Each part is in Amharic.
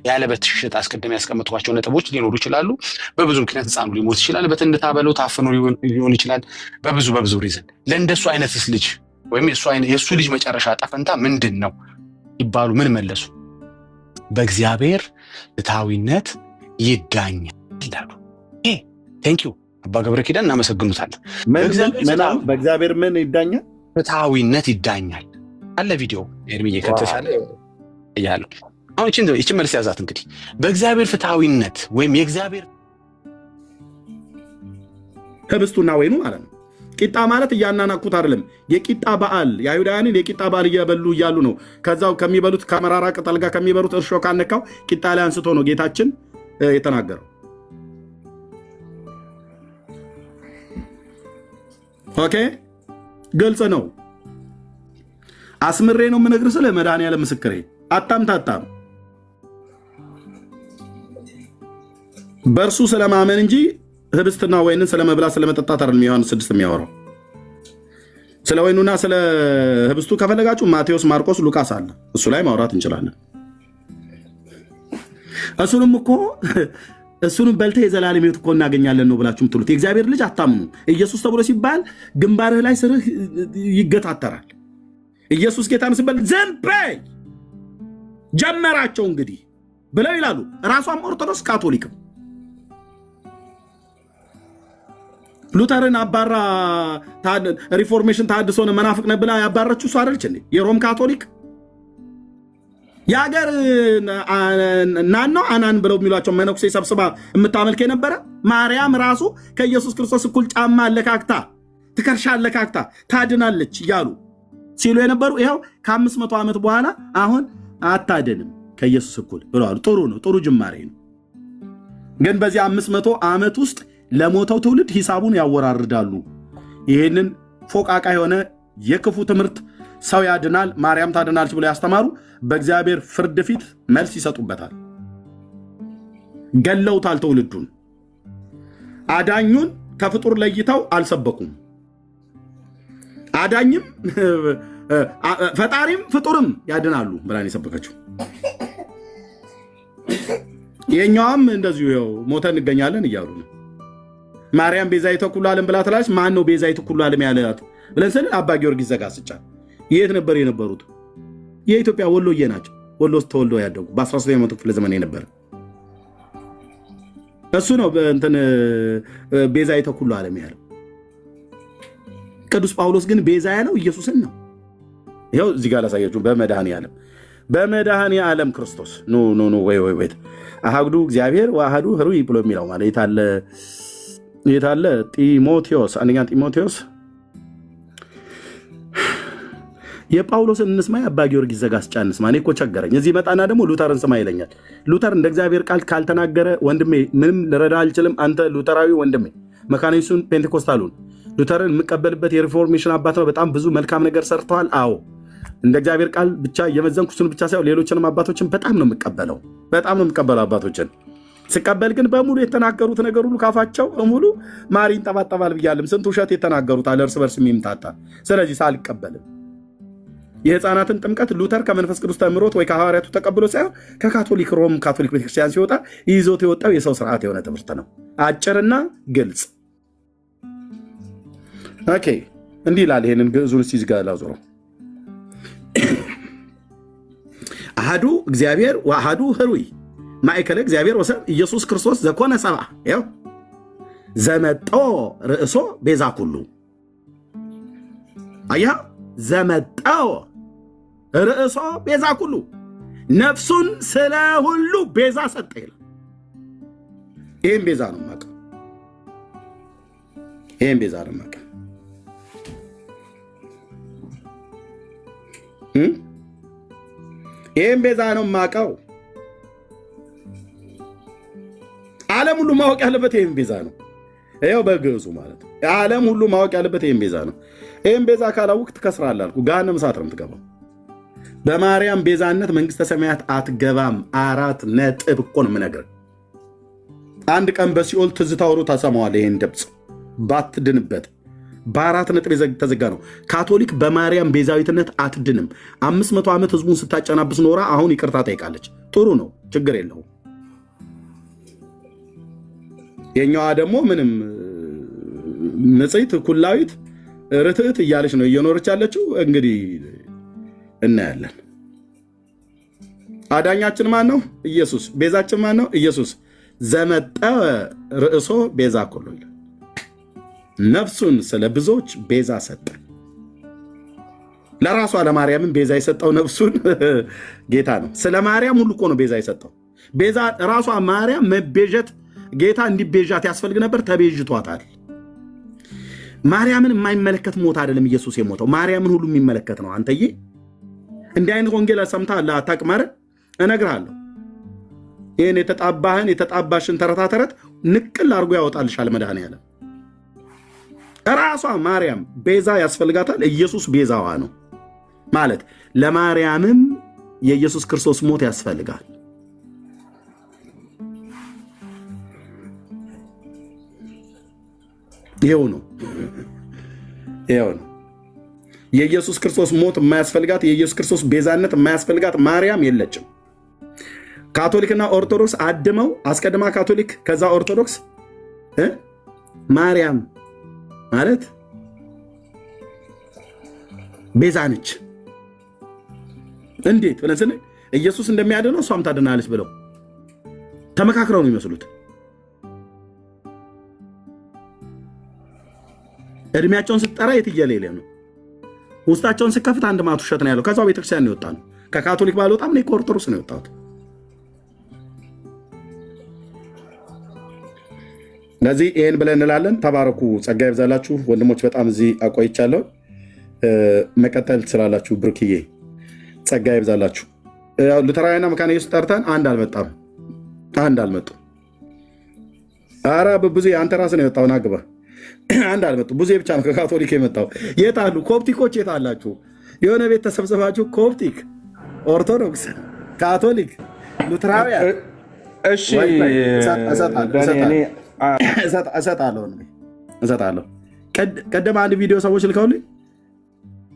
ያለበት ሽሽት አስቀድሜ ያስቀመጥኳቸው ነጥቦች ሊኖሩ ይችላሉ። በብዙ ምክንያት ህፃኑ ሊሞት ይችላል። በትንታ በለው ታፍኖ ሊሆን ይችላል። በብዙ ሪዝን ለእንደሱ አይነትስ ልጅ ወይም የእሱ ልጅ መጨረሻ ጠፈንታ ምንድን ነው ይባሉ ምን መለሱ? በእግዚአብሔር ፍትሐዊነት ይዳኛል ይላሉ። ቴንኪው አባ ገብረ ኪዳን እናመሰግኑታለን። በእግዚአብሔር ምን ይዳኛል? ፍትሐዊነት ይዳኛል አለ ቪዲዮ ኤርሚዬ ከተሻለ ያለው አሁን ይችን መልስ ያዛት። እንግዲህ በእግዚአብሔር ፍትሐዊነት ወይም የእግዚአብሔር ህብስቱና ወይኑ ማለት ነው። ቂጣ ማለት እያናናኩት አይደለም። የቂጣ በዓል የአይሁዳውያንን የቂጣ በዓል እየበሉ እያሉ ነው። ከዛው ከሚበሉት ከመራራ ቅጠል ጋር ከሚበሉት እርሾ ካነካው ቂጣ ላይ አንስቶ ነው ጌታችን የተናገረው። ኦኬ ግልጽ ነው። አስምሬ ነው የምነግርህ ስለ መድኃኒዓለም ምስክሬ። አታምታታም። በእርሱ ስለማመን እንጂ ህብስትና ወይንን ስለመብላት ስለመጠጣት አይደለም ዮሐንስ 6 የሚያወራው። ስለ ወይኑና ስለ ህብስቱ ከፈለጋችሁ ማቴዎስ፣ ማርቆስ፣ ሉቃስ አለ። እሱ ላይ ማውራት እንችላለን። እሱንም በልተህ የዘላለም ሕይወት እኮ እናገኛለን ነው ብላችሁ የምትሉት የእግዚአብሔር ልጅ አታምኑ። ኢየሱስ ተብሎ ሲባል ግንባርህ ላይ ስርህ ይገታተራል። ኢየሱስ ጌታ ነው ሲባል ዝም በይ ጀመራቸው እንግዲህ ብለው ይላሉ። ራሷም ኦርቶዶክስ ካቶሊክም ሉተርን አባራ ሪፎርሜሽን ታድሶን መናፍቅ ነህ ብላ ያባረችው እሷ አይደለች እንዴ? የሮም ካቶሊክ የሀገር ናናው አናን ብለው የሚሏቸው መነኩሴ ሰብስባ የምታመልክ የነበረ ማርያም ራሱ ከኢየሱስ ክርስቶስ እኩል ጫማ አለካክታ ትከርሻ አለካክታ ታድናለች እያሉ ሲሉ የነበሩ ይኸው ከ500 ዓመት በኋላ አሁን አታድንም ከኢየሱስ እኩል ብለዋል። ጥሩ ነው፣ ጥሩ ጅማሬ ነው። ግን በዚህ 500 ዓመት ውስጥ ለሞተው ትውልድ ሂሳቡን ያወራርዳሉ። ይህንን ፎቃቃ የሆነ የክፉ ትምህርት ሰው ያድናል ማርያም ታድናለች ብለው ያስተማሩ በእግዚአብሔር ፍርድ ፊት መልስ ይሰጡበታል። ገለውታል። ትውልዱን አዳኙን ከፍጡር ለይተው አልሰበኩም። አዳኝም ፈጣሪም ፍጡርም ያድናሉ ብላን የሰበከችው። የኛዋም እንደዚሁ ይኸው ሞተን እንገኛለን እያሉ ነው። ማርያም ቤዛዊተ ኩሉ ዓለም ብላ ትላለች። ማን ነው ቤዛዊተ ኩሉ ዓለም ያላት ብለን ስንል አባ ጊዮርጊስ ዘጋስጫ። የት ነበር የነበሩት? የኢትዮጵያ ወሎዬ ናቸው። ወሎ ውስጥ ተወልደው ያደጉ በ19ኛው ክፍለ ዘመን የነበረ እሱ ነው እንትን ቤዛዊተ ኩሉ ዓለም ያለው። ቅዱስ ጳውሎስ ግን ቤዛ ያለው ኢየሱስን ነው። ይኸው እዚህ ጋር ላሳያችሁ። በመድኃኔ ዓለም ክርስቶስ ኖ ወይ አሃዱ እግዚአብሔር ወአሃዱ ኅሩይ ብሎ የሚለው ማለት የታለ ጢሞቴዎስ፣ አንደኛ ጢሞቴዎስ። የጳውሎስን እንስማ፣ የአባ ጊዮርጊስ ዘጋስጫ እንስማ። እኔ እኮ ቸገረኝ። እዚህ መጣና ደግሞ ሉተርን ስማ ይለኛል። ሉተር እንደ እግዚአብሔር ቃል ካልተናገረ ወንድሜ ምንም ልረዳ አልችልም። አንተ ሉተራዊ ወንድሜ መካኒሱን ፔንቴኮስታሉን ሉተርን የምቀበልበት የሪፎርሜሽን አባት ነው። በጣም ብዙ መልካም ነገር ሰርተዋል። አዎ እንደ እግዚአብሔር ቃል ብቻ የመዘንኩ እሱን ብቻ ሳይሆን ሌሎችንም አባቶችን በጣም ነው የምቀበለው አባቶችን ስቀበል ግን በሙሉ የተናገሩት ነገር ሁሉ ካፋቸው በሙሉ ማር ይንጠባጠባል ብያለም። ስንት ውሸት የተናገሩት አለ እርስ በርስ የሚምታታ። ስለዚህ ሳልቀበልም የህፃናትን ጥምቀት ሉተር ከመንፈስ ቅዱስ ተምሮት ወይ ከሐዋርያቱ ተቀብሎ ሳይሆን ከካቶሊክ ሮም ካቶሊክ ቤተክርስቲያን ሲወጣ ይዞት የወጣው የሰው ስርዓት የሆነ ትምህርት ነው። አጭርና ግልጽ። ኦኬ እንዲህ ይላል። ይሄንን ግዕዙን እስቲ ዝጋ ላዞረው። አሃዱ እግዚአብሔር ወአሃዱ ኅሩይ ማእከለ እግዚአብሔር ወሰብ ኢየሱስ ክርስቶስ ዘኮነ ሰብአ ያው ዘመጦ ርእሶ ቤዛ ኩሉ። አያ ዘመጦ ርእሶ ቤዛ ኩሉ፣ ነፍሱን ስለ ሁሉ ቤዛ ሰጠ ይላል። ይህም ቤዛ ነው ማቀ ይህም ቤዛ ነው ማቀው። ዓለም ሁሉ ማወቅ ያለበት ይህም ቤዛ ነው። ይኸው በግዕዙ ማለት ነው። ዓለም ሁሉ ማወቅ ያለበት ይህም ቤዛ ነው። ይህም ቤዛ ካላወቅህ ትከስራለህ አልኩህ። ገሃነመ እሳት ነው የምትገባው። በማርያም ቤዛነት መንግሥተ ሰማያት አትገባም። 4 ነጥብ እኮ ነው የምነግርህ። አንድ ቀን በሲኦል ትዝታ ወሮ ታሰማዋለህ። ይህን ድምፅ ባትድንበት በ4 ነጥብ የተዘጋ ነው። ካቶሊክ በማርያም ቤዛዊትነት አትድንም። 500 ዓመት ህዝቡን ስታጨናብስ ኖራ አሁን ይቅርታ ጠይቃለች። ጥሩ ነው። ችግር የለውም። የኛዋ ደግሞ ምንም ንጽሕት ኩላዊት ርትዕት እያለች ነው እየኖረች ያለችው። እንግዲህ እናያለን። አዳኛችን ማን ነው? ኢየሱስ። ቤዛችን ማን ነው? ኢየሱስ። ዘመጠወ ርእሶ ቤዛ ኩሉ ይላል። ነፍሱን ስለ ብዙዎች ቤዛ ሰጠ። ለራሷ ለማርያምን ቤዛ የሰጠው ነፍሱን ጌታ ነው። ስለ ማርያም ሁሉ እኮ ነው ቤዛ የሰጠው። ቤዛ ራሷ ማርያም መቤዠት ጌታ እንዲቤዣት ያስፈልግ ነበር። ተቤዥቷታል። ማርያምን የማይመለከት ሞት አይደለም ኢየሱስ የሞተው፣ ማርያምን ሁሉ የሚመለከት ነው። አንተዬ እንዲህ አይነት ወንጌል ሰምተሃል አታውቅም አይደል? እነግርሃለሁ። ይህን የተጣባሽን ተረታ ተረት ንቅል አድርጎ ያወጣልሻል መድኃኔዓለም። ራሷ ማርያም ቤዛ ያስፈልጋታል። ኢየሱስ ቤዛዋ ነው ማለት ለማርያምም የኢየሱስ ክርስቶስ ሞት ያስፈልጋል። ይሄው ነው። የኢየሱስ ክርስቶስ ሞት የማያስፈልጋት፣ የኢየሱስ ክርስቶስ ቤዛነት የማያስፈልጋት ማርያም የለችም። ካቶሊክና ኦርቶዶክስ አድመው አስቀድማ ካቶሊክ ከዛ ኦርቶዶክስ ማርያም ማለት ቤዛ ነች። እንዴት ብለን ስንል ኢየሱስ እንደሚያድነው እሷም ታድናለች ብለው ተመካክረው ነው ይመስሉት። እድሜያቸውን ስትጠራ የትየሌለ ነው። ውስጣቸውን ስከፍት አንድ ማት ውሸት ነው ያለው። ከዛው ቤተክርስቲያን ነው የወጣ ነው። ከካቶሊክ ባልወጣም እኔ ከኦርቶዶክስ ነው የወጣሁት። ስለዚህ ይህን ብለን እንላለን። ተባረኩ፣ ጸጋ ይብዛላችሁ ወንድሞች። በጣም እዚህ አቆይቻለሁ። መቀጠል ትችላላችሁ። ብሩክዬ ጸጋ ይብዛላችሁ። ሉተራውያንና መካነ ኢየሱስ ጠርተን አንድ አልመጡ። ኧረ ብዙ አንተ ራስህ ነው የወጣው። ናግባ አንድ አልመጡ። ብዙ ብቻ ነው ከካቶሊክ የመጣው። የት አሉ ኮፕቲኮች? የት አላችሁ? የሆነ ቤት ተሰብስባችሁ ኮፕቲክ፣ ኦርቶዶክስ፣ ካቶሊክ፣ ሉተራውያን እሺ እሰጣለሁ። ቀደም አንድ ቪዲዮ ሰዎች ልከውልኝ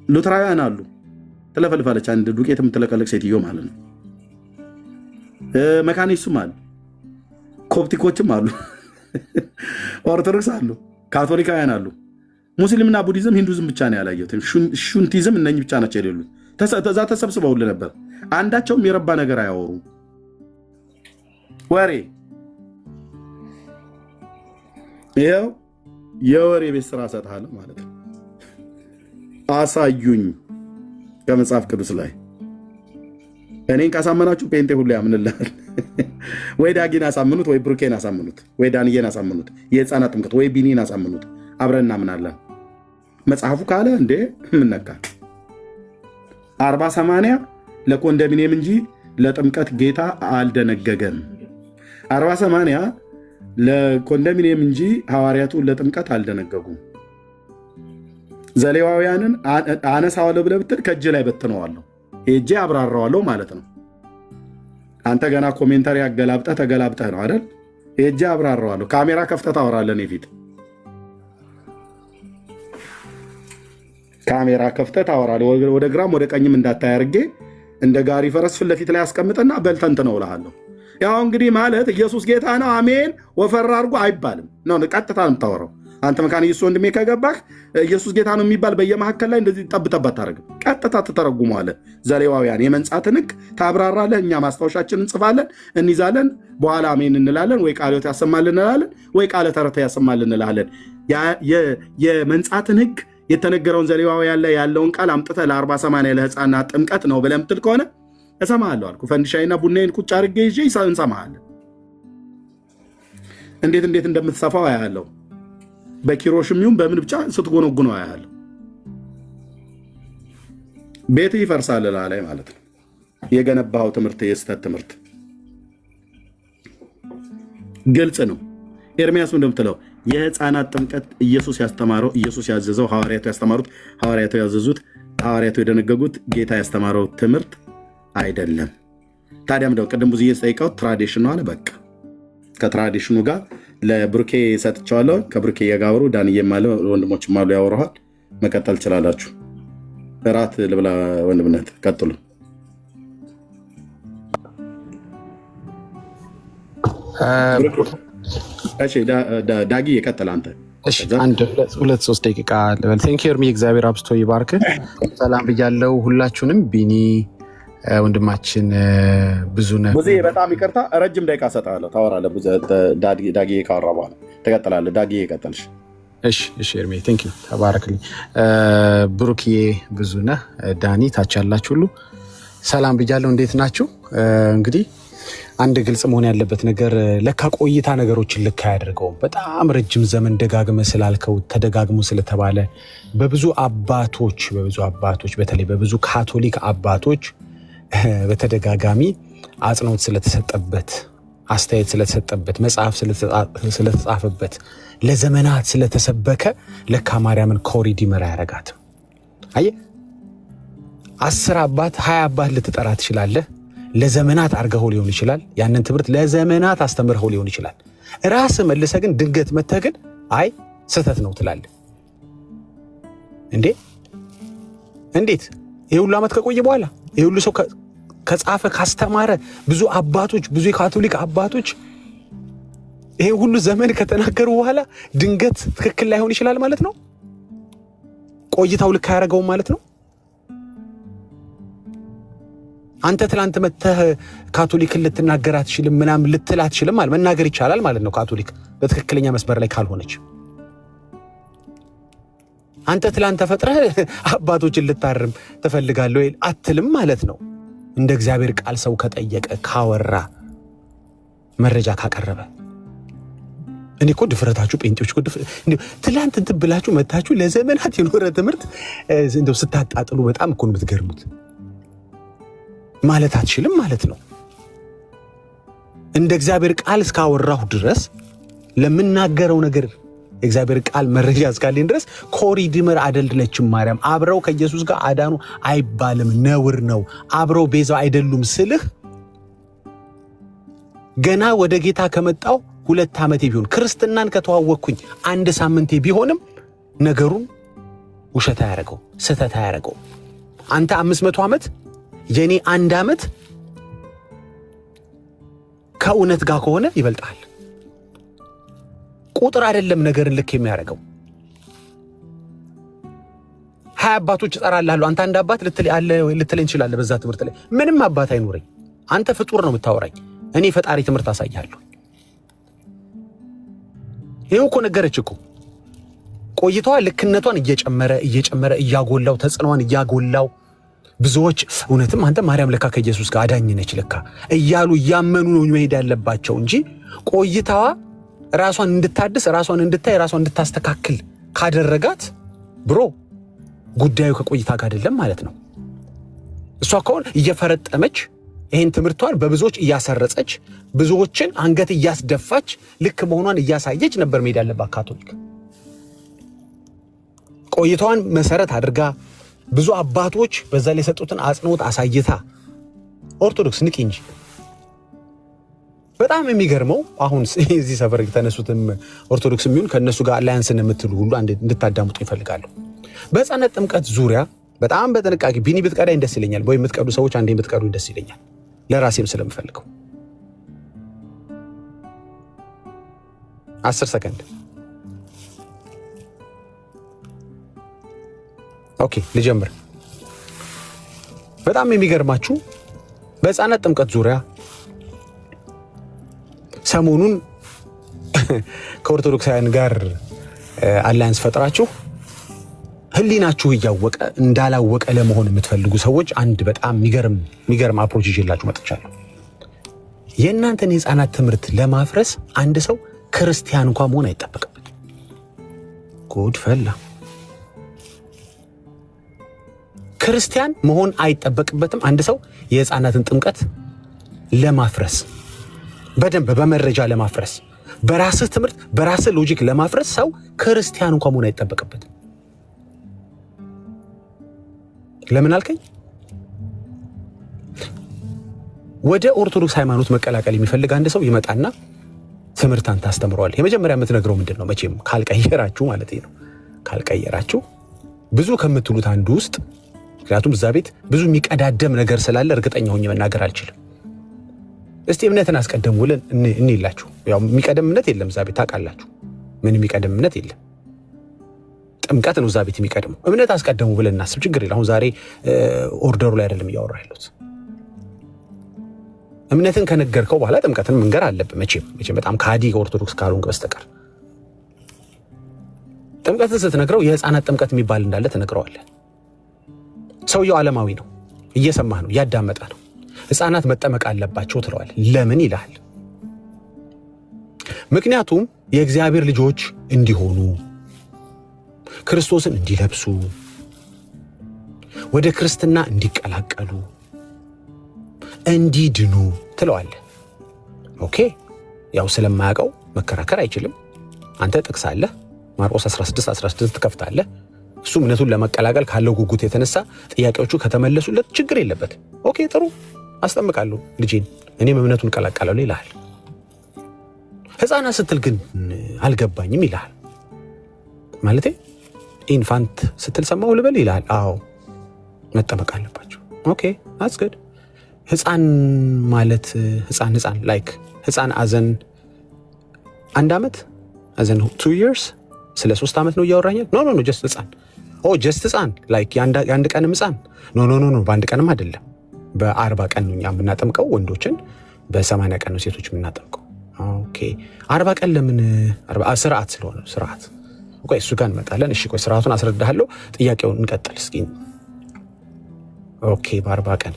ሉተራውያን አሉ ትለፈልፋለች። አንድ ዱቄት የምትለቀለቅ ሴትዮ ማለት ነው። መካነ ኢየሱስም አሉ፣ ኮፕቲኮችም አሉ፣ ኦርቶዶክስ አሉ፣ ካቶሊካውያን አሉ። ሙስሊምና ቡዲዝም ሂንዱዝም ብቻ ነው ያላየሁት። ሹንቲዝም እነኝህ ብቻ ናቸው የሌሉት። እዛ ተሰብስበውልህ ነበር። አንዳቸውም የረባ ነገር አያወሩ ወሬ። ይኸው የወሬ ቤት ስራ እሰጥሃለሁ ማለት ነው። አሳዩኝ ከመጽሐፍ ቅዱስ ላይ። እኔን ካሳመናችሁ ጴንጤ ሁሉ ያምንልሃል። ወይ ዳጊን አሳምኑት፣ ወይ ብሩኬን አሳምኑት፣ ወይ ዳንዬን አሳምኑት፣ የህፃናት ጥምቀት ወይ ቢኒን አሳምኑት። አብረን እናምናለን። መጽሐፉ ካለ እንዴ ምነካ 40/80 ለኮንዶሚኒየም እንጂ ለጥምቀት ጌታ አልደነገገም። 40/80 ለኮንዶሚኒየም እንጂ ሐዋርያቱ ለጥምቀት አልደነገጉም። ዘሌዋውያንን አነሳዋለሁ ብለህ ብትል ከእጅ ላይ በትነዋለሁ፣ ሄጄ አብራራዋለሁ ማለት ነው። አንተ ገና ኮሜንታሪ ተገላብጠህ ነው አይደል? ሄጄ አብራራዋለሁ። ካሜራ ከፍተህ ታወራለህ። እኔ ፊት ካሜራ ከፍተህ ታወራለህ። ወደ ግራም ወደ ቀኝም እንዳታይ አድርጌ እንደ ጋሪ ፈረስ ፊት ለፊት ላይ ያስቀምጥና በልተንት ነው እልሃለሁ። ያው እንግዲህ ማለት ኢየሱስ ጌታ ነው አሜን ወፈራ አድርጎ አይባልም ነው። ቀጥታ ነው የምታወራው። አንተ መካነ ኢየሱስ ወንድሜ ከገባህ ኢየሱስ ጌታ ነው የሚባል በየመካከል ላይ እንደዚህ ጠብጠብ አታደርግም። ቀጥታ ትተረጉመዋለህ። ዘሌዋውያን የመንጻትን ሕግ ታብራራለህ። እኛ ማስታወሻችን እንጽፋለን፣ እንይዛለን። በኋላ አሜን እንላለን። ወይ ቃለ ሕይወት ያሰማልን እንላለን፣ ወይ ቃለ ተረታ ያሰማልን እንላለን። የመንጻትን ሕግ የተነገረውን ዘሌዋውያን ላይ ያለውን ቃል አምጥተህ ለ40/80 ለሕፃናት ጥምቀት ነው ብለህ የምትል ከሆነ እሰማሃለሁ አልኩ። ፈንዲሻይና ቡናዬን ቁጭ አድርጌ ይዤ እንሰማሃለን። እንዴት እንደምትሰፋው አያለሁ። በኪሮሽም ይሁን በምን ብቻ ስትጎነጉነው አያለሁ። ቤት ይፈርሳል ላይ ማለት ነው። የገነባው ትምህርት የስተት ትምህርት ግልጽ ነው። ኤርሚያስ እንደምትለው የሕፃናት ጥምቀት ኢየሱስ ያስተማረው፣ ኢየሱስ ያዘዘው፣ ሐዋርያቱ ያስተማሩት፣ ሐዋርያቱ ያዘዙት፣ ሐዋርያቱ የደነገጉት፣ ጌታ ያስተማረው ትምህርት አይደለም። ታዲያ ምንድነው? ቅድም ብዙ እየተጠይቀው ትራዲሽን ነው አለ። በቃ ከትራዲሽኑ ጋር ለብሩኬ ሰጥቼዋለሁ። ከብሩኬ የጋብሩ ዳንዬም አለ ወንድሞችም አሉ ያወራኋል። መቀጠል ትችላላችሁ። እራት ልብላ ወንድምነት ቀጥሉ። እሺ ዳጊ የቀጥል አንተ። እሺ አንድ 2-3 ደቂቃ ልበል። ቴንክ ዩ ኤርሚ፣ እግዚአብሔር አብስቶ ይባርክ። ሰላም ብያለሁ ሁላችሁንም። ቢኒ ወንድማችን ብዙነህ በጣም ይቅርታ፣ ረጅም ደቂቃ ሰጣለሁ፣ ታወራለህ። ዳጊ ካወራ በኋላ ትቀጥላለህ። ዳጊ የቀጥልሽ። እሺ ኤርሚ ቴንክ ዩ ተባረክልኝ። ብሩክዬ፣ ብዙነህ፣ ዳኒ ታች ያላችሁ ሁሉ ሰላም ብያለሁ። እንዴት ናችሁ? እንግዲህ አንድ ግልጽ መሆን ያለበት ነገር ለካ ቆይታ ነገሮችን ልክ አያደርገውም። በጣም ረጅም ዘመን ደጋግመ ስላልከው ተደጋግሞ ስለተባለ በብዙ አባቶች በተለይ በብዙ ካቶሊክ አባቶች በተደጋጋሚ አጽንኦት ስለተሰጠበት፣ አስተያየት ስለተሰጠበት፣ መጽሐፍ ስለተጻፈበት፣ ለዘመናት ስለተሰበከ ለካ ማርያምን ኮሪዲመር አያረጋትም። አየህ 10 አባት 20 አባት ልትጠራ ትችላለህ። ለዘመናት አርገው ሊሆን ይችላል። ያንን ትምህርት ለዘመናት አስተምረው ሊሆን ይችላል። ራስ መልሰህ ግን ድንገት መተህ ግን አይ ስህተት ነው ትላለህ። እንዴት ይሄ ሁሉ ዓመት ከቆየ በኋላ ይሄ ሁሉ ሰው ከጻፈ ካስተማረ ብዙ አባቶች ብዙ የካቶሊክ አባቶች ይሄ ሁሉ ዘመን ከተናገሩ በኋላ ድንገት ትክክል ላይሆን ይችላል ማለት ነው? ቆይታው ልክ አያረገውም ማለት ነው? አንተ ትላንት መተህ ካቶሊክን ልትናገር አትችልም ምናምን ልትል አትችልም ማለት መናገር ይቻላል ማለት ነው። ካቶሊክ በትክክለኛ መስመር ላይ ካልሆነች አንተ ትላንት ተፈጥረህ አባቶችን ልታርም ትፈልጋለህ ወይ አትልም ማለት ነው። እንደ እግዚአብሔር ቃል ሰው ከጠየቀ ካወራ መረጃ ካቀረበ እኔ እኮ ድፍረታችሁ ጴንጤዎች እኮ ትላንት እንትን ብላችሁ መታችሁ ለዘመናት የኖረ ትምህርት እንደው ስታጣጥሉ በጣም እኮ ነው የምትገርሙት። ማለት አትችልም ማለት ነው። እንደ እግዚአብሔር ቃል እስካወራሁ ድረስ ለምናገረው ነገር እግዚአብሔር ቃል መረጃ እስካለኝ ድረስ ኮሪዲመር አይደለችም ማርያም። አብረው ከኢየሱስ ጋር አዳኑ አይባልም፣ ነውር ነው። አብረው ቤዛው አይደሉም ስልህ ገና ወደ ጌታ ከመጣው 2 ዓመቴ ቢሆን ክርስትናን ከተዋወቅኩኝ 1 ሳምንቴ ቢሆንም ነገሩን ውሸት አያረገው፣ ስህተት አያረገው። አንተ 500 ዓመት የኔ 1 ዓመት ከእውነት ጋር ከሆነ ይበልጣል። ቁጥር አይደለም ነገርን ልክ የሚያደርገው። 20 አባቶች እጠራልሃለሁ አንተ 1 አባት ልትለኝ ትችላለህ። በዛ ትምህርት ላይ ምንም አባት አይኖረኝ። አንተ ፍጡር ነው የምታወራኝ፣ እኔ ፈጣሪ ትምህርት አሳያለሁ። ይሄው እኮ ነገረች እኮ ቆይታዋ ልክነቷን እየጨመረ እያጎላው ተጽዕኖዋን እያጎላው ብዙዎች እውነትም አንተ ማርያም ለካ ከኢየሱስ ጋር አዳኝ ነች ለካ እያሉ እያመኑ ነው መሄድ ያለባቸው እንጂ ቆይታዋ ራሷን እንድታድስ ራሷን እንድታይ ራሷን እንድታስተካክል ካደረጋት ብሮ ጉዳዩ ከቆይታ ጋር አይደለም ማለት ነው። እሷ ከሆነ እየፈረጠመች ይሄን ትምህርቷን በብዙዎች እያሰረጸች ብዙዎችን አንገት እያስደፋች ልክ መሆኗን እያሳየች ነበር መሄድ ያለባት ካቶሊክ። ቆይታዋን መሰረት አድርጋ ብዙ አባቶች በዛ ላይ የሰጡትን አጽንኦት አሳይታ ኦርቶዶክስ ንቂ እንጂ። በጣም የሚገርመው አሁን እዚህ ሰፈር የተነሱትም ኦርቶዶክስ የሚሆን ከነሱ ጋር አላያንስን የምትሉ ሁሉ እንድታዳምጡ ይፈልጋሉ። በሕፃናት ጥምቀት ዙሪያ በጣም በጥንቃቄ ቢኒ ብትቀዳኝ ደስ ይለኛል፣ ወይ የምትቀዱ ሰዎች አንዴ ብትቀዱ ደስ ይለኛል፣ ለራሴም ስለምፈልገው። 10 ሰከንድ ኦኬ ልጀምር። በጣም የሚገርማችሁ በሕፃናት ጥምቀት ዙሪያ ሰሞኑን ከኦርቶዶክሳውያን ጋር አላያንስ ፈጥራችሁ ህሊናችሁ እያወቀ እንዳላወቀ ለመሆን የምትፈልጉ ሰዎች አንድ በጣም የሚገርም አፕሮች ይዤላችሁ መጥቻለሁ። የእናንተን የሕፃናት ትምህርት ለማፍረስ አንድ ሰው ክርስቲያን እንኳን መሆን አይጠበቅበት። ጉድ ፈላ። ክርስቲያን መሆን አይጠበቅበትም አንድ ሰው የሕፃናትን ጥምቀት ለማፍረስ፣ በደንብ በመረጃ ለማፍረስ፣ በራስህ ትምህርት በራስህ ሎጂክ ለማፍረስ ሰው ክርስቲያን እንኳን መሆን አይጠበቅበትም። ለምን አልከኝ? ወደ ኦርቶዶክስ ሃይማኖት መቀላቀል የሚፈልግ አንድ ሰው ይመጣና ትምህርት አንተ አስተምረዋል። የመጀመሪያ የምትነግረው ምንድን ነው? መቼም ካልቀየራችሁ ማለት ነው። ካልቀየራችሁ ብዙ ከምትሉት አንዱ ውስጥ ምክንያቱም እዛ ቤት ብዙ የሚቀዳደም ነገር ስላለ እርግጠኛ ሆኜ መናገር አልችልም። እስቲ እምነትን አስቀድሙ ብለን እንይላችሁ። ያው የሚቀደም እምነት የለም እዛ ቤት ታውቃላችሁ። ምን የሚቀደም እምነት የለም። ጥምቀት ነው እዛ ቤት የሚቀድመው። እምነት አስቀድሙ ብለን እናስብ፣ ችግር የለም። አሁን ዛሬ ኦርደሩ ላይ አይደለም እያወራ ያለሁት። እምነትን ከነገርከው በኋላ ጥምቀትን መንገር አለብህ። መቼም በጣም ከሃዲ ኦርቶዶክስ ካልሆንክ በስተቀር ጥምቀትን ስትነግረው የህፃናት ጥምቀት የሚባል እንዳለ ትነግረዋለህ። ሰውየው ዓለማዊ ነው፣ እየሰማህ ነው፣ እያዳመጠ ነው። ህፃናት መጠመቅ አለባቸው ትለዋለህ። ለምን ይልሃል? ምክንያቱም የእግዚአብሔር ልጆች እንዲሆኑ፣ ክርስቶስን እንዲለብሱ፣ ወደ ክርስትና እንዲቀላቀሉ፣ እንዲድኑ ትለዋለህ። ኦኬ፣ ያው ስለማያውቀው መከራከር አይችልም። አንተ ጥቅስ አለህ፣ ማርቆስ 16:16 ትከፍታለህ። እሱ እምነቱን ለመቀላቀል ካለው ጉጉት የተነሳ ጥያቄዎቹ ከተመለሱለት ችግር የለበት። ኦኬ ጥሩ፣ አስጠምቃለሁ ልጄን፣ እኔም እምነቱን እቀላቀላለሁ ይልሃል። ህፃናት ስትል ግን አልገባኝም ይልሃል። ማለቴ ኢንፋንት ስትል ሰማሁ ልበል ይልሃል። አዎ መጠመቅ አለባቸው። ኦኬ that's good። ህፃን ማለት ህፃን ላይክ ህፃን አዘን 1 ዓመት አዘን 2 years ስለ 3 ዓመት ነው እያወራኛል? ኖ ጀስት ህፃን። ጀስት ህፃን ላይክ የአንድ ቀንም ህፃን? ኖ በአንድ ቀንም አይደለም። በ40 ቀን ነው እኛ የምናጠምቀው ወንዶችን፣ በ80 ቀን ነው ሴቶች የምናጠምቀው። ኦኬ 40 ቀን ለምን? ስርዓት ስለሆነ ስርዓት። ቆይ እሱ ጋር እንመጣለን። እሺ ቆይ ስርዓቱን አስረዳሃለሁ። ጥያቄውን እንቀጥል እስኪ። ኦኬ በ40 ቀን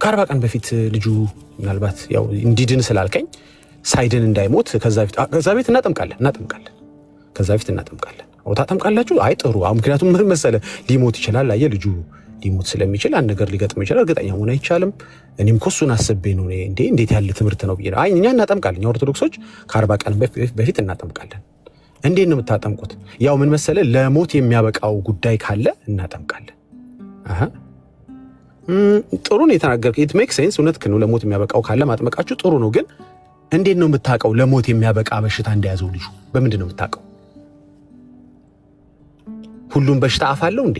ከ40 ቀን በፊት ልጁ ምናልባት ያው እንዲድን ስላልከኝ ሳይድን እንዳይሞት ከዛ ቤት እናጠምቃለን። ከዛ ቤት እናጠምቃለን። ታጠምቃላችሁ? አይ ጥሩ። ምክንያቱም ምን መሰለህ ሊሞት ይችላል። አየህ ልጁ ሊሞት ስለሚችል አንድ ነገር ሊገጥም ይችላል። እርግጠኛ መሆን አይቻልም። እኔም እኮ እሱን አስቤ ነው እንዴት ያለ ትምህርት ነው ብዬ ነው። አይ እኛ እናጠምቃለን። እኛ ኦርቶዶክሶች ከ40 ቀን በፊት እናጠምቃለን። እንዴት ነው የምታጠምቁት? ያው ምን መሰለህ ለሞት የሚያበቃው ጉዳይ ካለ እናጠምቃለን። ጥሩ ነው የተናገርከው። ኢት ሜክ ሴንስ። እውነትህ ነው። ለሞት የሚያበቃው ካለ ማጥመቃችሁ ጥሩ ነው። ግን እንዴት ነው የምታውቀው ለሞት የሚያበቃ በሽታ እንደያዘው ልጁ? በምንድን ነው የምታውቀው? ሁሉም በሽታ አፍ አለው እንዴ?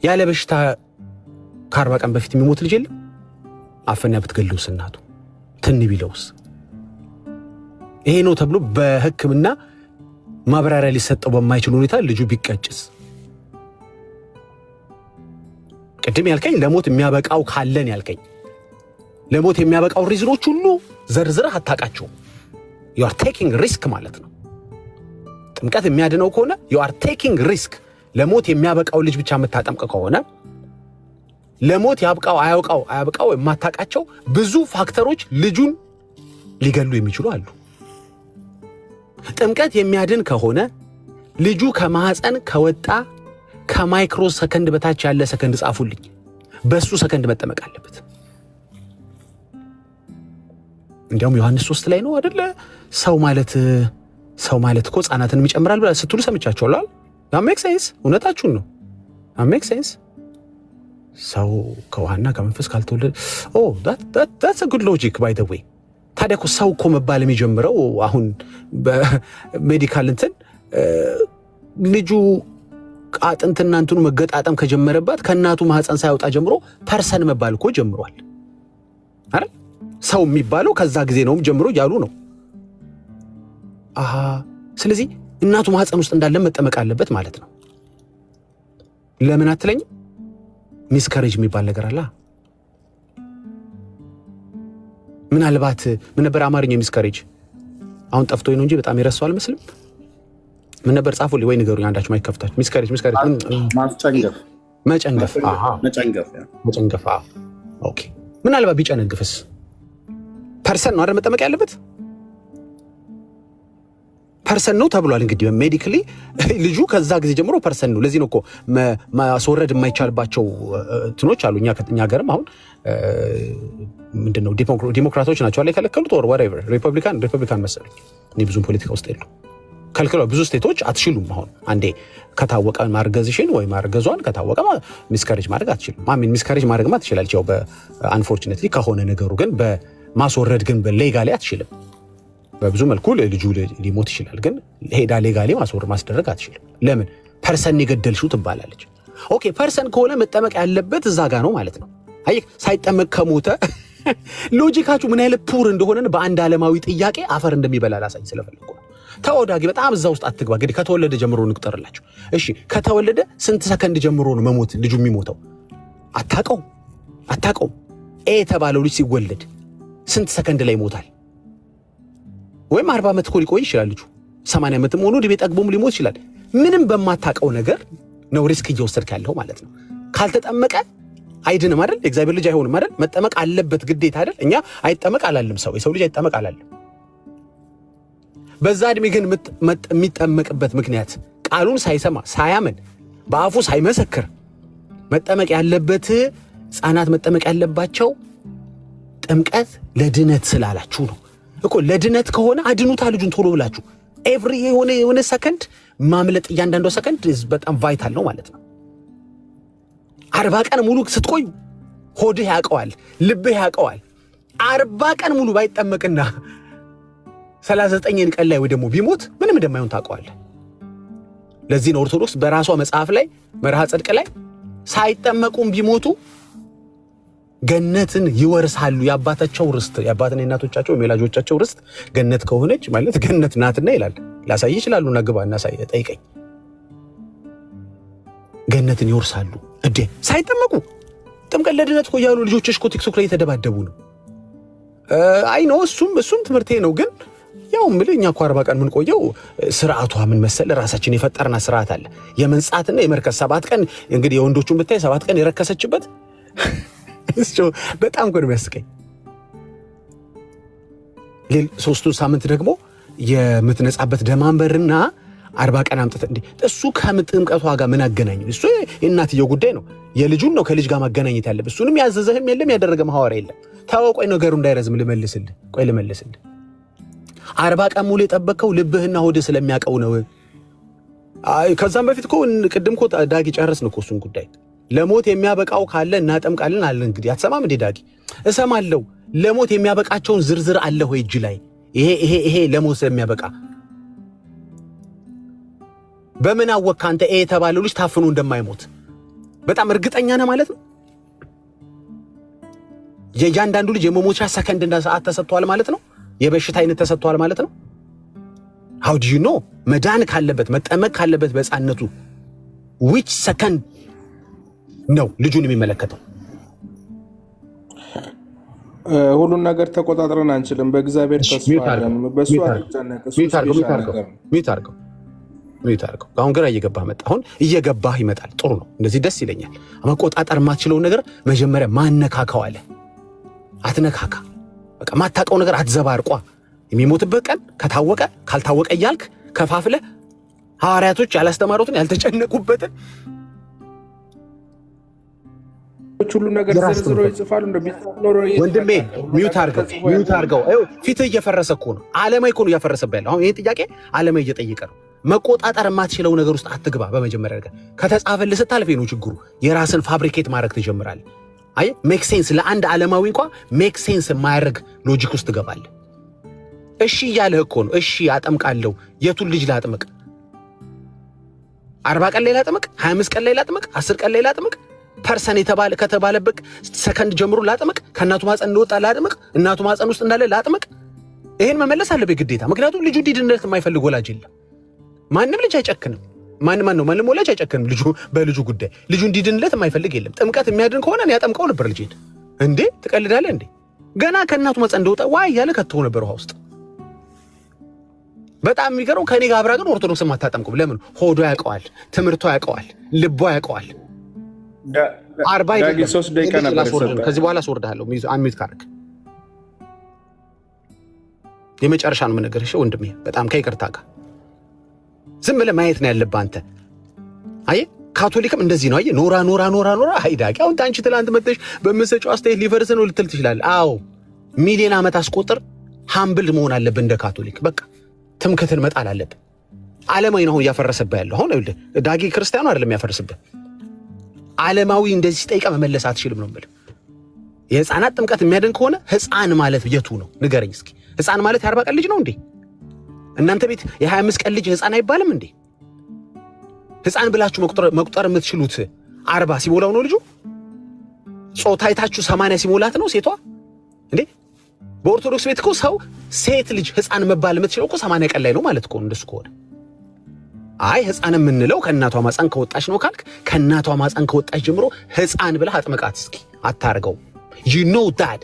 ያለ በሽታ ከ40 ቀን በፊት የሚሞት ልጅ የለም? አፈና ብትገለውስ እናቱ ትን ቢለውስ? ይሄ ነው ተብሎ በሕክምና ማብራሪያ ሊሰጠው በማይችል ሁኔታ ልጁ ቢቀጭስ? ቅድም ያልከኝ ለሞት የሚያበቃው ካለን ያልከኝ ለሞት የሚያበቃው ሪዝኖች ሁሉ ዘርዝረህ አታውቃቸውም። you are taking risk ማለት ነው። ጥምቀት የሚያድነው ከሆነ you are taking risk። ለሞት የሚያበቃው ልጅ ብቻ የምታጠምቅ ከሆነ ለሞት ያብቃው አያብቃው የማታውቃቸው ብዙ ፋክተሮች ልጁን ሊገሉ የሚችሉ አሉ። ጥምቀት የሚያድን ከሆነ ልጁ ከማህፀን ከወጣ ከማይክሮ ሰከንድ በታች ያለ ሰከንድ ጻፉልኝ፣ በሱ ሰከንድ መጠመቅ አለበት። እንዲያውም ዮሐንስ 3 ላይ ነው አይደለ? ሰው ማለት እኮ ህፃናትን ይጨምራል ብላ ስትሉ ሰምቻችኋል። that makes sense። እውነታችሁን ነው። that makes sense። ሰው ከውሃና ከመንፈስ ካልተወለደ that's a good logic by the way። ታዲያ እኮ ሰው እኮ መባል የሚጀምረው አሁን በሜዲካል እንትን ልጁ አጥንትና እንትኑ መገጣጠም ከጀመረባት ከእናቱ ማህፀን ሳይወጣ ጀምሮ ፐርሰን መባል እኮ ጀምሯል አይደል? ሰው የሚባለው ከዛ ጊዜ ነው ጀምሮ ያሉ ነው። ስለዚህ እናቱ ማህፀን ውስጥ እንዳለ መጠመቅ አለበት ማለት ነው። ለምን አትለኝ? ሚስከሬጅ የሚባል ነገር አለ። ምናልባት ምን ነበር አማርኛ ሚስከሬጅ? አሁን ጠፍቶኝ ነው እንጂ በጣም ይረሳው አልመስልም። ምን ነበር ጻፉልኝ ወይ ንገሩኝ። አንዳችሁ ማይከፍታችሁ ሚስከሬጅ መጨንገፍ። ኦኬ ምናልባት ቢጨነግፍስ? ፐርሰን ነው አይደል መጠመቅ ያለበት? ፐርሰን ነው ተብሏል። እንግዲህ ሜዲካሊ ልጁ ከዛ ጊዜ ጀምሮ ፐርሰን ነው። ለዚህ ነው እኮ ማስወረድ የማይቻልባቸው እንትኖች አሉ። እኛ ሀገርም አሁን ምንድነው ዲሞክራቶች ናቸው አለ የከለከሉት or whatever ሪፐብሊካን መሰለኝ። እኔ ብዙም ፖለቲካ ውስጥ የለውም። ከልክለው ብዙ ስቴቶች አትችሉም። አሁን አንዴ ከታወቀ ማርገዝሽን ወይ ማርገዟን ከታወቀ ሚስከሬጅ ማድረግ አትችልም። ሚስከሬጅ ማድረግማ ትችላለች ያው በአንፎርቹኔትሊ ከሆነ ነገሩ ግን በማስወረድ ግን በሌጋሊ አትችልም። በብዙ መልኩ ልጁ ሊሞት ይችላል፣ ግን ሄዳ ሌጋሊ ማስደረግ አትችልም። ለምን? ፐርሰን የገደልሽው ትባላለች። ኦኬ ፐርሰን ከሆነ መጠመቅ ያለበት እዛ ጋ ነው ማለት ነው። አይ ሳይጠመቅ ከሞተ ሎጂካችሁ ምን አይነት ፑር እንደሆነ በአንድ ዓለማዊ ጥያቄ አፈር እንደሚበላ ላሳይ ስለፈለኩ ነው። ተወዳጊ በጣም እዛ ውስጥ አትግባ። እንግዲህ ከተወለደ ጀምሮ እንቁጠርላችሁ። እሺ ከተወለደ ስንት ሰከንድ ጀምሮ ነው መሞት ልጁ የሚሞተው? አታውቀው። የተባለው ልጅ ሲወለድ ስንት ሰከንድ ላይ ይሞታል? ወይም 40 ዓመት እኮ ሊቆይ ይችላል ልጁ 80 ዓመትም ሆኖ ድቤ ጠግቦም ሊሞት ይችላል። ምንም በማታውቀው ነገር ነው ሪስክ እየወሰድክ ያለው ማለት ነው። ካልተጠመቀ አይድንም አይደል? የእግዚአብሔር ልጅ አይሆንም አይደል? መጠመቅ አለበት ግዴታ አይደል? እኛ አይጠመቅ አላለም ሰው፣ የሰው ልጅ አይጠመቅ አላለም። በዛ እድሜ ግን የሚጠመቅበት ምክንያት ቃሉን ሳይሰማ ሳያምን በአፉ ሳይመሰክር መጠመቅ ያለበት ሕፃናት መጠመቅ ያለባቸው ጥምቀት ለድነት ስላላችሁ ነው እኮ። ለድነት ከሆነ አድኑታ ልጁን ቶሎ ብላችሁ። ኤቭሪ የሆነ ሰከንድ ማምለጥ እያንዳንዱ ሰከንድ በጣም ቫይታል ነው ማለት ነው። 40 ቀን ሙሉ ስትቆዩ ሆድህ ያውቀዋል፣ ልብህ ያውቀዋል። 40 ቀን ሙሉ ባይጠመቅና 39 ቀን ላይ ወይ ደግሞ ቢሞት ምንም እንደማይሆን ታውቀዋለህ። ለዚህ ነው ኦርቶዶክስ በራሷ መጽሐፍ ላይ መርሃ ጽድቅ ላይ ሳይጠመቁም ቢሞቱ ገነትን ይወርሳሉ። የአባታቸው ርስት የአባትና የእናቶቻቸው የወላጆቻቸው ርስት ገነት ከሆነች ማለት ገነት ናትና ይላል። ላሳይ ይችላሉና ግባና ጠይቀኝ። ገነትን ይወርሳሉ እንዴ ሳይጠመቁ። ጥምቀት ለድነት እኮ ያሉ ልጆችሽ እኮ ቲክቶክ ላይ የተደባደቡ ነው። አይ ነው እሱም ትምህርቴ ነው። ግን ያው ምልህ እኛ እኮ 40 ቀን ምን ቆየው ስርዓቷ ምን መሰለ ራሳችን የፈጠርና ስርዓት አለ የመንጻትና የመርከስ 7 ቀን እንግዲህ የወንዶቹን ብታይ 7 ቀን የረከሰችበት እሱ በጣም እኮ ነው የሚያስቀኝ። ሶስቱን ሳምንት ደግሞ የምትነጻበት ደማንበርና 40 ቀን አምጥተ እንዴ እሱ ከምጥምቀቷ ጋር ምን አገናኝ? እሱ የእናትየው ጉዳይ ነው። የልጁን ነው ከልጅ ጋር ማገናኘት ያለበት። እሱንም ያዘዘህም የለም ያደረገም ሐዋርያ የለም። ታወቆይ ነገሩ እንዳይረዝም ልመልስልህ። 40 ቀን ሙሉ የጠበቀው ልብህና ሆድህ ስለሚያቀው ነው። ከዛም በፊት እኮ ቅድም እኮ ዳጊ ጨረስን እኮ እሱን ጉዳይ። ለሞት የሚያበቃው ካለ እናጠምቃለን አለ። እንግዲህ አትሰማም እንዴ ዳጊ? እሰማለሁ። ለሞት የሚያበቃቸውን ዝርዝር አለ ወይ እጅ ላይ? ይሄ ለሞት ስለሚያበቃ በምን አወቅህ አንተ? የተባለው ልጅ ታፍኖ እንደማይሞት በጣም እርግጠኛ ነህ ማለት ነው። የእያንዳንዱ ልጅ የመሞቻ ሰከንድና ሰዓት ተሰጥቷል ማለት ነው። የበሽታ አይነት ተሰጥቷል ማለት ነው። how do you know መዳን ካለበት መጠመቅ ካለበት በሕፃንነቱ which second ነው ልጁን የሚመለከተው? ሁሉን ነገር ተቆጣጥረን አንችልም። በእግዚአብሔር ተስፋ አለን። በሱ አትጨነቅ። ሚት አርገው አሁን ግራ እየገባህ መጣ። አሁን እየገባህ ይመጣል። ጥሩ ነው። እንደዚህ ደስ ይለኛል። መቆጣጠር የማትችለውን ነገር መጀመሪያ ማነካካው አለ። አትነካካ። በቃ ማታውቀው ነገር አትዘባርቋ። የሚሞትበት ቀን ከታወቀ ካልታወቀ እያልክ ከፋፍለ ሐዋርያቶች ያላስተማሩትን ያልተጨነቁበትን ሁሉ ነገር ዘርዝሮ ይጽፋሉ። ወንድሜ ሚውት አርገው። ፊትህ እየፈረሰ እኮ ነው። ዓለማዊ እኮ ነው እያፈረሰብህ ያለው። አሁን ይሄ ጥያቄ ዓለማዊ እየጠየቀ ነው። መቆጣጠር የማትችለው ነገር ውስጥ አትግባ። በመጀመሪያ ነገር ከተጻፈልህ ስታልፍ ነው ችግሩ። የራስን ፋብሪኬት ማድረግ ትጀምራለህ። አይ ሜክ ሴንስ ለአንድ ዓለማዊ እንኳን ሜክ ሴንስ የማያደርግ ሎጂክ ውስጥ ትገባለህ። እሺ እያለህ እኮ ነው። እሺ አጠምቃለሁ። የቱን ልጅ ላጥምቅ? 40 ቀን ላይ ላጥምቅ? 25 ቀን ላይ ላጥምቅ? 10 ቀን ላይ ላጥምቅ? ፐርሰን ከተባለበት ሰከንድ ጀምሮ ላጥምቅ? ከእናቱ ማፀን እንደወጣ ላጥምቅ? እናቱ ማፀን ውስጥ እንዳለ ላጥምቅ? ይሄን መመለስ አለበት ግዴታ። ምክንያቱም ልጁ እንዲድነት የማይፈልግ ወላጅ የለም። ማንም ልጅ አይጨክንም። ማንም ወላጅ አይጨክንም በልጁ ጉዳይ። ልጁ እንዲድንለት የማይፈልግ የለም። ጥምቀት የሚያድን ከሆነ እኔ ያጠምቀው ነበር ልጄን። እንዴ ትቀልዳለህ እንዴ? ገና ከእናቱ ማፀን እንደወጣ ዋይ እያለ ከተው ነበር ውሃ ውስጥ። በጣም የሚገርመው ከኔ ጋር አብራ ግን ኦርቶዶክስም አታጠምቁም። ለምን? ሆዶ ያውቀዋል፣ ትምህርቷ ያውቀዋል፣ ልቧ ያውቀዋል። 3 ደቂቃ ነበር። ከዚህ በኋላ አስወርድሃለሁ አንሚት ካርክ። የመጨረሻ ነው የምነግርህ ወንድሜ፣ በጣም ከይቅርታ ጋር ዝም ብለህ ማየት ነው ያለብህ አንተ። አየህ ካቶሊክም እንደዚህ ነው። አየህ ኖራ አይዳቂ። አሁን አንቺ ትላንት መጥተሽ በምትሰጪው አስተያየት ሊፈርስ ነው ልትል ትችላለህ። አዎ ሚሊዮን ዓመት አስቆጥር። ሃምብል መሆን አለብህ እንደ ካቶሊክ። በቃ ትምክህትን መጣል አለብህ። ዓለማዊ ነው አሁን እያፈረሰብህ ያለው። አሁን ይኸውልህ ዳጊ ክርስቲያኑ አይደለም ያፈረሰብህ። ዓለማዊ እንደዚህ ሲጠይቃ መመለስ አትችልም ነው የምልህ። የሕፃናት ጥምቀት የሚያድን ከሆነ ሕፃን ማለት የቱ ነው ንገረኝ እስኪ። ሕፃን ማለት የ40 ቀን ልጅ ነው እንዴ? እናንተ ቤት የ25 ቀን ልጅ ሕፃን አይባልም እንዴ? ሕፃን ብላችሁ መቁጠር የምትችሉት 40 ሲሞላው ነው ልጁ? ጾታ አይታችሁ 80 ሲሞላት ነው ሴቷ? እንዴ በኦርቶዶክስ ቤት እኮ ሰው ሴት ልጅ ህፃን መባል የምትችለው እኮ 80 ቀን ላይ ነው ማለት እኮ እንደሱ ከሆነ አይ ህፃን የምንለው ከእናቷ ማፀን ከወጣች ነው ካልክ ከእናቷ ማፀን ከወጣች ጀምሮ ህፃን ብለህ አጥምቃት እስኪ አታርገው you know that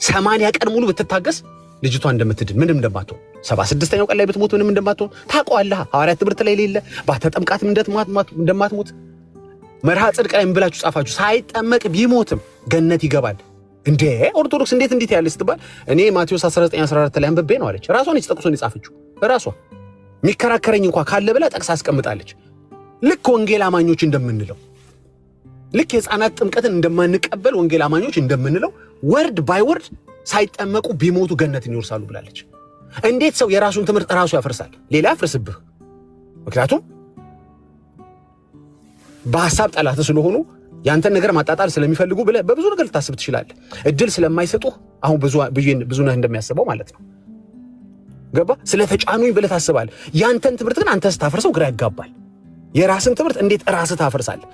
80 ቀን ሙሉ ብትታገስ ልጅቷ እንደምትድን ምንም እንደማትሆን 76ኛው ቀን ላይ ብትሞት ምንም እንደማትሆን ታውቀዋለህ ሐዋርያት ትምህርት ላይ ሌለ ባተጠምቃት እንደማትሞት መርሃ ጽድቅ ላይ ብላችሁ ጻፋችሁ ሳይጠመቅ ቢሞትም ገነት ይገባል እንዴ ኦርቶዶክስ እንዴት ያለ ስትባል እኔ ማቴዎስ 19:14 ላይ አንብቤ ነው አለች ራሷን ይጽጥቁሶን ይጻፈችው ራሷ ሚከራከረኝ እንኳን ካለ ብላ ጠቅሳ አስቀምጣለች ልክ ወንጌል አማኞች እንደምንለው ልክ የሕፃናት ጥምቀትን እንደማንቀበል ወንጌል አማኞች እንደምንለው ወርድ ባይ ወርድ ሳይጠመቁ ቢሞቱ ገነትን ይወርሳሉ ብላለች እንዴት ሰው የራሱን ትምህርት ራሱ ያፈርሳል ሌላ ያፈርስብህ ምክንያቱም በሐሳብ ጠላት ስለሆኑ ያንተን ነገር ማጣጣል ስለሚፈልጉ ብለህ በብዙ ነገር ልታስብ ትችላለህ እድል ስለማይሰጡ አሁን ብዙ ነህ እንደሚያስበው ማለት ነው ገባ ስለተጫኑኝ ብለህ ታስባለህ ያንተን ትምህርት ግን አንተ ስታፈርሰው ግራ ያጋባል የራስን ትምህርት እንዴት ራስህ ታፈርሳለህ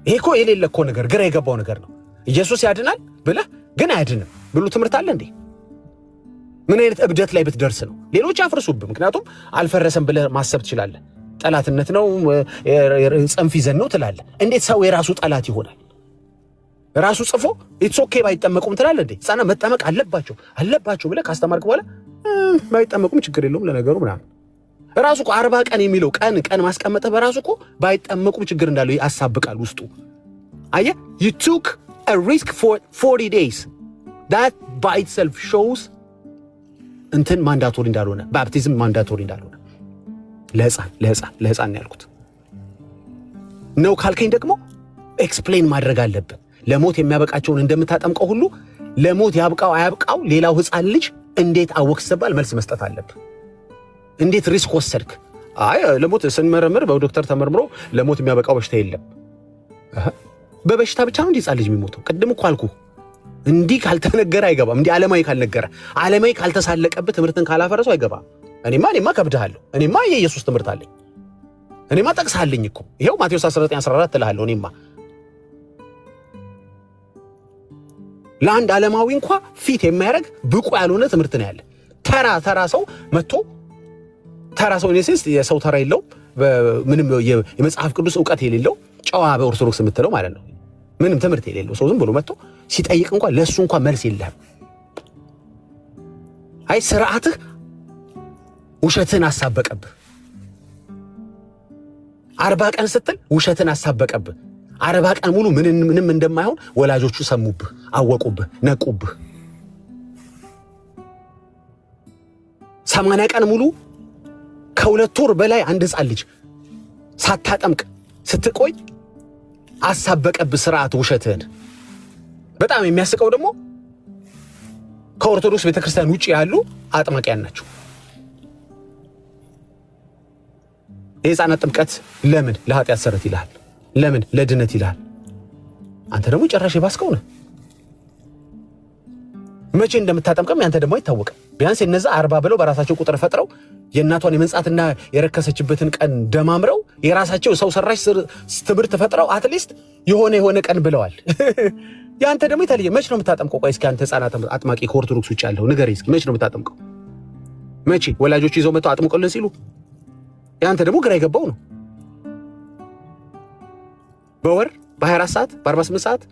ይሄ እኮ የሌለ እኮ ነገር ግራ የገባው ነገር ነው ኢየሱስ ያድናል ብለህ ግን አያድንም ብሉ ትምህርት አለ እንዴ ምን አይነት እብደት ላይ ብትደርስ ነው ሌሎች ያፈርሱብህ ምክንያቱም አልፈረሰም ብለህ ማሰብ ትችላለህ ጠላትነት ነው ጽንፍ ይዘን ነው ትላለህ እንዴት ሰው የራሱ ጠላት ይሆናል ራሱ ጽፎ ኢትስ ኦኬ ባይጠመቁም ትላለህ እንዴ ጻና መጠመቅ አለባቸው ብለህ ካስተማርክ በኋላ ባይጠመቁም ችግር የለውም ለነገሩ ምናምን ራሱ እኮ 40 ቀን የሚለው ቀን ማስቀመጠ በራሱ እኮ ባይጠመቁም ችግር እንዳለው ያሳብቃል ውስጡ አየህ you took a risk for 40 days that by itself shows እንትን ማንዳቶሪ እንዳልሆነ ባፕቲዝም ማንዳቶሪ እንዳልሆነ ለህፃን ያልኩት ነው ካልከኝ ደግሞ ኤክስፕሌን ማድረግ አለብን ለሞት የሚያበቃቸውን እንደምታጠምቀው ሁሉ ለሞት ያብቃው አያብቃው ሌላው ህፃን ልጅ እንዴት አወክስ ተባል መልስ መስጠት አለብን እንዴት ሪስክ ወሰድክ አይ ለሞት ስንመረምር በዶክተር ተመርምሮ ለሞት የሚያበቃው በሽታ የለም በበሽታ ብቻ ነው ህፃን ልጅ የሚሞተው ቅድም እኮ አልኩ እንዲህ ካልተነገረ አይገባም እንዲህ ዓለማዊ ካልነገረ ዓለማዊ ካልተሳለቀበት ትምህርትን ካላፈረሰው አይገባም እኔማ ከብድሃለሁ እኔማ የኢየሱስ ትምህርት አለኝ እኔማ ጠቅሳለኝ እኮ ይሄው ማቴዎስ 19:14 ትላለህ እኔማ ለአንድ ዓለማዊ እንኳን ፊት የሚያደርግ ብቁ ያልሆነ ትምህርት ነው ያለ ተራ ሰው መጥቶ ተራ ሰው ነሲስ የሰው ተራ የለው ምንም የመጽሐፍ ቅዱስ ዕውቀት የሌለው ጨዋ በኦርቶዶክስ የምትለው ማለት ነው ምንም ትምህርት የሌለው ሰው ዝም ብሎ መጥቶ ሲጠይቅ እንኳን ለሱ እንኳን መልስ የለም አይ ስርዓትህ ውሸትን አሳበቀብህ 40 ቀን ስትል ውሸትን አሳበቀብህ 40 ቀን ሙሉ ምንም እንደማይሆን ወላጆቹ ሰሙብህ አወቁብህ ነቁብህ 80 ቀን ሙሉ ከሁለት ወር በላይ አንድ ህፃን ልጅ ሳታጠምቅ ስትቆይ አሳበቀብህ ስርዓት ውሸትን በጣም የሚያስቀው ደግሞ ከኦርቶዶክስ ቤተክርስቲያን ውጪ ያሉ አጥማቂያን ናቸው የህፃናት ጥምቀት ለምን ለኃጢአት ሰረት ይላል ለምን ለድነት ይላል አንተ ደግሞ ጨራሽ ባስከው ነው መቼ እንደምታጠምቀም ያንተ ደግሞ አይታወቅም ቢያንስ እነዛ 40 ብለው በራሳቸው ቁጥር ፈጥረው የእናቷን የመንጻትና የረከሰችበትን ቀን ደማምረው የራሳቸው ሰው ሰራሽ ትምህርት ፈጥረው አትሊስት የሆነ ቀን ብለዋል ያንተ ደግሞ ይታለየ መቼ ነው የምታጠምቀው ቆይ እስኪ አንተ ህፃናት አጥማቂ ከኦርቶዶክስ ውጭ ያለው ንገረኝ እስኪ መቼ ነው የምታጠምቀው መቼ ወላጆች ይዘው መጥተው አጥምቀውልን ሲሉ ያንተ ደግሞ ግራ ይገባው ነው በወር በ24 ሰዓት በ48 ሰዓት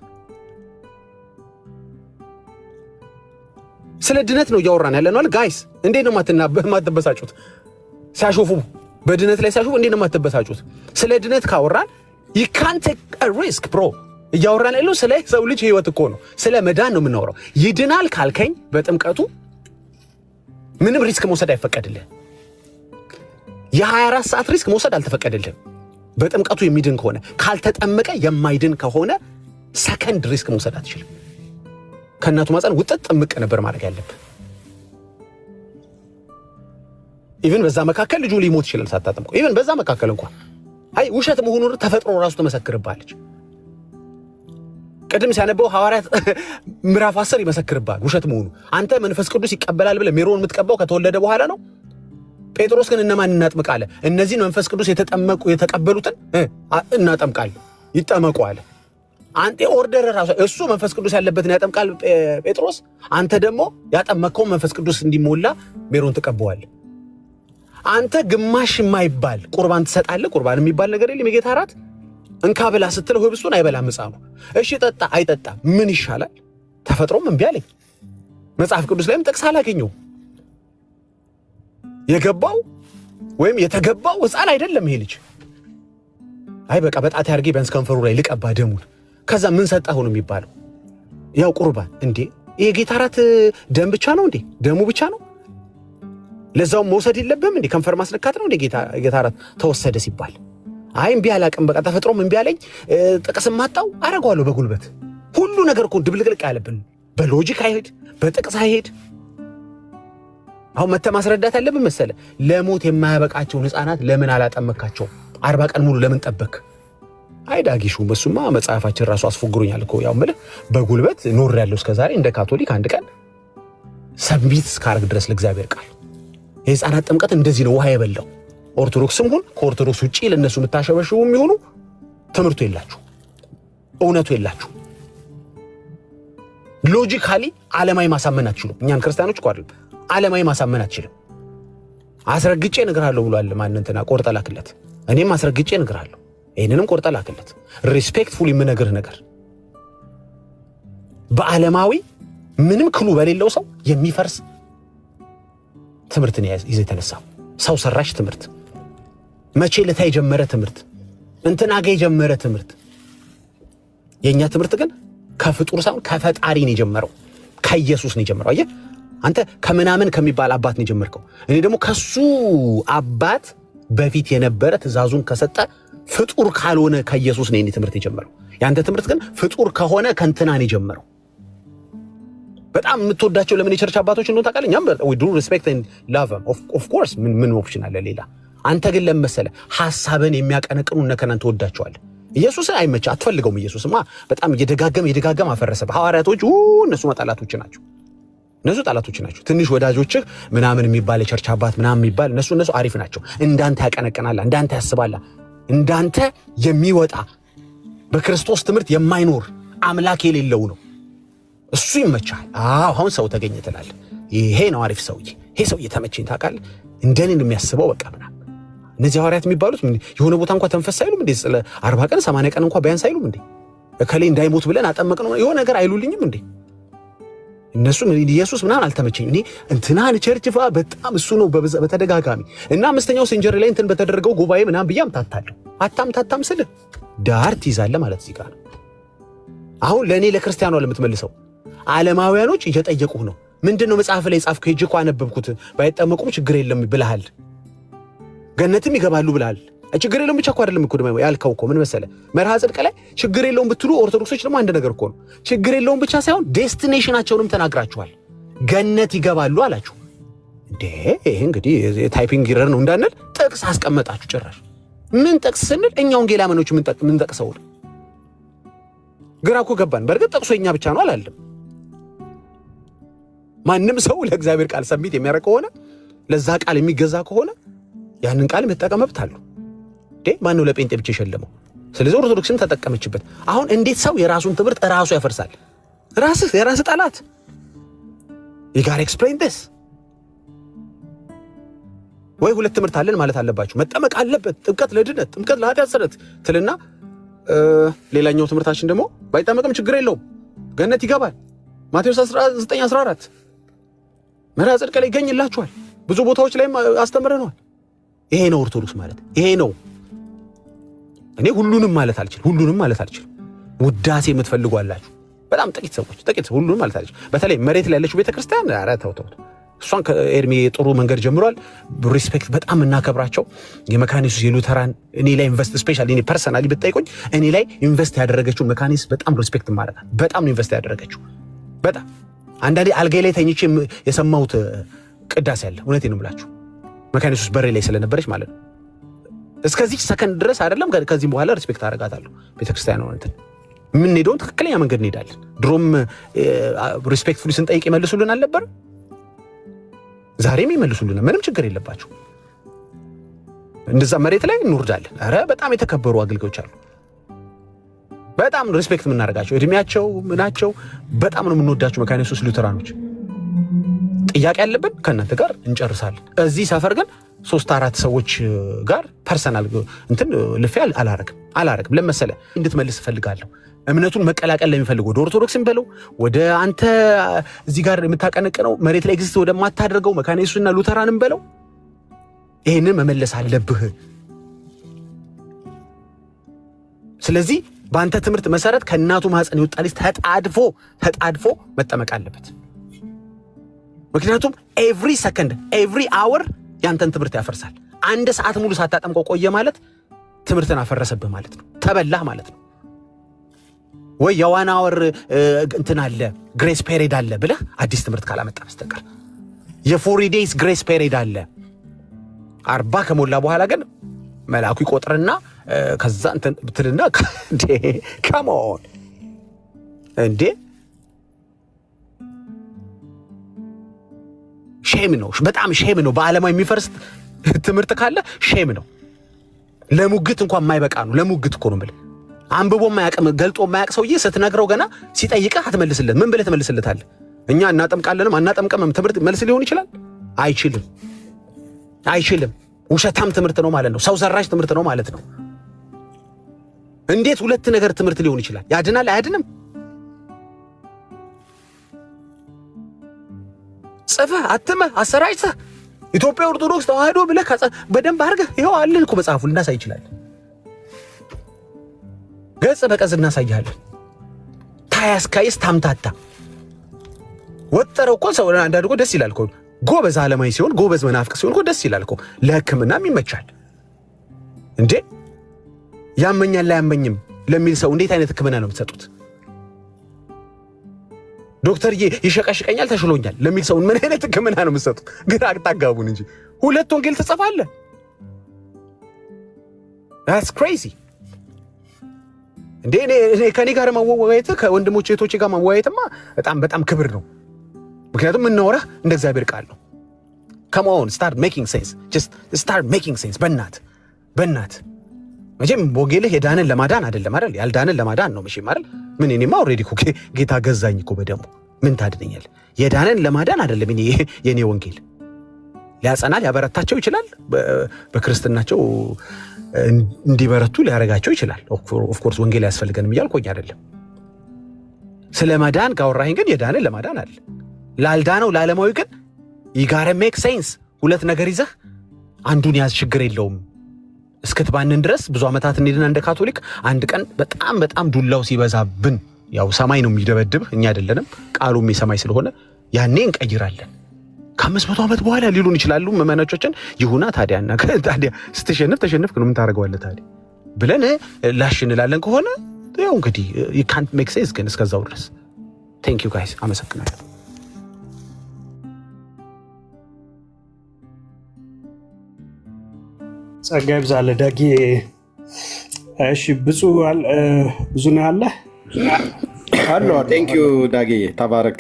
ስለ ድነት ነው ያወራን ያለነው አይደል ጋይስ እንዴት ነው ማትበሳጩት ሲያሾፉ በድነት ላይ ሲያሾፉ እንዴት ነው ማትበሳጩት ስለ ድነት ካወራን you can't take a risk bro ያወራን ያለው ስለ ሰው ልጅ ህይወት እኮ ነው ስለ መዳን ነው የምናወራው ይድናል ካልከኝ በጥምቀቱ ምንም ሪስክ መውሰድ አይፈቀድልህ የ24 ሰዓት ሪስክ መውሰድ አልተፈቀደልህም በጥምቀቱ የሚድን ከሆነ ካልተጠመቀ የማይድን ከሆነ ሰከንድ ሪስክ መውሰድ አትችልም ከናቱ ማፀን ውጥጥ ጥምቅ ነበር ማድረግ ያለብህ ኢቭን በዛ መካከል ልጁ ሊሞት ይችላል ሳታጠምቀው ኢቭን በዛ መካከል እንኳን አይ ውሸት መሆኑን ተፈጥሮ ራሱ ተመሰክርባለች ቀደም ሲያነበው ሐዋርያት ምዕራፍ 10 ይመሰክርባል ውሸት መሆኑ አንተ መንፈስ ቅዱስ ይቀበላል ብለ ሜሮን የምትቀባው ከተወለደ በኋላ ነው ጴጥሮስ ግን እነማን እናጥምቃለ እነዚህን መንፈስ ቅዱስ የተቀበሉትን እናጠምቃለን ይጠመቁ አለ አንተ ኦርደር ራሱ እሱ መንፈስ ቅዱስ ያለበትን ያጠምቃል ጴጥሮስ፣ አንተ ደግሞ ያጠመቀው መንፈስ ቅዱስ እንዲሞላ ሜሮን ተቀበዋል። አንተ ግማሽ የማይባል ቁርባን ትሰጣለህ። ቁርባን የሚባል ነገር የለም። የጌታ እራት እንካ ብላ ስትለው ህብስቱን አይበላም ሕፃኑ። እሺ ጠጣ፣ አይጠጣም። ምን ይሻላል? ተፈጥሮም እምቢ አለኝ። መጽሐፍ ቅዱስ ላይም ጥቅስ አላገኘውም። የገባው ወይም የተገባው ሕፃን አይደለም ይሄ ልጅ። አይ በቃ በጣት ያርጌ ቢያንስ ከንፈሩ ላይ ልቀባ ደሙን፣ ከዛ ምን ሰጠው ነው የሚባለው? ያው ቁርባን። እንዴ የጌታ እራት ደም ብቻ ነው እንዴ? ደሙ ብቻ ነው? ለዛው መውሰድ የለብህም እንዴ? ከንፈር ማስነካት ነው እንዴ ጌታ እራት ተወሰደ ሲባል? አይ እምቢ አላቅም፣ በቃ ተፈጥሮም እምቢ አለኝ፣ ጥቅስም ማጣው አረጋዋለሁ በጉልበት። ሁሉ ነገር እኮ ድብልቅልቅ ያለብን፣ በሎጂክ አይሄድ፣ በጥቅስ አይሄድ። አሁን መተ ማስረዳት ያለብን መሰለ፣ ለሞት የማያበቃቸውን ሕፃናት ለምን አላጠመካቸው? 40 ቀን ሙሉ ለምን ጠበክ? አይ ዳጊሹ በሱማ መጽሐፋችን ራሱ አስፎግሮኛል እኮ። ያው ማለት በጉልበት ኖር ያለው እስከዛሬ እንደ ካቶሊክ አንድ ቀን ሰብሚት እስካረግ ድረስ ለእግዚአብሔር ቃል። የሕፃናት ጥምቀት እንደዚህ ነው ውሃ የበላው። ኦርቶዶክስም ሁን ከኦርቶዶክስ ውጪ ለነሱ የምታሸበሽቡ የሚሆኑ ትምህርቱ የላችሁ፣ እውነቱ የላችሁ። ሎጂካሊ ዓለማዊ ማሳመን አትችሉም። እኛን ክርስቲያኖች እኮ አይደለም ዓለማዊ ማሳመን አትችልም። አስረግጬ እነግርሃለሁ ብሏል ማን እንትና ቆርጠ ላክለት። እኔም አስረግጬ እነግርሃለሁ፣ ይሄንንም ቆርጠ ላክለት። ሪስፔክትፉል የምነግርህ ነገር በዓለማዊ ምንም ክሉ በሌለው ሰው የሚፈርስ ትምህርትን ይዘህ የተነሳው ሰው ሰራሽ ትምህርት፣ መቼ ለታ የጀመረ ትምህርት፣ እንትና ጋ የጀመረ ትምህርት። የኛ ትምህርት ግን ከፍጡር ሳይሆን ከፈጣሪ ነው የጀመረው፣ ከኢየሱስ ነው የጀመረው። አየህ አንተ ከምናምን ከሚባል አባት ነው የጀመርከው። እኔ ደግሞ ከሱ አባት በፊት የነበረ ትእዛዙን ከሰጠ ፍጡር ካልሆነ ከኢየሱስ ነው የኔ ትምህርት የጀመረው። ያንተ ትምህርት ግን ፍጡር ከሆነ ከእንትና ነው የጀመረው። በጣም የምትወዳቸው ለምን የቸርች አባቶች እንደሆነ ታውቃለህ? እኛም we do respect and love them of course ምን ኦፕሽን አለ ሌላ? አንተ ግን ለመሰለ ሐሳብን የሚያቀነቅኑ እነከናን ትወዳቸዋለህ። ኢየሱስን አይመች አትፈልገውም። ኢየሱስማ በጣም እየደጋገም አፈረሰ። ሐዋርያቶች እነሱ ጠላቶች ናቸው። እነሱ ጠላቶች ናቸው። ትንሽ ወዳጆችህ ምናምን የሚባል የቸርች አባት ምናምን የሚባል እነሱ አሪፍ ናቸው። እንዳንተ ያቀነቅናል፣ እንዳንተ ያስባል፣ እንዳንተ የሚወጣ በክርስቶስ ትምህርት የማይኖር አምላክ የሌለው ነው። እሱ ይመቻል። አሁን ሰው ተገኘ ትላለህ። ይሄ ነው አሪፍ ሰውዬ፣ ይሄ ሰውዬ ተመቸኝ ታውቃለህ፣ እንደኔ እንደሚያስበው በቃ ምናምን። እነዚህ ሐዋርያት የሚባሉት የሆነ ቦታ እንኳን ተንፈስ አይሉም እንዴ? ስለ 40 ቀን 80 ቀን እንኳን ቢያንስ አይሉም እንዴ? እከሌ እንዳይሞት ብለን አጠመቅነው የሆነ ነገር አይሉልኝም እንዴ? እነሱ ኢየሱስ ምናምን አልተመቸኝ እኔ እንትናን ቸርችፋ በጣም እሱ ነው በተደጋጋሚ እና 5ኛው ሴንቸሪ ላይ እንትን በተደረገው ጉባኤ ምናምን ብዬ አምታታለሁ። አታም ስልህ ዳር ትይዛለህ ማለት እዚህ ጋር። አሁን ለእኔ ለክርስቲያኗ ለምትመልሰው ዓለማውያኖች እየጠየቁህ ነው። ምንድነው መጽሐፍ ላይ ጻፍከው? ሄጄ እኮ አነበብኩት። ባይጠመቁም ችግር የለም ብለሃል፣ ገነትም ይገባሉ ብለሃል። ችግር የለውም ብቻ እኮ አይደለም እኮ ያልከው እኮ ምን መሰለህ፣ መርሃ ጽድቅ ላይ ችግር የለውም ብትሉ ኦርቶዶክሶች ደግሞ አንድ ነገር እኮ ነው። ችግር የለውም ብቻ ሳይሆን ዴስቲኔሽናቸውንም ተናግራችኋል። ገነት ይገባሉ አላችሁ እንዴ? ይሄ እንግዲህ ታይፒንግ ኢረር ነው እንዳንል ጥቅስ አስቀመጣችሁ። ጭራሽ ምን ጥቅስ ስንል እኛ ወንጌላውያኖች ምን ጠቅሰው ግራ እኮ ገባን። በእርግጥ ጥቅሱ የኛ ብቻ ነው አላለም። ማንም ሰው ለእግዚአብሔር ቃል ሰሚት የሚያደርግ ከሆነ ለዛ ቃል የሚገዛ ከሆነ ያንን ቃል መጠቀም መብት አለው። ማን ነው ለጴንጤ ብቻ የሸለመው? ስለዚህ ኦርቶዶክስን ተጠቀመችበት። አሁን እንዴት ሰው የራሱን ትምህርት ራሱ ያፈርሳል? የራስህ ጠላት you gotta explain this። ወይ ሁለት ትምህርት አለን ማለት አለባችሁ። መጠመቅ አለበት፣ ጥምቀት ለድነት፣ ጥምቀት ለኃጢአት ስርየት ትልና ሌላኛው ትምህርታችን ደግሞ ባይጠመቅም ችግር የለውም ገነት ይገባል። ማቴዎስ 19:14 መርሐ ጽድቅ ላይ ይገኝላችኋል። ብዙ ቦታዎች ላይም አስተምረነዋል። ይሄ ነው ኦርቶዶክስ ማለት ይሄ ነው። እኔ ሁሉንም ማለት አልችልም። ውዳሴ የምትፈልጉ አላችሁ በጣም ጥቂት ሰዎች፣ ሁሉንም ማለት አልችልም። በተለይ መሬት ላይ ያለችው ቤተክርስቲያን ኧረ ተው። እሷን ከኤርሚ ጥሩ መንገድ ጀምሯል። ሪስፔክት በጣም እናከብራቸው። የመካኒሱስ የሉተራን እኔ ላይ ኢንቨስት ስፔሻሊ እኔ ፐርሰናሊ ብትጠይቁኝ እኔ ላይ ኢንቨስት ያደረገችው መካኒስ በጣም ሪስፔክት ማረጋት በጣም ነው ኢንቨስት ያደረገችው። በጣም አንዳንዴ አልጋይ ላይ ተኝቼ የሰማሁት ቅዳሴ አለ። እውነቴን ነው የምላችሁ መካኒሱስ በሬ ላይ ስለነበረች ማለት ነው። እስከዚህ ሰከንድ ድረስ አይደለም። ከዚህ በኋላ ሪስፔክት አረጋታለሁ። ቤተክርስቲያን ነው እንትን የምንሄደውን ትክክለኛ መንገድ እንሄዳለን። ድሮም ሪስፔክትፉሊ ስንጠይቅ ይመልሱልን አልነበር? ዛሬም ይመልሱልን። ምንም ችግር የለባቸው። እንደዛ መሬት ላይ እንወርዳለን። ኧረ በጣም የተከበሩ አገልጋዮች አሉ። በጣም ሪስፔክት የምናደርጋቸው እድሜያቸው ምናቸው በጣም ነው የምንወዳቸው መካነ ኢየሱስ ሉተራኖች። ጥያቄ ያለብን ከእናንተ ጋር እንጨርሳለን። እዚህ ሰፈር ግን 3-4 ሰዎች ጋር ፐርሰናል እንትን ልፌ አላረግም። ለመሰለ እንድትመልስ እፈልጋለሁ። እምነቱን መቀላቀል ለሚፈልግ ወደ ኦርቶዶክስም በለው ወደ አንተ እዚህ ጋር የምታቀነቅነው መሬት ላይ ኤግዚስት ወደማታደርገው መካነ ኢየሱስና ሉተራንም በለው ይሄንን መመለስ አለብህ። ስለዚህ በአንተ ትምህርት መሰረት ከእናቱ ማህፀን የወጣ ልጅ ተጣድፎ መጠመቅ አለበት። ምክንያቱም ኤቭሪ ሰከንድ ኤቭሪ አወር ያንተን ትምህርት ያፈርሳል። 1 ሰዓት ሙሉ ሳታጠምቀው ቆየ ማለት ትምህርትን አፈረሰብህ ማለት ነው። ተበላህ ማለት ነው። ወይ የዋን አወር እንትን አለ ግሬስ ፔሪድ አለ ብለህ አዲስ ትምህርት ካላመጣ በስተቀር የ40 ዴይስ ግሬስ ፔሪድ አለ 40 ከሞላ በኋላ ግን መልአኩ ይቆጥርና ከዛ እንትን ብትልና ካም ኦን እንዴ ሼም ነው። በጣም ሼም ነው። በዓለማዊ የሚፈርስ ትምህርት ካለ ሼም ነው። ለሙግት እንኳን የማይበቃ ነው። ለሙግት እኮ ነው የምልህ። አንብቦ የማያውቅ ገልጦ የማያውቅ ሰውዬ ስትነግረው ገና ሲጠይቅህ አትመልስለት። ምን ብለህ ትመልስለታለህ? እኛ እናጠምቃለንም አናጠምቅም ትምህርት መልስ ሊሆን ይችላል? አይችልም። ውሸታም ትምህርት ነው ማለት ነው። ሰው ሰራሽ ትምህርት ነው ማለት ነው። እንዴት ሁለት ነገር ትምህርት ሊሆን ይችላል? ያድናል አያድንም? ጽፈህ አትመህ አሰራጭተህ ኢትዮጵያ ኦርቶዶክስ ተዋህዶ ብለህ በደንብ አድርገህ ይኸው አለን እኮ መጽሐፉ ልናሳይ ይችላል። ገጽ በቀዝ እናሳያለን። ታያስካይስ ታምታታ ወጠረው እኮ ሰው አንዳንድ እኮ ደስ ይላል እኮ ጎበዝ ዓለማዊ ሲሆን ጎበዝ መናፍቅ ሲሆን እኮ ደስ ይላል እኮ ለሕክምናም ይመቻል እንዴ። ያመኛል ላያመኝም ለሚል ሰው እንዴት አይነት ሕክምና ነው የምትሰጡት? ዶክተርዬ ይሸቀሽቀኛል ተሽሎኛል ለሚል ሰው ምን አይነት ሕክምና ነው የምትሰጡት? ግራ አታጋቡን እንጂ ሁለት ወንጌል ትጽፋለህ። that's crazy እንዴ። እኔ ከኔ ጋር ማወያየት ከወንድሞቼ እህቶቼ ጋር ማወያየትማ በጣም ክብር ነው። ምክንያቱም የምናወራህ እንደ እግዚአብሔር ቃል ነው። come on start making sense just start making sense በእናት መቼም ወንጌልህ የዳንን ለማዳን አይደለም አይደል? ያልዳንን ለማዳን ነው መቼም አይደል? ምን እኔማ ኦልሬዲ እኮ ጌታ ገዛኝ እኮ በደሙ ምን ታድነኛል? የዳንን ለማዳን አይደለም የኔ ወንጌል። ሊያጸና ሊያበረታቸው ይችላል። በክርስትናቸው እንዲበረቱ ሊያረጋቸው ይችላል። ኦፍ ኮርስ ወንጌል ያስፈልገንም እያልኩኝ አይደለም። ስለ መዳን ካወራኸኝ ግን የዳንን ለማዳን አይደል? ላልዳነው ለዓለማዊ ግን you gotta make sense። ሁለት ነገር ይዘህ አንዱን ያዝ ችግር የለውም። እስክትባንን ድረስ ብዙ ዓመታት እንሄድና እንደ ካቶሊክ አንድ ቀን በጣም ዱላው ሲበዛብን ያው ሰማይ ነው የሚደበድብህ እኛ አይደለንም። ቃሉም የሰማይ ስለሆነ ያኔ እንቀይራለን። ከ500 ዓመት በኋላ ሊሉን ይችላሉ መመናቾችን። ይሁና ታዲያና ታዲያ ተሸንፍክ ነው ምን ታደርገዋለህ ታዲያ ብለን ላሽ እንላለን ከሆነ ያው እንግዲህ you can't make sense። ግን እስከዛው ድረስ thank you guys አመሰግናለሁ። ጸጋ ይብዛልህ ዳጊ። እሺ ብዙ ነው አለ አሎ ቴንክ ዩ ዳጊ ተባረክ።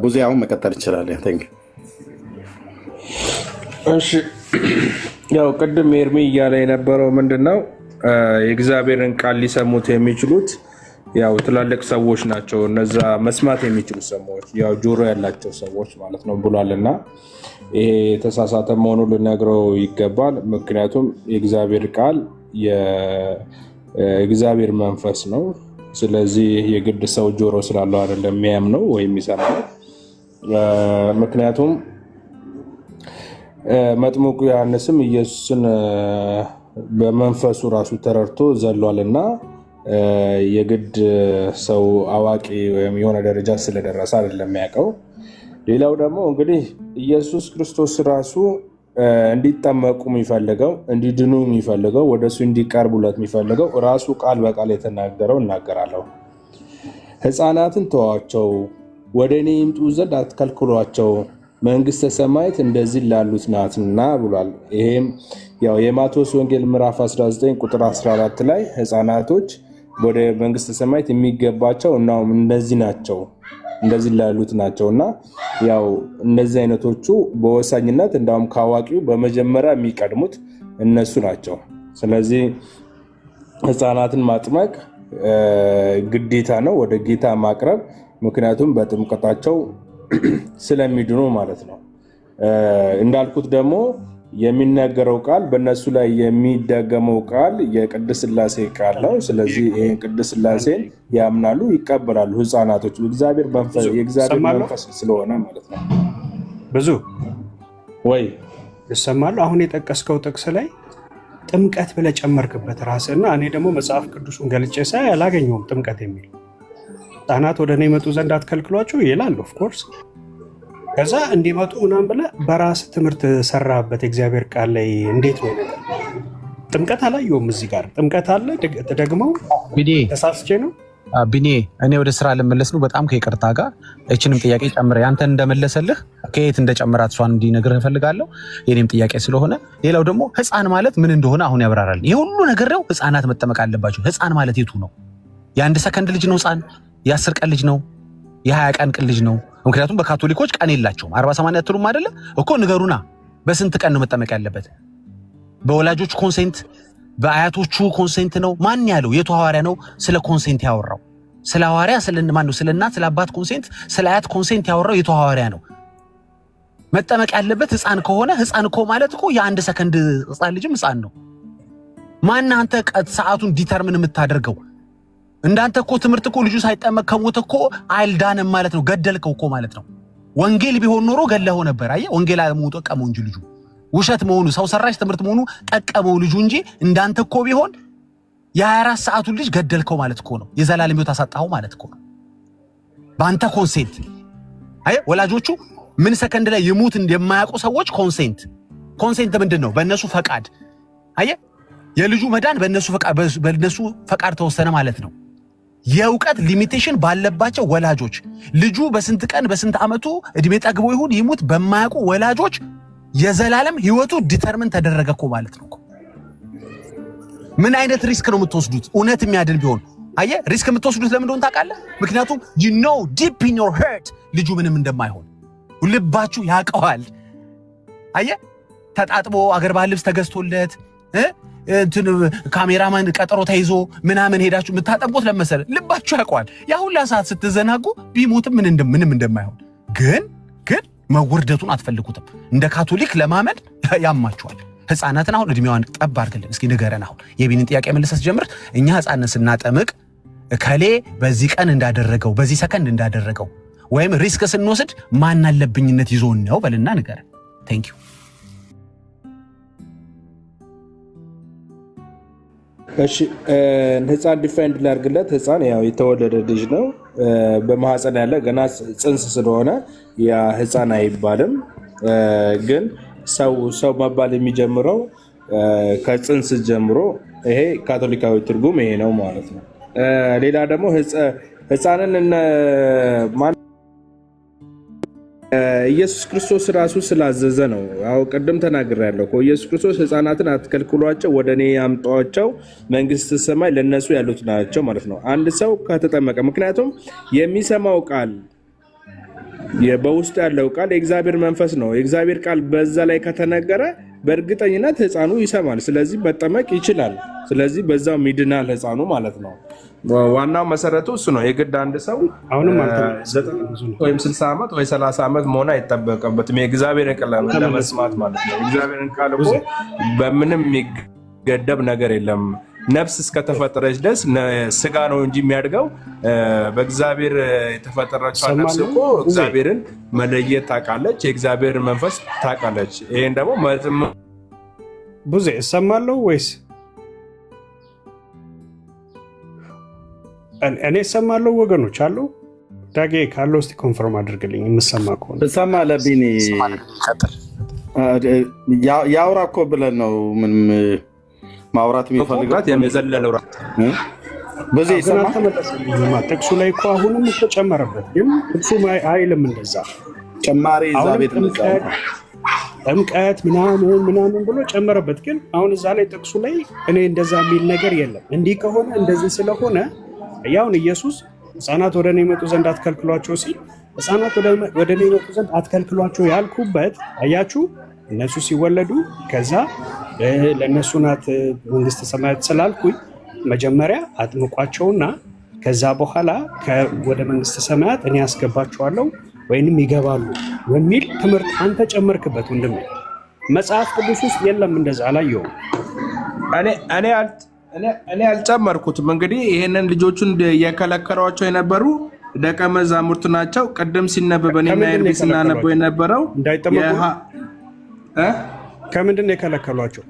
ብዙ አሁን መቀጠል ይችላል። ቴንክ ዩ። እሺ ያው ቅድም ኤርሚ እያለ የነበረው ምንድነው የእግዚአብሔርን ቃል ሊሰሙት የሚችሉት ያው ትላልቅ ሰዎች ናቸው። እነዛ መስማት የሚችሉ ሰዎች ያው ጆሮ ያላቸው ሰዎች ማለት ነው ብሏልና ይሄ የተሳሳተ መሆኑን ልነግረው ይገባል። ምክንያቱም የእግዚአብሔር ቃል የእግዚአብሔር መንፈስ ነው። ስለዚህ የግድ ሰው ጆሮ ስላለው አይደለም የሚያምነው ወይም የሚሰማው። ምክንያቱም መጥምቁ ዮሐንስም ኢየሱስን በመንፈሱ ራሱ ተረድቶ ዘሏልና የግድ ሰው አዋቂ ወይም የሆነ ደረጃ ስለደረሰ አይደለም የሚያውቀው። ሌላው ደግሞ እንግዲህ ኢየሱስ ክርስቶስ ራሱ እንዲጠመቁ የሚፈልገው እንዲድኑ የሚፈልገው ወደሱ እንዲቀርቡለት የሚፈልገው ራሱ ቃል በቃል የተናገረው እናገራለሁ። ሕፃናትን ተዋቸው፣ ወደ እኔ ይምጡ ዘንድ አትከልክሏቸው፣ መንግሥተ ሰማያት እንደዚህ ላሉት ናትና ብሏል። ይሄም ያው የማቴዎስ ወንጌል ምዕራፍ 19 ቁጥር 14 ላይ ሕፃናቶች ወደ መንግሥተ ሰማያት የሚገባቸው እናም እንደዚህ ናቸው እንደዚህ ላሉት ናቸውና ያው እነዚህ አይነቶቹ በወሳኝነት እንዳውም ካዋቂው በመጀመሪያ የሚቀድሙት እነሱ ናቸው። ስለዚህ ሕፃናትን ማጥመቅ ግዴታ ነው ወደ ጌታ ማቅረብ። ምክንያቱም በጥምቀታቸው ስለሚድኑ ማለት ነው። እንዳልኩት ደግሞ የሚነገረው ቃል በእነሱ ላይ የሚደገመው ቃል የቅድስት ሥላሴ ቃል ነው። ስለዚህ ይህን ቅድስት ሥላሴን ያምናሉ፣ ይቀበላሉ። ህፃናቶች የእግዚአብሔር መንፈስ ስለሆነ ማለት ነው። ብዙ ወይ ይሰማሉ። አሁን የጠቀስከው ጥቅስ ላይ ጥምቀት ብለህ ጨመርክበት ራስህና እኔ ደግሞ መጽሐፍ ቅዱሱን ገልጬ ሳይ አላገኘውም ጥምቀት የሚል። ህፃናት ወደ እኔ ይመጡ ዘንድ አትከልክሏቸው ይላል። ኦፍኮርስ ከዛ እንዲመጡ ምናምን ብለህ በራስ ትምህርት ሰራበት እግዚአብሔር ቃል ላይ እንዴት ነው ነገር? ጥምቀት አላየሁም እዚህ ጋር ጥምቀት አለ ተደግመው ተሳስቼ ነው ቢኔ እኔ ወደ ስራ ልመለስ ነው። በጣም ከይቅርታ ጋር እችንም ጥያቄ ጨምረ ያንተን እንደመለሰልህ ከየት እንደጨመራት እሷን እንዲነግርህ እፈልጋለሁ። የኔም ጥያቄ ስለሆነ ሌላው ደግሞ ህፃን ማለት ምን እንደሆነ አሁን ያብራራል። ይሄ ሁሉ ነገር ነው ህፃናት መጠመቅ አለባቸው። ህፃን ማለት የቱ ነው? የ1 ሰከንድ ልጅ ነው ህፃን? የ10 ቀን ልጅ ነው? የ20 ቀን ልጅ ነው? ምክንያቱም በካቶሊኮች ቀን የላቸውም። 48 አትሉም አይደለ እኮ ንገሩና። በስንት ቀን ነው መጠመቅ ያለበት? በወላጆች ኮንሴንት በአያቶቹ ኮንሴንት ነው? ማን ያለው? የቱ ሐዋርያ ነው ስለ ኮንሴንት ያወራው? ስለ ሐዋርያ ማን ነው? ስለ እናት ስለ አባት ኮንሴንት ስለ አያት ኮንሴንት ያወራው የቱ ሐዋርያ ነው? መጠመቅ ያለበት ህፃን ከሆነ ህፃን እኮ ማለት እኮ የ1 ሰከንድ ህፃን ልጅም ህፃን ነው። ማን አንተ ሰዓቱን ዲተርምን የምታደርገው? እንዳንተ እኮ ትምህርት እኮ ልጁ ሳይጠመቅ ከሞተ እኮ አልዳንም ማለት ነው። ገደልከው እኮ ማለት ነው። ወንጌል ቢሆን ኖሮ ገለኸው ነበር። አየህ ወንጌል አለመሆኑ ጠቀመው እንጂ ልጁ ውሸት መሆኑ ሰው ሰራሽ ትምህርት መሆኑ ጠቀመው ልጁ እንጂ እንዳንተ እኮ ቢሆን የ24 ሰዓቱን ልጅ ገደልከው ማለት እኮ ነው። የዘላለም ሕይወት አሳጣኸው ማለት እኮ ነው በአንተ ኮንሴንት። አየህ ወላጆቹ ምን ሰከንድ ላይ ይሙት እንደማያውቁ ሰዎች ኮንሴንት ምንድን ነው? በእነሱ ፈቃድ። አየህ የልጁ መዳን በእነሱ ፈቃድ ተወሰነ ማለት ነው። የእውቀት ሊሚቴሽን ባለባቸው ወላጆች ልጁ በስንት ቀን በስንት ዓመቱ እድሜ ጠግቦ ይሁን ይሙት በማያውቁ ወላጆች የዘላለም ሕይወቱ ዲተርሚን ተደረገ እኮ ማለት ነው። ምን አይነት ሪስክ ነው የምትወስዱት? እውነት የሚያድን ቢሆን አየህ ሪስክ የምትወስዱት ለምን እንደሆነ ታውቃለህ? ምክንያቱም you know deep in your heart ልጁ ምንም እንደማይሆን ልባችሁ ያውቀዋል። አየህ ተጣጥቦ አገር ባህል ልብስ ተገዝቶለት ካሜራማን ቀጠሮ ተይዞ ምናምን ሄዳችሁ የምታጠብቁት ለመሰለ ልባችሁ ያውቀዋል። ያ ሁላ ሰዓት ስትዘናጉ ቢሞትም ምንም እንደማይሆን ግን መወርደቱን አትፈልጉትም። እንደ ካቶሊክ ለማመን ያማችኋል። ህፃናትን አሁን እድሜዋን ጠብ አድርግልን እስኪ ንገረን። አሁን የቢንን ጥያቄ መለሰት ጀምር። እኛ ህፃንን ስናጠምቅ ከሌ በዚህ ቀን እንዳደረገው በዚህ ሰከንድ እንዳደረገው ወይም ሪስክ ስንወስድ ማን አለብኝነት ይዞን ነው በልና ንገረን። ቴንክ ዩ። እሺ ህፃን ዲፋይንድ ላድርግለት። ህፃን ያው የተወለደ ልጅ ነው። በማህፀን ያለ ገና ጽንስ ስለሆነ ያ ህፃን አይባልም። ግን ሰው መባል የሚጀምረው ከጽንስ ጀምሮ ይሄ ካቶሊካዊ ትርጉም ይሄ ነው ማለት ነው። ሌላ ደግሞ ህፃንን ኢየሱስ ክርስቶስ ራሱ ስላዘዘ ነው። ያው ቅድም ተናግሬያለሁ እኮ ኢየሱስ ክርስቶስ ህፃናትን አትከልክሏቸው፣ ወደ እኔ ያምጧቸው፣ መንግስተ ሰማይ ለነሱ ያሉት ናቸው ማለት ነው። አንድ ሰው ከተጠመቀ ምክንያቱም የሚሰማው ቃል በውስጡ ያለው ቃል የእግዚአብሔር መንፈስ ነው። የእግዚአብሔር ቃል በዛ ላይ ከተነገረ በእርግጠኝነት ህፃኑ ይሰማል። ስለዚህ መጠመቅ ይችላል። ስለዚህ በዛው ይድናል ህፃኑ ማለት ነው። ዋናው መሰረቱ እሱ ነው። የግድ አንድ ሰው ወይም 60 ዓመት ወይ 30 ዓመት መሆን አይጠበቅበትም የእግዚአብሔርን ቃል ለመስማት ማለት ነው። የእግዚአብሔርን ቃል እኮ በምንም የሚገደብ ነገር የለም። ነፍስ እስከተፈጠረች ድረስ ስጋ ነው እንጂ የሚያድገው በእግዚአብሔር የተፈጠረችው ነፍስ እኮ እግዚአብሔርን መለየት ታውቃለች፣ የእግዚአብሔር መንፈስ ታውቃለች። ይሄን ደግሞ ብዙ እሰማለሁ ወይስ እኔ እሰማለሁ? ወገኖች አሉ ዳጌ ካለው እስቲ ኮንፈርም አድርግልኝ። የምሰማ ከሆነ ትሰማለህ? ቢኒ ያውራ እኮ ብለን ነው ምንም ማውራት የሚፈልጋት የዘለለው ብዙ ይሰማል። ጥቅሱ ላይ እኮ አሁንም ተጨመረበት፣ ግን ጥቅሱ አይልም እንደዛ ጨማሪ እዛ ቤት ጥምቀት ምናምን ብሎ ጨመረበት። ግን አሁን እዛ ላይ ጥቅሱ ላይ እኔ እንደዛ የሚል ነገር የለም። እንዲህ ከሆነ እንደዚህ ስለሆነ ያውን ኢየሱስ ሕፃናት ወደ እኔ ይመጡ ዘንድ አትከልክሏቸው ሲል ሕፃናት ወደ እኔ ይመጡ ዘንድ አትከልክሏቸው ያልኩበት አያችሁ፣ እነሱ ሲወለዱ ከዛ ለእነሱ ናት መንግስተ ሰማያት ስላልኩኝ መጀመሪያ አጥምቋቸውና ከዛ በኋላ ወደ መንግስተ ሰማያት እኔ ያስገባቸዋለሁ ወይንም ይገባሉ የሚል ትምህርት አንተ ጨመርክበት ወንድሜ። መጽሐፍ ቅዱስ ውስጥ የለም እንደዛ አላየሁም። እኔ አልጨመርኩትም። እንግዲህ ይህንን ልጆቹን የከለከሏቸው የነበሩ ደቀ መዛሙርት ናቸው። ቅድም ሲነበብ እኔና ኤርሚ ስናነበው የነበረው ከምንድን ነው የከለከሏቸው?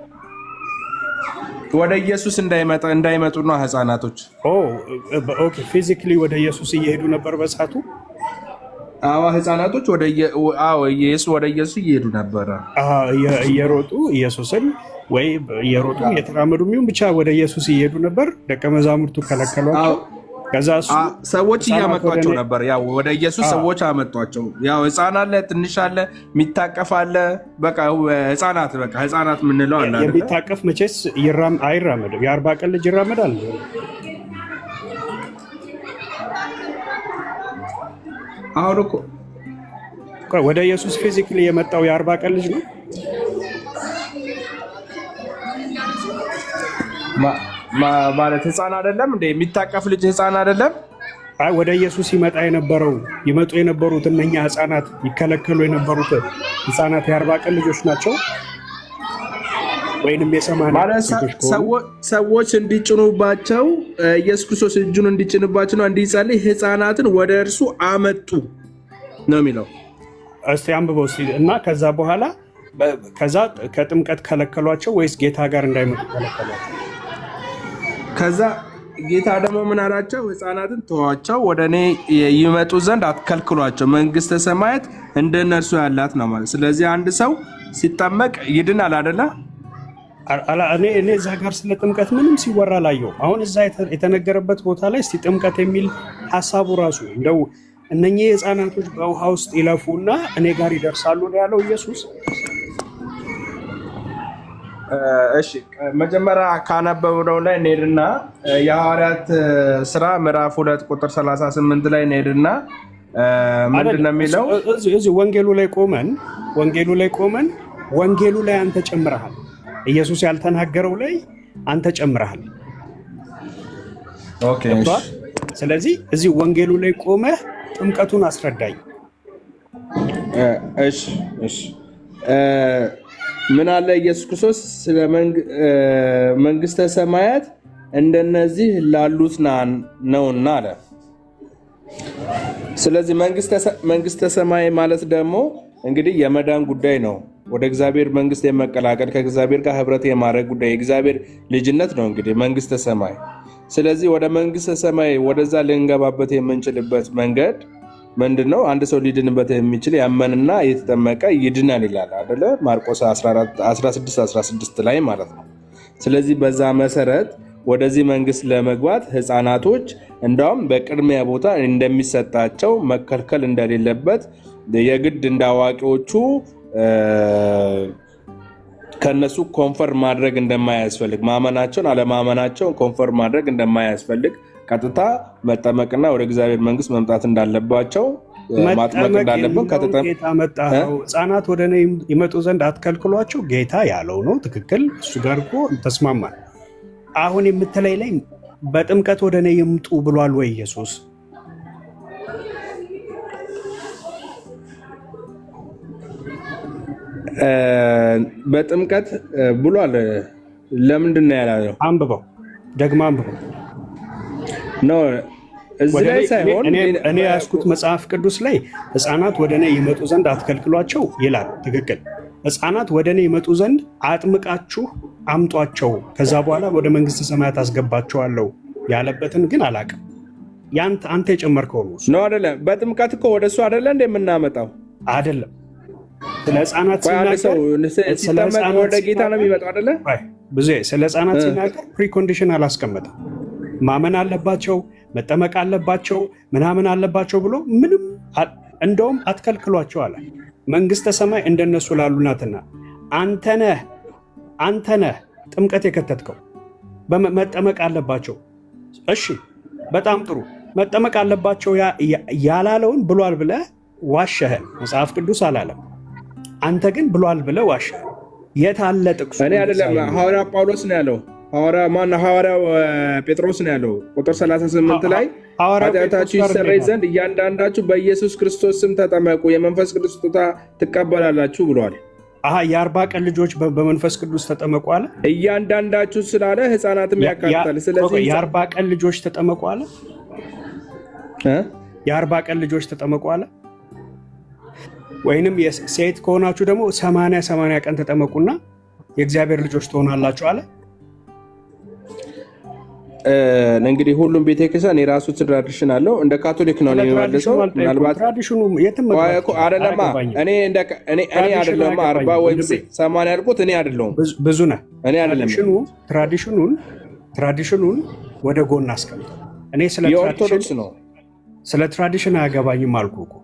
ወደ ኢየሱስ እንዳይመጡ ነው ህፃናቶች። ኦኬ ፊዚካሊ ወደ ኢየሱስ እየሄዱ ነበር በሰዓቱ። ህፃናቶች ወደ ኢየሱስ እየሄዱ ነበረ እየሮጡ ኢየሱስን ወይ እየሮጡ እየተራመዱ የሚሆን ብቻ ወደ ኢየሱስ እየሄዱ ነበር። ደቀ መዛሙርቱ ከለከሏቸው። ከዛ ሰዎች እያመጧቸው ነበር። ያው ወደ ኢየሱስ ሰዎች አመጧቸው። ያው ህፃን አለ፣ ትንሽ አለ፣ የሚታቀፍ አለ። በቃ ህፃናት የምንለው አለ። የሚታቀፍ መቼስ አይራመድም። የ40 ቀን ልጅ ይራመዳል? አሁን እኮ ወደ ኢየሱስ ፊዚካሊ የመጣው የ40 ቀን ልጅ ነው ማለት ህፃን አይደለም እንዴ? የሚታቀፍ ልጅ ህፃን አይደለም? ወደ ኢየሱስ ይመጡ የነበሩት እነኛ ህፃናት ይከለከሉ የነበሩት ህፃናት የ40 ቀን ልጆች ናቸው ወይንም ሰዎች እንዲጭኑባቸው ኢየሱስ ክርስቶስ እጁን እንዲጭንባቸው እንዲጸልይ ህፃናትን ወደ እርሱ አመጡ ነው የሚለው። እስቲ አንብበው እና ከዛ በኋላ ከጥምቀት ከለከሏቸው ወይስ ጌታ ጋር እንዳይመጡ ከለከሏቸው? ከዛ ጌታ ደግሞ ምን አላቸው? ህፃናትን ተዋቸው፣ ወደ እኔ ይመጡ ዘንድ አትከልክሏቸው፣ መንግስተ ሰማያት እንደነርሱ ያላት ነው ማለት። ስለዚህ አንድ ሰው ሲጠመቅ ይድናል አይደለ? እኔ እዛ ጋር ስለ ጥምቀት ምንም ሲወራ ላየው። አሁን እዛ የተነገረበት ቦታ ላይ እስቲ ጥምቀት የሚል ሀሳቡ ራሱ እንደው እነኚህ ህፃናቶች በውሃ ውስጥ ይለፉና እኔ ጋር ይደርሳሉ ነው ያለው ኢየሱስ። እሺ መጀመሪያ ካነበብነው ላይ እንሄድና የሐዋርያት ስራ ምዕራፍ 2 ቁጥር 38 ላይ እንሄድና ምንድን ነው የሚለው? እዚህ ወንጌሉ ላይ ቆመን ወንጌሉ ላይ አንተ ጨምረሃል። ኢየሱስ ያልተናገረው ላይ አንተ ጨምረሃል። ኦኬ። ስለዚህ እዚህ ወንጌሉ ላይ ቆመህ ጥምቀቱን አስረዳኝ። እሺ ምን አለ ኢየሱስ ክርስቶስ ስለ መንግስተ ሰማያት እንደነዚህ ላሉት ነውና አለ። ስለዚህ መንግስተ ሰማይ ማለት ደግሞ እንግዲህ የመዳን ጉዳይ ነው። ወደ እግዚአብሔር መንግስት የመቀላቀል ከእግዚአብሔር ጋር ህብረት የማድረግ ጉዳይ የእግዚአብሔር ልጅነት ነው እንግዲህ መንግስተ ሰማይ። ስለዚህ ወደ መንግስተ ሰማይ ወደዛ ልንገባበት የምንችልበት መንገድ ምንድነው? አንድ ሰው ሊድንበት የሚችል ያመንና የተጠመቀ ይድናል ይላል አይደለ? ማርቆስ 16 ላይ ማለት ነው። ስለዚህ በዛ መሰረት ወደዚህ መንግስት ለመግባት ህፃናቶች እንዳውም በቅድሚያ ቦታ እንደሚሰጣቸው መከልከል እንደሌለበት የግድ እንደ አዋቂዎቹ ከነሱ ኮንፈርም ማድረግ እንደማያስፈልግ ማመናቸውን አለማመናቸውን ኮንፈርም ማድረግ እንደማያስፈልግ ቀጥታ መጠመቅና ወደ እግዚአብሔር መንግስት መምጣት እንዳለባቸው ማጥመቅ እንዳለብን ህፃናት ወደ እኔ ይመጡ ዘንድ አትከልክሏቸው ጌታ ያለው ነው። ትክክል። እሱ ጋር እኮ ተስማማል። አሁን የምትለይ ላይ በጥምቀት ወደ እኔ ይምጡ ብሏል ወይ ኢየሱስ? በጥምቀት ብሏል። ለምንድን ነው ያላለው? አንብበው፣ ደግማ አንብበው። እዚህ ላይ ሳይሆን እኔ ያስኩት መጽሐፍ ቅዱስ ላይ ህፃናት ወደ እኔ ይመጡ ዘንድ አትከልክሏቸው ይላል። ትክክል። ህፃናት ወደ እኔ ይመጡ ዘንድ አጥምቃችሁ አምጧቸው፣ ከዛ በኋላ ወደ መንግስተ ሰማያት አስገባቸዋለሁ ያለበትን ግን አላውቅም። አንተ የጨመርከው ነው አይደለም? በጥምቀት እኮ ወደ እሱ አይደለ እንደምናመጣው አይደለም። ስለ ህፃናት ሲናገር ወደ ጌታ ነው የሚመጣው አይደለ? ብዙ ስለ ህፃናት ሲናገር ፕሪኮንዲሽን አላስቀመጠም። ማመን አለባቸው፣ መጠመቅ አለባቸው፣ ምናምን አለባቸው ብሎ ምንም እንደውም አትከልክሏቸው አለ። መንግስተ ሰማይ እንደነሱ ላሉ ናትና አንተ ነህ ጥምቀት የከተትከው፣ መጠመቅ አለባቸው። እሺ በጣም ጥሩ። መጠመቅ አለባቸው ያላለውን ብሏል ብለህ ዋሸህን። መጽሐፍ ቅዱስ አላለም። አንተ ግን ብሏል ብለህ ዋሸህን። የት አለ ጥቅሱ? እኔ አይደለም ሐዋርያ ጳውሎስ ነው ያለው። ሐዋርያው ጴጥሮስ ነው ያለው ቁጥር 38 ላይ ኃጢአታችሁ ይሰረይ ዘንድ እያንዳንዳችሁ በኢየሱስ ክርስቶስ ስም ተጠመቁ የመንፈስ ቅዱስ ስጦታ ትቀበላላችሁ ብሏል። የ40 ቀን ልጆች በመንፈስ ቅዱስ ተጠመቁ አለ። እያንዳንዳችሁ ስላለ ህፃናትም ያካትታል። ስለዚህ የ40 ቀን ልጆች ተጠመቁ አለ። የ40 ቀን ልጆች ተጠመቁ አለ። ወይንም ሴት ከሆናችሁ ደግሞ 80 ቀን ተጠመቁና የእግዚአብሔር ልጆች ትሆናላችሁ አለ። እንግዲህ ሁሉም ቤተክርስቲያን የራሱ ትራዲሽን አለው። እንደ ካቶሊክ ነው የሚመልሰው። ምናልባት ትራዲሽኑ የትም አይደለማ። እኔ አይደለማ 40 ወይም 80 ያልኩት እኔ አይደለሁም። ብዙ ነህ። እኔ አይደለም። ትራዲሽኑን ወደ ጎን አስቀምጥ። እኔ የኦርቶዶክስ ነው። ስለ ትራዲሽን አያገባኝም አልኩህ እኮ።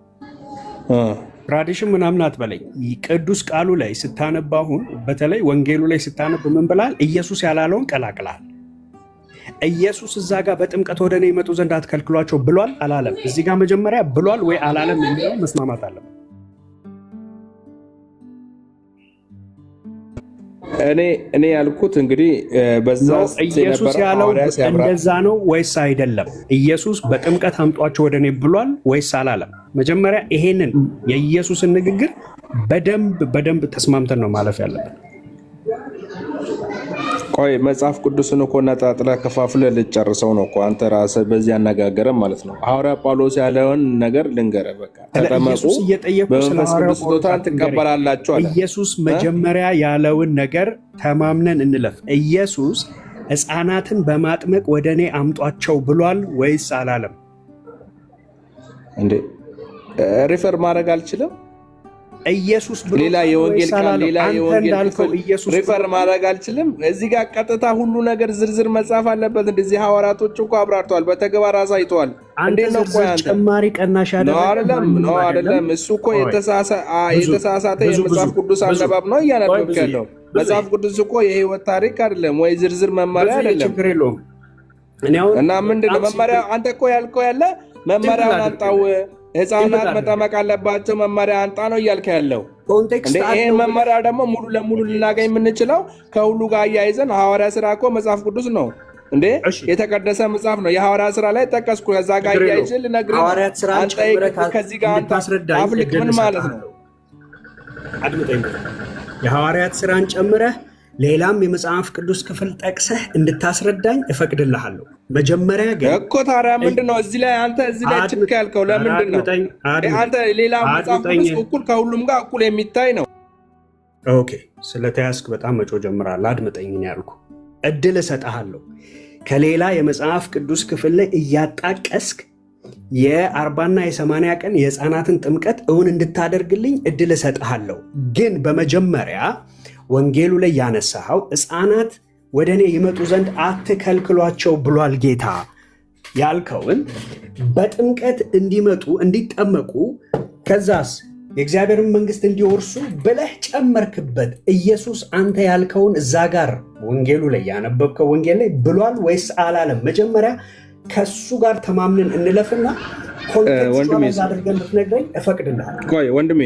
ትራዲሽን ምናምን አትበለኝ። ቅዱስ ቃሉ ላይ ስታነብ፣ አሁን በተለይ ወንጌሉ ላይ ስታነብ ምን ብላል? ኢየሱስ ያላለውን ቀላቅላል። ኢየሱስ እዛ ጋር በጥምቀት ወደ እኔ ይመጡ ዘንድ አትከልክሏቸው ብሏል አላለም? እዚህ ጋር መጀመሪያ ብሏል ወይ አላለም የሚለው መስማማት አለበት። እኔ ያልኩት እንግዲህ በዛ ኢየሱስ ያለው እንደዛ ነው ወይስ አይደለም? ኢየሱስ በጥምቀት አምጧቸው ወደ እኔ ብሏል ወይስ አላለም? መጀመሪያ ይሄንን የኢየሱስን ንግግር በደንብ ተስማምተን ነው ማለፍ ያለበት። ቆይ መጽሐፍ ቅዱስን እኮ ነጣጥለህ ከፋፍለህ ልጨርሰው ነው እኮ አንተ ራስህ በዚህ አነጋገርም ማለት ነው። ሐዋርያ ጳውሎስ ያለውን ነገር ልንገርህ። በቃ ተጠመቁ በመንፈስ ቅዱስ ስጦታን ትቀበላላችሁ አለ። ኢየሱስ መጀመሪያ ያለውን ነገር ተማምነን እንለፍ። ኢየሱስ ሕፃናትን በማጥመቅ ወደ እኔ አምጧቸው ብሏል ወይስ አላለም? እንዴ ሪፈር ማድረግ አልችልም። ኢየሱስ ብሎ ሌላ የወንጌል ቃል ሪፈር ማድረግ አልችልም። እዚህ ጋር ቀጥታ ሁሉ ነገር ዝርዝር መጻፍ አለበት። እንደዚህ ሐዋርያቶች እኮ አብራርተዋል፣ በተግባር አሳይተዋል። እንዴት ነው ቆይ አንተ ጨማሪ ቀናሽ አይደለም። እሱ እኮ የተሳሳተ የመጽሐፍ ቅዱስ አነባብ ነው እያነበብክ ያለው። መጽሐፍ ቅዱስ እኮ የህይወት ታሪክ አይደለም ወይ ዝርዝር መመሪያ አይደለም። እና ምንድነው መመሪያ? አንተ እኮ ያልከው ያለ መመሪያውን አንጣው ህፃናት መጠመቅ አለባቸው መመሪያ አንጣ ነው እያልከ ያለው። ይህን መመሪያ ደግሞ ሙሉ ለሙሉ ልናገኝ የምንችለው ከሁሉ ጋር እያይዘን ሐዋርያ ስራ እኮ መጽሐፍ ቅዱስ ነው እንዴ፣ የተቀደሰ መጽሐፍ ነው። የሐዋርያ ስራ ላይ ጠቀስኩ። ከዛ ጋር እያይዘን ልነግርህ ከዚህ ጋር አፍልቅ ምን ማለት ነው? የሐዋርያት ስራን ጨምረህ ሌላም የመጽሐፍ ቅዱስ ክፍል ጠቅሰህ እንድታስረዳኝ እፈቅድልሃለሁ። መጀመሪያ ግን እኮ ታዲያ ምንድን ነው እዚህ ላይ አንተ እዚህ ላይ ችክ ያልከው ለምንድን ነው? አንተ ሌላ መጽሐፍ ቅዱስ እኩል ከሁሉም ጋር እኩል የሚታይ ነው። ኦኬ፣ ስለተያዝክ በጣም መጮ ጀምራለህ። አድምጠኝ ነው ያልኩ። እድል እሰጥሃለሁ። ከሌላ የመጽሐፍ ቅዱስ ክፍል ላይ እያጣቀስክ የ40ና የ80 ቀን የህፃናትን ጥምቀት እውን እንድታደርግልኝ እድል እሰጥሃለሁ። ግን በመጀመሪያ ወንጌሉ ላይ ያነሳኸው ሕፃናት ወደ እኔ ይመጡ ዘንድ አትከልክሏቸው ብሏል ጌታ ያልከውን በጥምቀት እንዲመጡ እንዲጠመቁ፣ ከዛስ የእግዚአብሔርን መንግስት እንዲወርሱ ብለህ ጨመርክበት። ኢየሱስ አንተ ያልከውን እዛ ጋር ወንጌሉ ላይ ያነበብከው ወንጌል ላይ ብሏል ወይስ አላለም? መጀመሪያ ከሱ ጋር ተማምነን እንለፍና ኮንቴክስት አድርገን ብትነግረኝ እፈቅድልሃለሁ። ቆይ ወንድሜ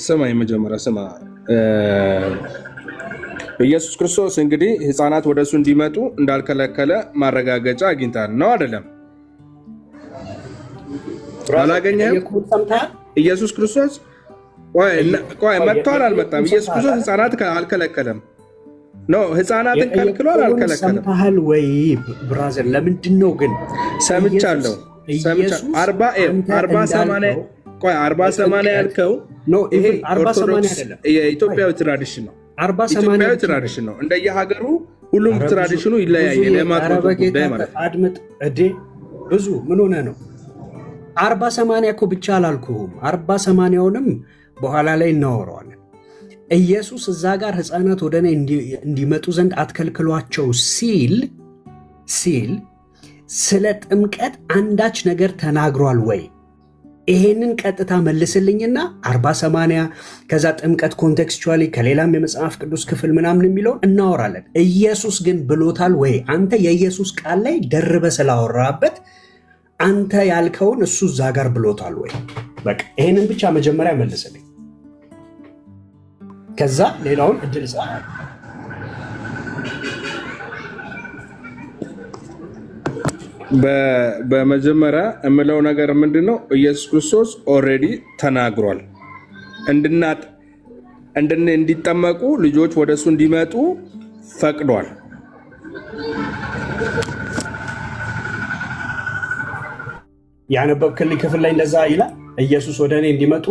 ስማኝ፣ መጀመሪያ ስማ። ኢየሱስ ክርስቶስ እንግዲህ ህፃናት ወደ እሱ እንዲመጡ እንዳልከለከለ ማረጋገጫ አግኝታል ነው አይደለም? አላገኘህም? ኢየሱስ ክርስቶስ ቆይ መጥቷል አልመጣም? ኢየሱስ ክርስቶስ ህፃናት አልከለከለም ነው? ህፃናትን ከልክሏል አልከለከለም? ሰምተሃል ወይ ብራዘር? ለምንድን ነው ግን ሰምቻለሁ 40-80 ያልከው የኢትዮጵያዊ ትራዲሽን ነው። ኢትዮጵያዊ ትራዲሽን ነው። እንደየሀገሩ ሁሉም ትራዲሽኑ ይለያያል። የማጥመቁ ጉዳይ ማለት አድምጥ እዴ ብዙ ምን ሆነ ነው 40-80 እኮ ብቻ አላልኩህም። 40-80ውንም በኋላ ላይ እናወራዋለን። ኢየሱስ እዛ ጋር ህፃናት ወደ እኔ እንዲመጡ ዘንድ አትከልክሏቸው ሲል ስለ ጥምቀት አንዳች ነገር ተናግሯል ወይ? ይሄንን ቀጥታ መልስልኝና 40-80 ከዛ ጥምቀት ኮንቴክስቹዋሊ ከሌላም የመጽሐፍ ቅዱስ ክፍል ምናምን የሚለውን እናወራለን። ኢየሱስ ግን ብሎታል ወይ? አንተ የኢየሱስ ቃል ላይ ደርበ ስላወራበት አንተ ያልከውን እሱ እዛ ጋር ብሎታል ወይ? በቃ ይሄንን ብቻ መጀመሪያ መልስልኝ፣ ከዛ ሌላውን እድል በመጀመሪያ የምለው ነገር ምንድን ነው? ኢየሱስ ክርስቶስ ኦልሬዲ ተናግሯል። እንዲጠመቁ ልጆች ወደሱ እንዲመጡ ፈቅዷል። ያነበብክልኝ ክፍል ላይ እንደዛ ይላል። ኢየሱስ ወደ እኔ እንዲመጡ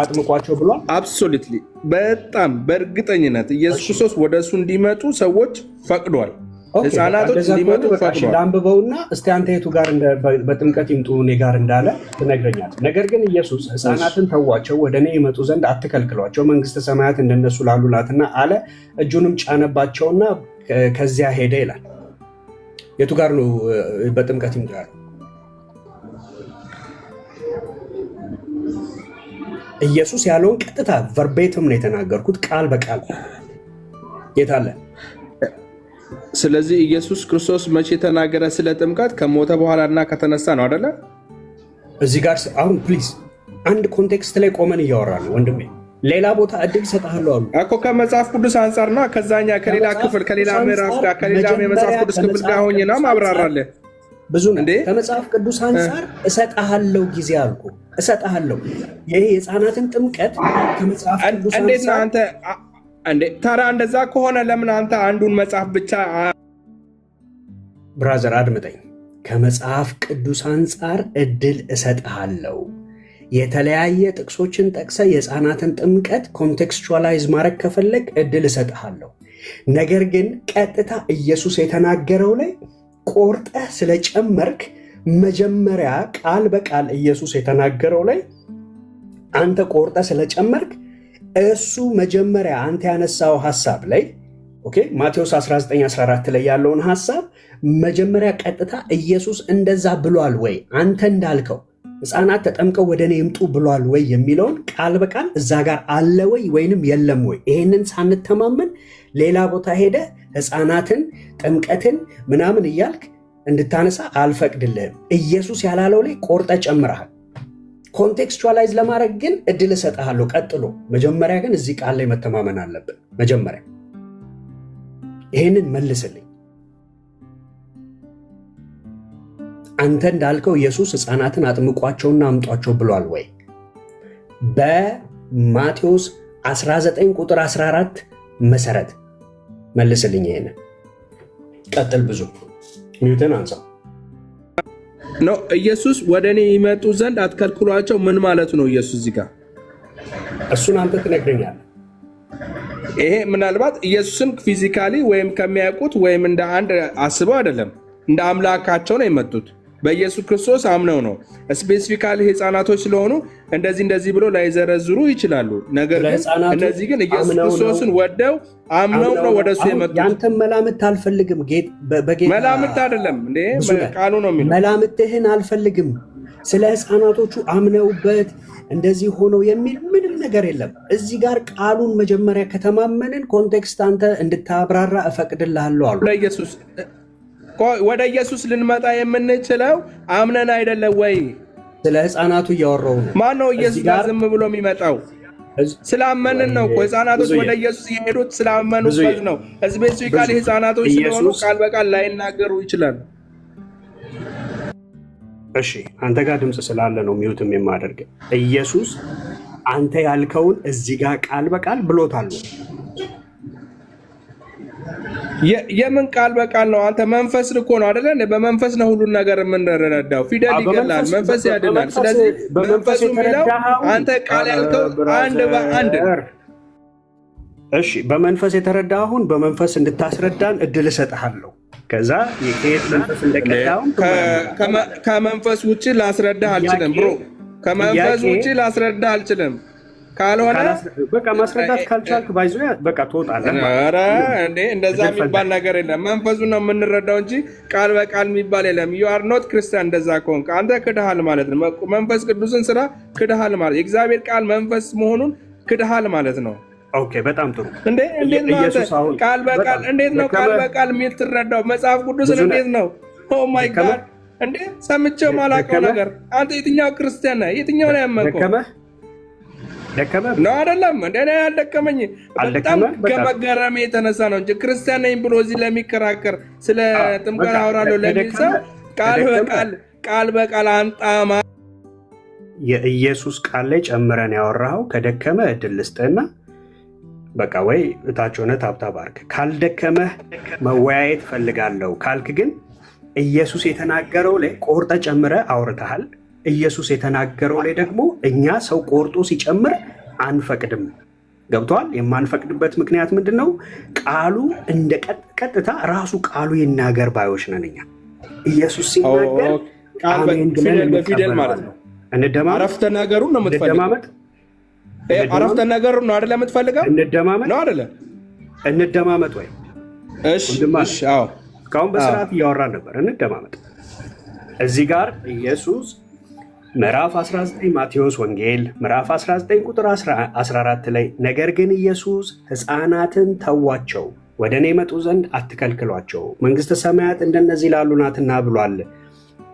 አጥምቋቸው ብሏል። አብሶሉትሊ በጣም በእርግጠኝነት ኢየሱስ ክርስቶስ ወደ እሱ እንዲመጡ ሰዎች ፈቅዷል። ህፃናቶች እንዲመጡ ፈቅዷል። ላንብበውና እስቲ አንተ የቱ ጋር በጥምቀት ይምጡ እኔ ጋር እንዳለ ትነግረኛለህ። ነገር ግን ኢየሱስ ህፃናትን ተዋቸው፣ ወደ እኔ ይመጡ ዘንድ አትከልክሏቸው፣ መንግስተ ሰማያት እንደነሱ ላሉ ናትና አለ። እጁንም ጫነባቸውና ከዚያ ሄደ ይላል። የቱ ጋር ነው በጥምቀት ይምጡ ያለው? ኢየሱስ ያለውን ቀጥታ ቨርቤትም ነው የተናገርኩት፣ ቃል በቃል የታለ? ስለዚህ ኢየሱስ ክርስቶስ መቼ ተናገረ ስለ ጥምቀት? ከሞተ በኋላ እና ከተነሳ ነው አይደለ? እዚህ ጋር አሁን ፕሊዝ አንድ ኮንቴክስት ላይ ቆመን እያወራ ነው ወንድሜ። ሌላ ቦታ እድል ሰጥሃለሁ አሉ እኮ ከመጽሐፍ ቅዱስ አንጻር ነው። ከዛኛ ከሌላ ክፍል ከሌላ ምዕራፍ ጋር ከሌላ የመጽሐፍ ቅዱስ ክፍል ጋር ሆኜ ነው ማብራራለህ። ብዙ ነው። ከመጽሐፍ ቅዱስ አንጻር እሰጥሃለሁ ጊዜ አልኩ፣ እሰጥሃለሁ። ይሄ የህፃናትን ጥምቀት ከመጽሐፍ ቅዱስ አንጻር እንዴት ነው አንተ ታዲያ እንደዛ ከሆነ ለምን አንተ አንዱን መጽሐፍ ብቻ? ብራዘር አድምጠኝ። ከመጽሐፍ ቅዱስ አንጻር እድል እሰጥሃለሁ። የተለያየ ጥቅሶችን ጠቅሰ የህፃናትን ጥምቀት ኮንቴክስቹዋላይዝ ማድረግ ከፈለግ እድል እሰጥሃለሁ። ነገር ግን ቀጥታ ኢየሱስ የተናገረው ላይ ቆርጠህ ስለጨመርክ መጀመሪያ ቃል በቃል ኢየሱስ የተናገረው ላይ አንተ ቆርጠህ ስለጨመርክ እሱ መጀመሪያ አንተ ያነሳው ሐሳብ ላይ ኦኬ ማቴዎስ 19:14 ላይ ያለውን ሐሳብ መጀመሪያ ቀጥታ ኢየሱስ እንደዛ ብሏል ወይ አንተ እንዳልከው ህፃናት ተጠምቀው ወደ እኔ ይምጡ ብሏል ወይ የሚለውን ቃል በቃል እዛ ጋር አለ ወይ ወይንም የለም ወይ? ይሄንን ሳንተማመን ሌላ ቦታ ሄደ ህፃናትን ጥምቀትን ምናምን እያልክ እንድታነሳ አልፈቅድልህም። ኢየሱስ ያላለው ላይ ቆርጠ ጨምረሃል። ኮንቴክስቹዋላይዝ ለማድረግ ግን እድል እሰጥሃለሁ። ቀጥሎ መጀመሪያ ግን እዚህ ቃል ላይ መተማመን አለብን። መጀመሪያ ይሄንን መልስልኝ። አንተ እንዳልከው ኢየሱስ ህፃናትን አጥምቋቸውና አምጧቸው ብሏል ወይ? በማቴዎስ 19 ቁጥር 14 መሰረት መልስልኝ። ይሄንን ቀጥል። ብዙ ሚውትን አንሳው ነው። ኢየሱስ ወደ እኔ ይመጡ ዘንድ አትከልክሏቸው ምን ማለቱ ነው? ኢየሱስ እዚህ ጋር እሱን አንተ ትነግረኛለህ። ይሄ ምናልባት ኢየሱስን ፊዚካሊ ወይም ከሚያውቁት ወይም እንደ አንድ አስበው አይደለም፣ እንደ አምላካቸው ነው የመጡት። በኢየሱስ ክርስቶስ አምነው ነው። ስፔሲፊካሊ ህፃናቶች ስለሆኑ እንደዚህ ብሎ ላይዘረዝሩ ይችላሉ። ነገር ግን እነዚህ ግን ኢየሱስ ክርስቶስን ወደው አምነው ነው ወደሱ የመጡት። ያንተን መላምት አልፈልግም። መላምት አይደለም እንዴ ቃሉ ነው የሚለው። መላምትህን አልፈልግም። ስለ ህፃናቶቹ አምነውበት እንደዚህ ሆነው የሚል ምንም ነገር የለም። እዚህ ጋር ቃሉን መጀመሪያ ከተማመንን ኮንቴክስት አንተ እንድታብራራ እፈቅድልሃለሁ አሉ። ወደ ኢየሱስ ልንመጣ የምንችለው አምነን አይደለም ወይ? ስለ ህፃናቱ እያወራሁ ነው። ማን ነው ኢየሱስ ጋር ዝም ብሎ የሚመጣው? ስላመንን ነው እኮ ህፃናቶች ወደ ኢየሱስ የሄዱት ስላመኑበት ነው። ስፔሲፊካሊ ህፃናቶች ስለሆኑ ቃል በቃል ላይናገሩ ይችላሉ። እሺ አንተ ጋር ድምፅ ስላለ ነው ሚውትም የማደርግ። ኢየሱስ አንተ ያልከውን እዚህ ጋር ቃል በቃል ብሎታል። የምን ቃል በቃል ነው? አንተ መንፈስ እኮ ነው አይደለ? በመንፈስ ነው ሁሉን ነገር የምንረዳው። ፊደል ይገላል፣ መንፈስ ያድናል። ስለዚህ መንፈሱ የሚለው አንተ ቃል ያልከው አንድ በአንድ። እሺ በመንፈስ የተረዳኸውን በመንፈስ እንድታስረዳን እድል እሰጥሃለሁ። ከዛ የከየት መንፈስ እንደቀዳውን ከመንፈስ ውጭ ላስረዳህ አልችልም ብሮ፣ ከመንፈስ ውጭ ላስረዳህ አልችልም። ካልሆነ በቃ ማስረዳት ካልቻልክ ባይዞ በቃ ትወጣለህ። ኧረ እንዴ እንደዛ የሚባል ነገር የለም። መንፈሱን ነው የምንረዳው እንጂ ቃል በቃል የሚባል የለም። ዩ አር ኖት ክርስቲያን። እንደዛ ከሆንክ አንተ ክድሃል ማለት ነው። መንፈስ ቅዱስን ስራ ክድሃል ማለት፣ የእግዚአብሔር ቃል መንፈስ መሆኑን ክድሃል ማለት ነው። ኦኬ በጣም ጥሩ። እንዴት ነው ቃል በቃል እንዴት ነው ቃል በቃል የሚል ትረዳው? መጽሐፍ ቅዱስን እንዴት ነው? ኦ ማይ ጋድ! እንዴ ሰምቼው ማላውቀው ነገር። አንተ የትኛው ክርስቲያን ነህ? የትኛው ነው ያመንከው? ደከመ ነው አይደለም? እንደኔ ያልደከመኝ በጣም ከመገረሜ የተነሳ ነው እንጂ ክርስቲያን ነኝ ብሎ እዚህ ለሚከራከር ስለ ጥምቀት አወራለሁ ለሚል ሰው ቃል በቃል አንጣማ የኢየሱስ ቃል ላይ ጨምረን ያወራኸው ከደከመ እድል ልስጥህና በቃ ወይ እታች ሆነ ታብታብ አድርግ። ካልደከመህ መወያየት ፈልጋለሁ ካልክ ግን ኢየሱስ የተናገረው ላይ ቆርጠ ጨምረ አውርተሃል። ኢየሱስ የተናገረው ላይ ደግሞ እኛ ሰው ቆርጦ ሲጨምር አንፈቅድም። ገብተዋል። የማንፈቅድበት ምክንያት ምንድን ነው? ቃሉ እንደ ቀጥታ ራሱ ቃሉ ይናገር ባዮች ነን እኛ። ኢየሱስ ሲናገር ፊደል በፊደል ማለት ነው። አረፍተ ነገሩን ነው የምትፈልገው? አረፍተ ነገሩን ነው አይደለ የምትፈልገው? እንደማመጥ ነው አይደለ? እንደማመጥ ወይ? እሺ፣ አዎ። እስካሁን በስርዓት እያወራን ነበር። እንደማመጥ እዚህ ጋር ኢየሱስ ምዕራፍ 19 ማቴዎስ ወንጌል ምዕራፍ 19 ቁጥር 14 ላይ ነገር ግን ኢየሱስ ሕፃናትን ተዋቸው፣ ወደ እኔ መጡ ዘንድ አትከልክሏቸው፣ መንግሥተ ሰማያት እንደነዚህ ላሉ ናትና ብሏል።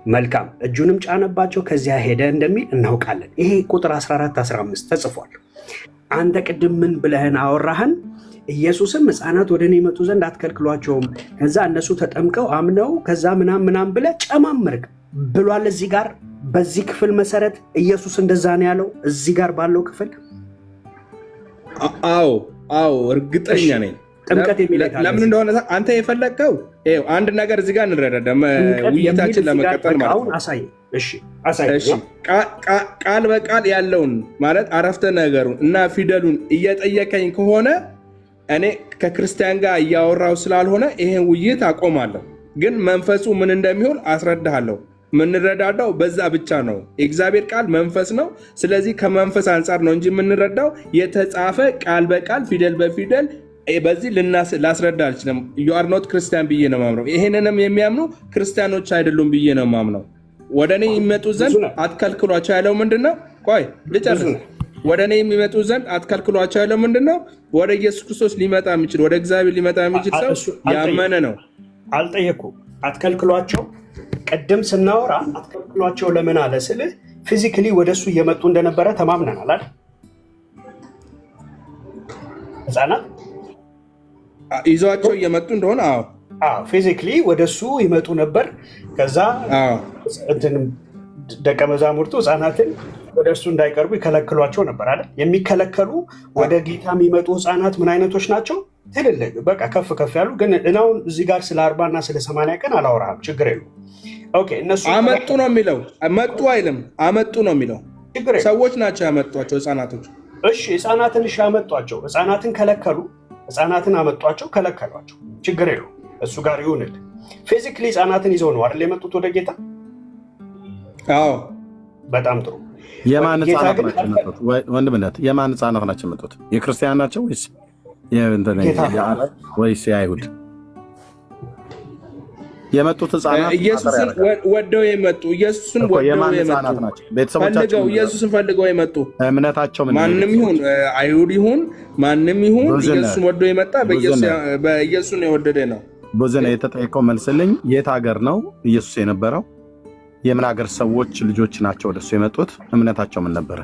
መልካም እጁንም ጫነባቸው፣ ከዚያ ሄደ እንደሚል እናውቃለን። ይሄ ቁጥር 14-15 ተጽፏል። አንተ ቅድም ምን ብለህን አወራህን? ኢየሱስም ሕፃናት ወደ እኔ መጡ ዘንድ አትከልክሏቸውም፣ ከዛ እነሱ ተጠምቀው አምነው ከዛ ምናም ብለህ ጨማምርክ ብሏል። እዚህ ጋር በዚህ ክፍል መሰረት ኢየሱስ እንደዛ ነው ያለው። እዚህ ጋር ባለው ክፍል አዎ እርግጠኛ ነኝ። ጥምቀት ለምን እንደሆነ አንተ የፈለግከው አንድ ነገር እዚህ ጋር እንረዳዳ፣ ውይይታችን ለመቀጠል ማለት ነው። አሳይ። ቃል በቃል ያለውን ማለት አረፍተ ነገሩን እና ፊደሉን እየጠየቀኝ ከሆነ እኔ ከክርስቲያን ጋር እያወራው ስላልሆነ ይሄን ውይይት አቆማለሁ። ግን መንፈሱ ምን እንደሚሆን አስረዳሃለሁ። የምንረዳዳው በዛ ብቻ ነው። የእግዚአብሔር ቃል መንፈስ ነው። ስለዚህ ከመንፈስ አንጻር ነው እንጂ የምንረዳው የተጻፈ ቃል በቃል ፊደል በፊደል በዚህ ላስረዳ አልችልም። ዩ አር ኖት ክርስቲያን ብዬ ነው ማምነው። ይሄንንም የሚያምኑ ክርስቲያኖች አይደሉም ብዬ ነው ማምነው። ወደ እኔ የሚመጡ ዘንድ አትከልክሏቸው ያለው ምንድን ነው? ቆይ ልጨርስ። ወደ እኔ የሚመጡ ዘንድ አትከልክሏቸው ያለው ምንድን ነው? ወደ ኢየሱስ ክርስቶስ ሊመጣ የሚችል ወደ እግዚአብሔር ሊመጣ የሚችል ሰው ያመነ ነው። አልጠየኩም። አትከልክሏቸው ቅድም ስናወራ አትከልክሏቸው ለምን አለ ስልህ ፊዚካሊ ወደሱ እየመጡ እንደነበረ ተማምነናል አይደል? ሕፃናት ይዟቸው እየመጡ እንደሆነ ፊዚካሊ ወደሱ ይመጡ ነበር። ከዛ ደቀ መዛሙርቱ ሕፃናትን ወደ እርሱ እንዳይቀርቡ ይከለክሏቸው ነበር አይደል? የሚከለከሉ ወደ ጌታ የሚመጡ ሕፃናት ምን አይነቶች ናቸው? ትልልቅ በቃ ከፍ ከፍ ያሉ። ግን እናውን እዚህ ጋር ስለ 40 እና ስለ 80 ቀን አላወራህም። ችግር የለውም። እነሱ አመጡ ነው የሚለው፣ መጡ አይልም። አመጡ ነው የሚለው። ሰዎች ናቸው ያመጧቸው ሕፃናቶች። እሺ ሕፃናትን ያመጧቸው። ሕፃናትን ከለከሉ። ሕፃናትን አመጧቸው፣ ከለከሏቸው። ችግር የለውም። እሱ ጋር ይሁንል። ፊዚካሊ ሕፃናትን ይዘው ነው አይደል የመጡት ወደ ጌታ? በጣም ጥሩ። የማን ሕፃናት ናቸው የመጡት? ወንድምነት የማን ሕፃናት ናቸው የመጡት? የክርስቲያን ናቸው ወይስ የአይሁድ የመጡት ሕፃናት? ኢየሱስን ወደው የመጡ ኢየሱስን ፈልገው የመጡ እምነታቸው ማንም ይሁን አይሁድ ይሁን ማንም ይሁን ኢየሱስን ወደው የመጣ በኢየሱስን የወደደ ነው። ቦዘና የተጠየቀው መልስልኝ። የት ሀገር ነው ኢየሱስ የነበረው? የምን ሀገር ሰዎች ልጆች ናቸው ወደሱ የመጡት? እምነታቸው ምን ነበረ?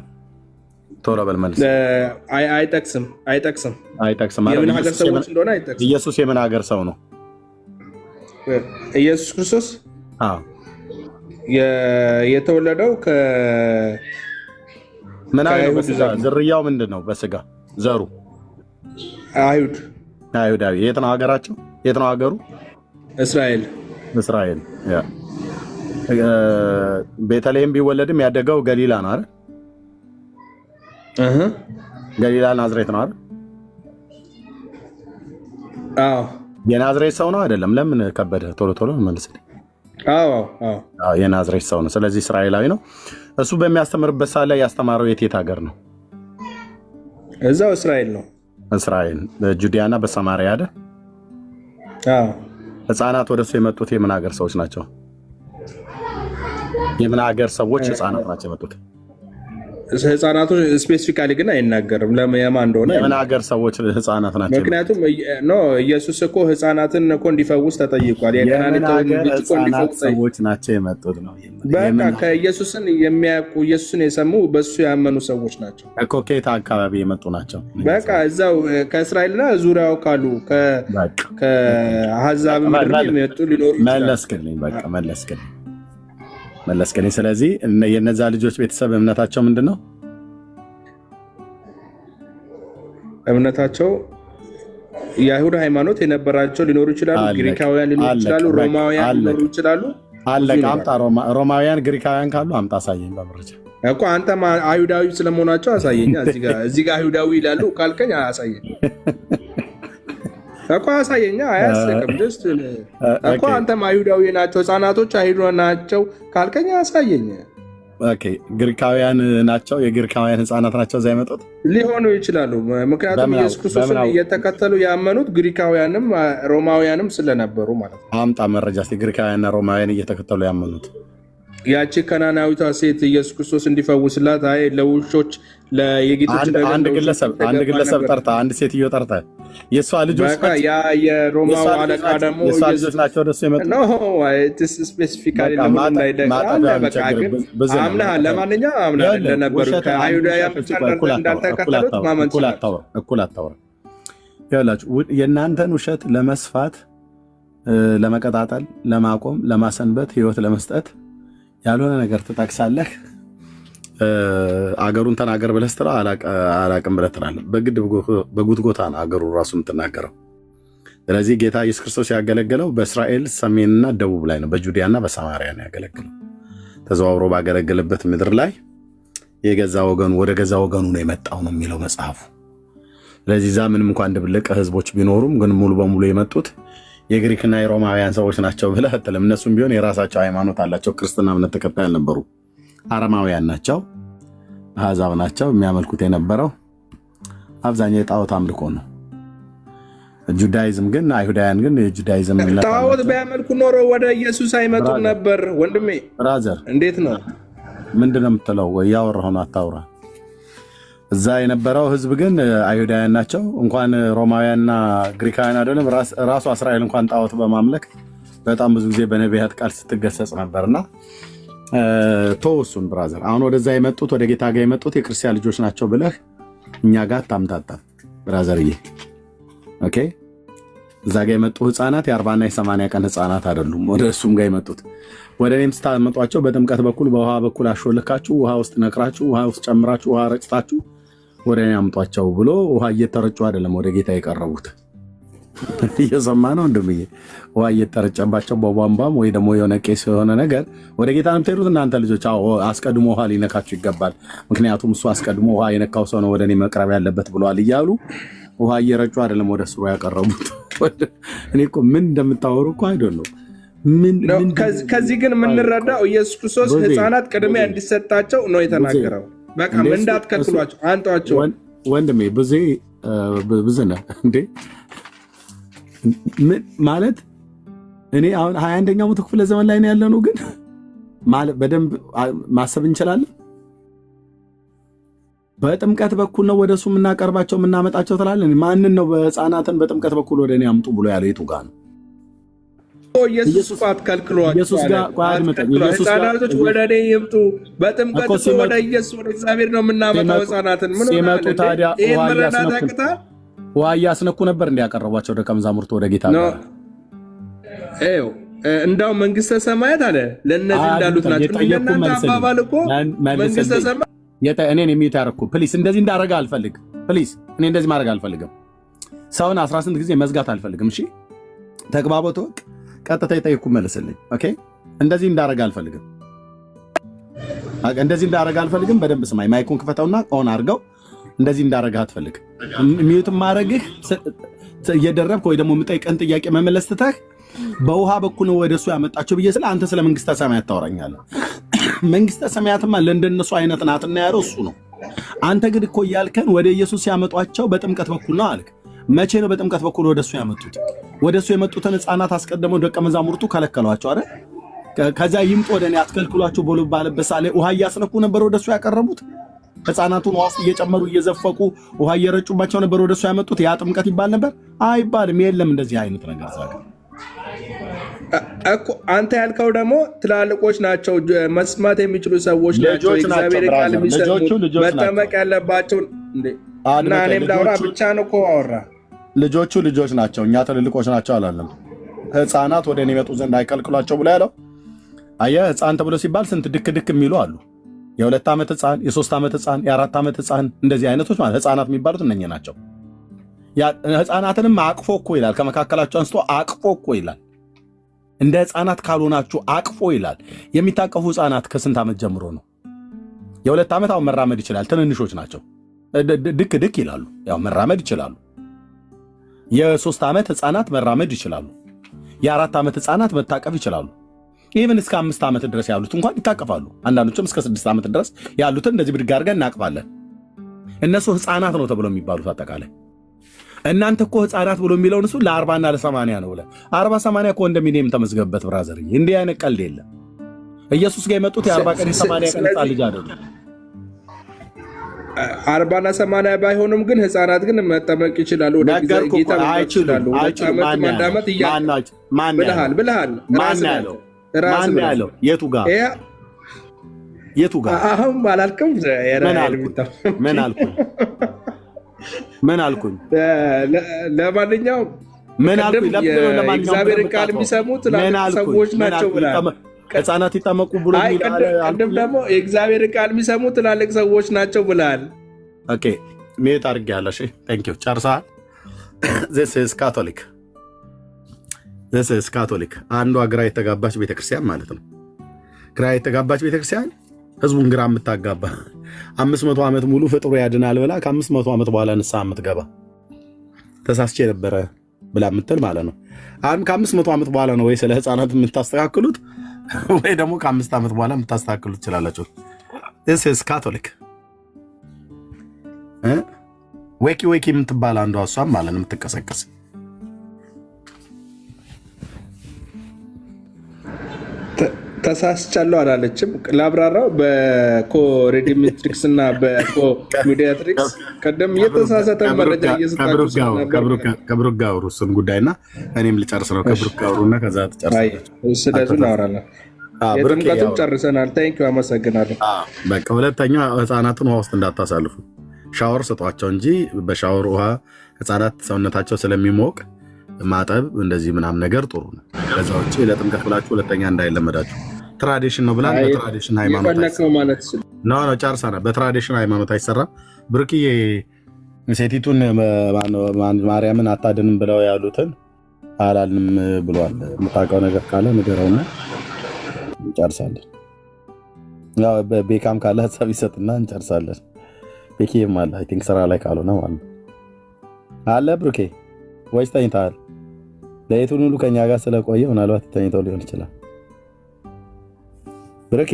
ቶሎ በል መልስ። አይጠቅስም። የምን ሀገር ሰዎች እንደሆነ አይጠቅስም። ኢየሱስ የምን ሀገር ሰው ነው? ኢየሱስ ክርስቶስ የተወለደው ምን ዝርያው ምንድን ነው? በስጋ ዘሩ አይሁዳዊ። የት ነው ሀገራቸው? የት ነው ሀገሩ? እስራኤል። ቤተልሔም ቢወለድም ያደገው ገሊላ ነው አይደል? ገሊላ ናዝሬት ነው አይደል? የናዝሬት ሰው ነው አይደለም? ለምን ከበደ? ቶሎ መልስልኝ። የናዝሬት ሰው ነው። ስለዚህ እስራኤላዊ ነው። እሱ በሚያስተምርበት ሰዓት ላይ ያስተማረው የት ሀገር ነው? እዛው እስራኤል ነው። እስራኤል በጁዲያና በሰማሪያ አይደል? ሕፃናት ወደሱ የመጡት የምን ሀገር ሰዎች ናቸው? የምን ሀገር ሰዎች ሕፃናት ናቸው የመጡት? ሕፃናቶች ስፔሲፊካሊ ግን አይናገርም የማን እንደሆነ። የምን ሀገር ሰዎች ሕፃናት ናቸው? ምክንያቱም ኢየሱስ እኮ ሕፃናትን እኮ እንዲፈውስ ተጠይቋል። ሰዎች ናቸው የመጡት ነው። በቃ ከኢየሱስን የሚያውቁ ኢየሱስን የሰሙ በሱ ያመኑ ሰዎች ናቸው እኮ። ከየት አካባቢ የመጡ ናቸው? በቃ እዛው ከእስራኤልና ዙሪያው ካሉ ከአሕዛብ ምድር የመጡ ሊኖሩ ይችላሉ። መለስክልኝ። መለስከኝ። ስለዚህ የነዛ ልጆች ቤተሰብ እምነታቸው ምንድን ነው? እምነታቸው የአይሁድ ሃይማኖት የነበራቸው ሊኖሩ ይችላሉ፣ ግሪካውያን ሊኖሩ ይችላሉ፣ ሮማውያን ሊኖሩ ይችላሉ። አለቀ። አምጣ። ሮማውያን ግሪካውያን ካሉ አምጣ፣ አሳየኝ በመረጃ እኮ። አንተ አይሁዳዊ ስለመሆናቸው አሳየኝ። እዚህ ጋር አይሁዳዊ ይላሉ ካልከኝ አሳየኝ እኮ አሳየኛ። አያስቅም እኮ። አንተም አይሁዳዊ ናቸው ህፃናቶች አይሁዳ ናቸው ካልከኝ አሳየኝ። ግሪካውያን ናቸው፣ የግሪካውያን ህፃናት ናቸው እዛ የመጡት ሊሆኑ ይችላሉ። ምክንያቱም ኢየሱስ ክርስቶስን እየተከተሉ ያመኑት ግሪካውያንም ሮማውያንም ስለነበሩ ማለት ነው። አምጣ መረጃ እስኪ። ግሪካውያንና ሮማውያን እየተከተሉ ያመኑት ያቺ ከናናዊቷ ሴት ኢየሱስ ክርስቶስ እንዲፈውስላት ለውሾች የጌቶች አንድ ግለሰብ ጠርታ፣ አንድ ሴትዮ ጠርታ የእሷ ልጆች የሮማው አለቃ ደግሞ ልጆች ናቸው ወደሱ የመጡት። ስፔሲፊካሊ ለማንኛውም አምናህ እንደነበሩ ከአይሁዳውያን እንዳልተከተሉት ማመን እኩል አታውራ። ይኸውላችሁ የእናንተን ውሸት ለመስፋት፣ ለመቀጣጠል፣ ለማቆም፣ ለማሰንበት፣ ህይወት ለመስጠት ያልሆነ ነገር ትጠቅሳለህ። አገሩን ተናገር ብለህ ስትለው አላቅም ብለህ ትላለህ። በግድ በጉትጎታ ነው አገሩ ራሱ የምትናገረው። ስለዚህ ጌታ ኢየሱስ ክርስቶስ ያገለገለው በእስራኤል ሰሜንና ደቡብ ላይ ነው፣ በጁዲያና በሰማሪያ ነው ያገለገለው። ተዘዋውሮ ባገለገለበት ምድር ላይ የገዛ ወገኑ ወደ ገዛ ወገኑ ነው የመጣው ነው የሚለው መጽሐፉ። ስለዚህ እዛ ምንም እንኳን ድብልቅ ህዝቦች ቢኖሩም ግን ሙሉ በሙሉ የመጡት የግሪክና የሮማውያን ሰዎች ናቸው ብለህ አትልም። እነሱም ቢሆን የራሳቸው ሃይማኖት አላቸው። ክርስትና እምነት ተከታይ አልነበሩ። አረማውያን ናቸው፣ አሕዛብ ናቸው። የሚያመልኩት የነበረው አብዛኛው የጣዖት አምልኮ ነው። ጁዳይዝም ግን አይሁዳውያን ግን የጁዳይዝም ጣዖት ቢያመልኩ ኖሮ ወደ ኢየሱስ አይመጡም ነበር። ወንድሜ ብራዘር እንዴት ነው? ምንድነው የምትለው? እያወራሁ ነው፣ አታውራ። እዛ የነበረው ህዝብ ግን አይሁዳውያን ናቸው። እንኳን ሮማውያንና ግሪካውያን አይደለም፣ ራሱ እስራኤል እንኳን ጣዖት በማምለክ በጣም ብዙ ጊዜ በነቢያት ቃል ስትገሰጽ ነበርና ተወሱን ብራዘር። አሁን ወደዛ የመጡት ወደ ጌታ ጋር የመጡት የክርስቲያን ልጆች ናቸው ብለህ እኛ ጋር ታምታታ ብራዘርዬ። ኦኬ፣ እዛ ጋር የመጡ ህፃናት የ40ና የ80 ቀን ህፃናት አይደሉም። ወደ እሱም ጋር የመጡት ወደ እኔም ስታመጧቸው በጥምቀት በኩል በውሃ በኩል አሾልካችሁ ውሃ ውስጥ ነክራችሁ ውሃ ውስጥ ጨምራችሁ ውሃ ረጭታችሁ ወደ እኔ አምጧቸው ብሎ ውሃ እየተረጩ አይደለም ወደ ጌታ የቀረቡት። እየሰማ ነው እንደምዬ ውሃ እየተረጨባቸው በቧንቧም ወይ ደግሞ የሆነ ቄስ የሆነ ነገር ወደ ጌታ ነው የምትሄዱት እናንተ ልጆች። አስቀድሞ ውሃ ሊነካችሁ ይገባል፣ ምክንያቱም እሱ አስቀድሞ ውሃ የነካው ሰው ነው ወደ እኔ መቅረብ ያለበት ብሏል እያሉ ውሃ እየረጩ አይደለም ወደ ስሩ ያቀረቡት። እኔ እኮ ምን እንደምታወሩ እኮ አይደለም። ከዚህ ግን የምንረዳው ኢየሱስ ክርስቶስ ህፃናት ቅድሚያ እንዲሰጣቸው ነው የተናገረው። በቃ እንዳትከልክሏቸው፣ አንጧቸው። ወንድሜ ብዙነህ እንዴ ማለት እኔ አሁን 21ኛው መቶ ክፍለ ዘመን ላይ ነው ያለነው፣ ግን ማለት በደንብ ማሰብ እንችላለን። በጥምቀት በኩል ነው ወደሱ የምናቀርባቸው የምናመጣቸው ትላለን። ማንን ነው በህፃናትን በጥምቀት በኩል ወደ እኔ አምጡ ብሎ ያለው? የቱ ጋር ነው? ኢየሱስ አትከልክሏቸው። ህፃናቶች ወደ እኔ ይምጡ፣ በጥምቀት ወደ ኢየሱስ ወደ እግዚአብሔር ነው የምናመጣው ህፃናትን። ምን ሲመጡ ታዲያ ውሃ እያስነኩ ነበር እንዲያቀረቧቸው ደቀ መዛሙርቱ ወደ ጌታ ጋር። እንዳው መንግስተ ሰማያት አለ ለእነዚህ እንዳሉት ናቸው። እናንተ አባባል እኮ መንግስተ ሰማያት እኔን የሚዩት ያደረኩ ፕሊስ፣ እንደዚህ እንዳደረገ አልፈልግም። ፕሊስ፣ እኔ እንደዚህ ማድረግ አልፈልግም። ሰውን 18 ጊዜ መዝጋት አልፈልግም። እሺ፣ ተግባቦት ወቅ ቀጥታ የጠየኩ መልስልኝ። ኦኬ፣ እንደዚህ እንዳደረገ አልፈልግም። እንደዚህ እንዳደረገ አልፈልግም። በደንብ ስማኝ። ማይኩን ክፈተውና ኦን አድርገው። እንደዚህ እንዳደረገ አትፈልግ። ሚዩት ማድረግህ እየደረብክ ወይ ደግሞ የምጠይቀን ጥያቄ መመለስ ትተህ በውሃ በኩል ነው ወደሱ ያመጣቸው ብዬ ስለ አንተ ስለ መንግስተ ሰማያት ታወራኛለህ። መንግስተ ሰማያትማ ለእንደነሱ አይነት ናትና ያለው እሱ ነው። አንተ ግን እኮ እያልከን ወደ ኢየሱስ ያመጧቸው በጥምቀት በኩል ነው አልክ። መቼ ነው በጥምቀት በኩል ወደሱ ያመጡት? ወደሱ የመጡትን ህፃናት አስቀድመው ደቀ መዛሙርቱ ከለከሏቸው አይደል? ከዛ ይምጡ ወደ እኔ አትከልክሏቸው ብሎ ባለበት ሳለ ውሃ እያስነኩ ነበር ወደሱ ያቀረቡት። ህፃናቱን ውሃ ውስጥ እየጨመሩ እየዘፈቁ ውሃ እየረጩባቸው ነበር ወደሱ ያመጡት። ያ ጥምቀት ይባል ነበር? አይባልም። የለም እንደዚህ አይነት ነገር ዛጋ እኮ አንተ ያልከው ደግሞ ትላልቆች ናቸው፣ መስማት የሚችሉ ሰዎች ናቸው፣ እግዚአብሔር ቃል የሚሰሙ መጠመቅ ያለባቸው እና እኔም ላውራ ብቻ ነው እኮ አወራ። ልጆች ናቸው፣ እኛ ትልልቆች ናቸው አላለም። ህፃናት ወደ እኔ ይመጡ ዘንድ አይከልክሏቸው ብሎ ያለው አየህ ህፃን ተብሎ ሲባል ስንት ድክ ድክ የሚሉ አሉ። የ2 ዓመት ህፃን፣ የ3 ዓመት ህፃን፣ የ4 ዓመት ህፃን እንደዚህ አይነቶች ማለት ህፃናት የሚባሉት እነኚህ ናቸው። ህፃናትንም አቅፎ እኮ ይላል። ከመካከላቸው አንስቶ አቅፎ እኮ ይላል። እንደ ህፃናት ካልሆናችሁ አቅፎ ይላል። የሚታቀፉ ህፃናት ከስንት ዓመት ጀምሮ ነው? የ2 ዓመት አሁን መራመድ ይችላል። ትንንሾች ናቸው። ድክ ድክ ይላሉ። ያው መራመድ ይችላሉ። የ3 ዓመት ህፃናት መራመድ ይችላሉ። የ4 ዓመት ህፃናት መታቀፍ ይችላሉ። ኢቨን እስከ 5 ዓመት ድረስ ያሉት እንኳን ይታቀፋሉ። አንዳንዶችም እስከ 6 ዓመት ድረስ ያሉትን እንደዚህ ብድግ አድርገን እናቅፋለን። እነሱ ህፃናት ነው ተብሎ የሚባሉት አጠቃላይ። እናንተ እኮ ህፃናት ብሎ የሚለውን እሱ ለ40 እና ለ80 ነው ብለህ 40 80 ኮንዶሚኒየም ተመዝገብበት ብራዘር። እንዲህ አይነት ቀልድ የለም። ኢየሱስ ጋር የመጡት የ40 ቀን የ80 ቀን ህፃን ልጅ አይደለም። 40 እና 80 ባይሆኑም ግን ህፃናት ግን መጠመቅ ይችላሉ። ወደ ጌታ ይችላሉ። ማን ያለው? የቱ ጋር አሁን አላልክም? ምን አልኩኝ? ለማንኛውም ምን አልኩኝ? እግዚአብሔር ቃል የሚሰሙት ሰዎች ናቸው ብለሃል። ህፃናት ይጠመቁ ብሎ ቅድም ደግሞ የእግዚአብሔር ቃል የሚሰሙ ትላልቅ ሰዎች ናቸው ብለሃል። ኦኬ ሜት አድርጌያለሁ። እሺ ቴንክ ዩ ጨርሰሃል። ዚስ ኢዝ ካቶሊክ አንዷ ግራ የተጋባች ቤተክርስቲያን ማለት ነው። ግራ የተጋባች ቤተክርስቲያን ህዝቡን ግራ የምታጋባ 500 ዓመት ሙሉ ፍጥሩ ያድናል ብላ ከ500 ዓመት በኋላ ንስሐ የምትገባ ተሳስቼ ነበረ ብላ የምትል ማለት ነው። አሁን ከ500 ዓመት በኋላ ነው ወይ ስለ ህፃናት የምታስተካክሉት ወይ ደግሞ ከ5 ዓመት በኋላ የምታስተካክሉት ትችላላችሁ። this is ካቶሊክ ወኪ የምትባል አንዷ እሷም ማለት ነው የምትቀሰቀስ ተሳስቻለሁ አላለችም። ላብራራው በኮሬዲሜትሪክስ እና በኮሚዲያትሪክስ ቀደም እየተሳሳተ መረጃ እየሰጣችሁ ከብሩክ ጋር አውሩ እሱን ጉዳይና እኔም ልጨርስ ነው። ከብሩክ ጋር አውሩና ከዛ ትጨርሳላችሁ። ስለዚህ እናወራለን። የጥምቀቱን ጨርሰናል። ታንኪዩ አመሰግናለሁ። በቃ ሁለተኛ ህፃናትን ውሃ ውስጥ እንዳታሳልፉ። ሻወር ስጧቸው እንጂ በሻወር ውሃ ህፃናት ሰውነታቸው ስለሚሞቅ ማጠብ እንደዚህ ምናምን ነገር ጥሩ ነው። ከዛ ውጭ ለጥምቀት ብላችሁ ሁለተኛ እንዳይለመዳችሁ። ትራዲሽን ነው ብላል። በትራዲሽን ሃይማኖት ነው ጨርሰናል። በትራዲሽን ሃይማኖት አይሰራም። ብሩክዬ ሴቲቱን ማርያምን አታድንም ብለው ያሉትን አላልንም ብሏል። የምታውቀው ነገር ካለ ንገረውና እንጨርሳለን። ያው ቤካም ካለ ሀሳብ ይሰጥና እንጨርሳለን። ቤኪም አለ አይ ቲንክ ስራ ላይ ካልሆነ ማለት አለ። ብሩኬ ወይስ ተኝተሃል? ለየቱን ሁሉ ከኛ ጋር ስለቆየ ምናልባት ተኝተው ሊሆን ይችላል። ብሩኬ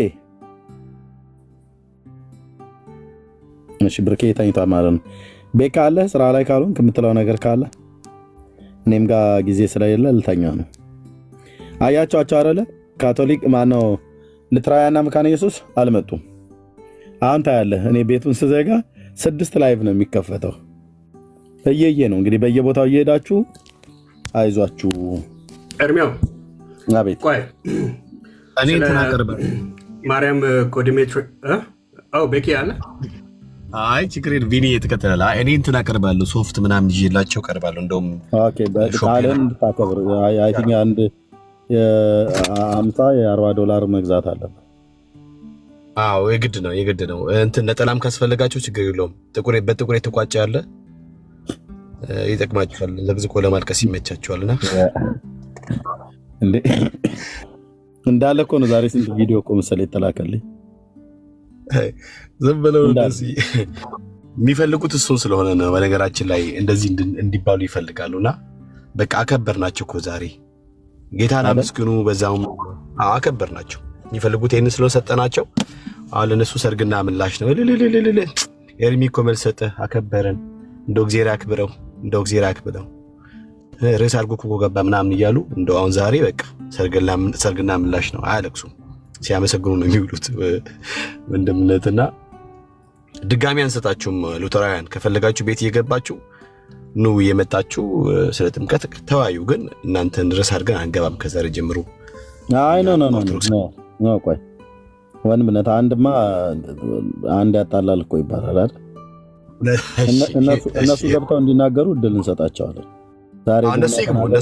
እሺ፣ ብሩኬ ተኝቷል ማለት ነው። ቤካ አለ ስራ ላይ ካልሆንክ የምትለው ነገር ካለ እኔም ጋር ጊዜ ስለሌለ ልተኛ ነው። አያቸዋቸው አይደለ? ካቶሊክ ማነው ልትራያና መካነ ኢየሱስ አልመጡም። አሁን ታያለህ። እኔ ቤቱን ስዘጋ 6 ላይቭ ነው የሚከፈተው። እየየ ነው እንግዲህ በየቦታው እየሄዳችሁ አይዟችሁ። እርሚያው አቤት። ቆይ እኔ ተናገርበ ማርያም ኮዲሜትሪ ቤኪ አለ። አይ ችግር የለም። ቪኒ የተከተለ እኔ እንትን አቀርባለሁ። ሶፍት ምናምን ይዤላቸው ቀርባለሁ። እንደውም ኦኬ በቃለን ታከብር። አይ ቲንክ አንድ የ50 $40 መግዛት አለበት። አዎ የግድ ነው። እንትን ነጠላም ካስፈልጋቸው ችግር የለውም። በጥቁር የተቋጨ ያለ ይጠቅማችኋል። ዘግዝቆ ለማልቀስ ይመቻችኋልና እንዴ እንዳለ እኮ ነው። ዛሬ ስንት ቪዲዮ እኮ መሰለኝ የተላከልኝ። ዝም ብለው እንደዚህ የሚፈልጉት እሱን ስለሆነ ነው። በነገራችን ላይ እንደዚህ እንዲባሉ ይፈልጋሉና በቃ አከበርናቸው እኮ ዛሬ ጌታን አመስግኑ። በዛውም አከበርናቸው። የሚፈልጉት ይሄን ስለሰጠናቸው አሁን ለነሱ ሰርግና ምላሽ ነው። ኤርሚ እኮ መልስ ሰጠ። አከበረን። እንደው እግዚአብሔር ያክብረው፣ እንደው እግዚአብሔር ያክብረው። ርዕስ አድርጎ እኮ ገባ ምናምን እያሉ እንደው አሁን ዛሬ በቃ ሰርግና ምላሽ ነው። አያለቅሱም፣ ሲያመሰግኑ ነው የሚውሉት። ወንድምነትና ድጋሚ አንሰጣችሁም። ሉተራውያን ከፈለጋችሁ ቤት እየገባችሁ ኑ እየመጣችሁ ስለ ጥምቀት ተወያዩ። ግን እናንተን ርዕስ አድርገን አንገባም ከዛሬ ጀምሮ። አይ ኖ ቆይ ወንድምነት አንድማ አንድ ያጣላል እኮ ይባላል አይደል? እነሱ ገብተው እንዲናገሩ እድል እንሰጣቸዋለን። ዛሬ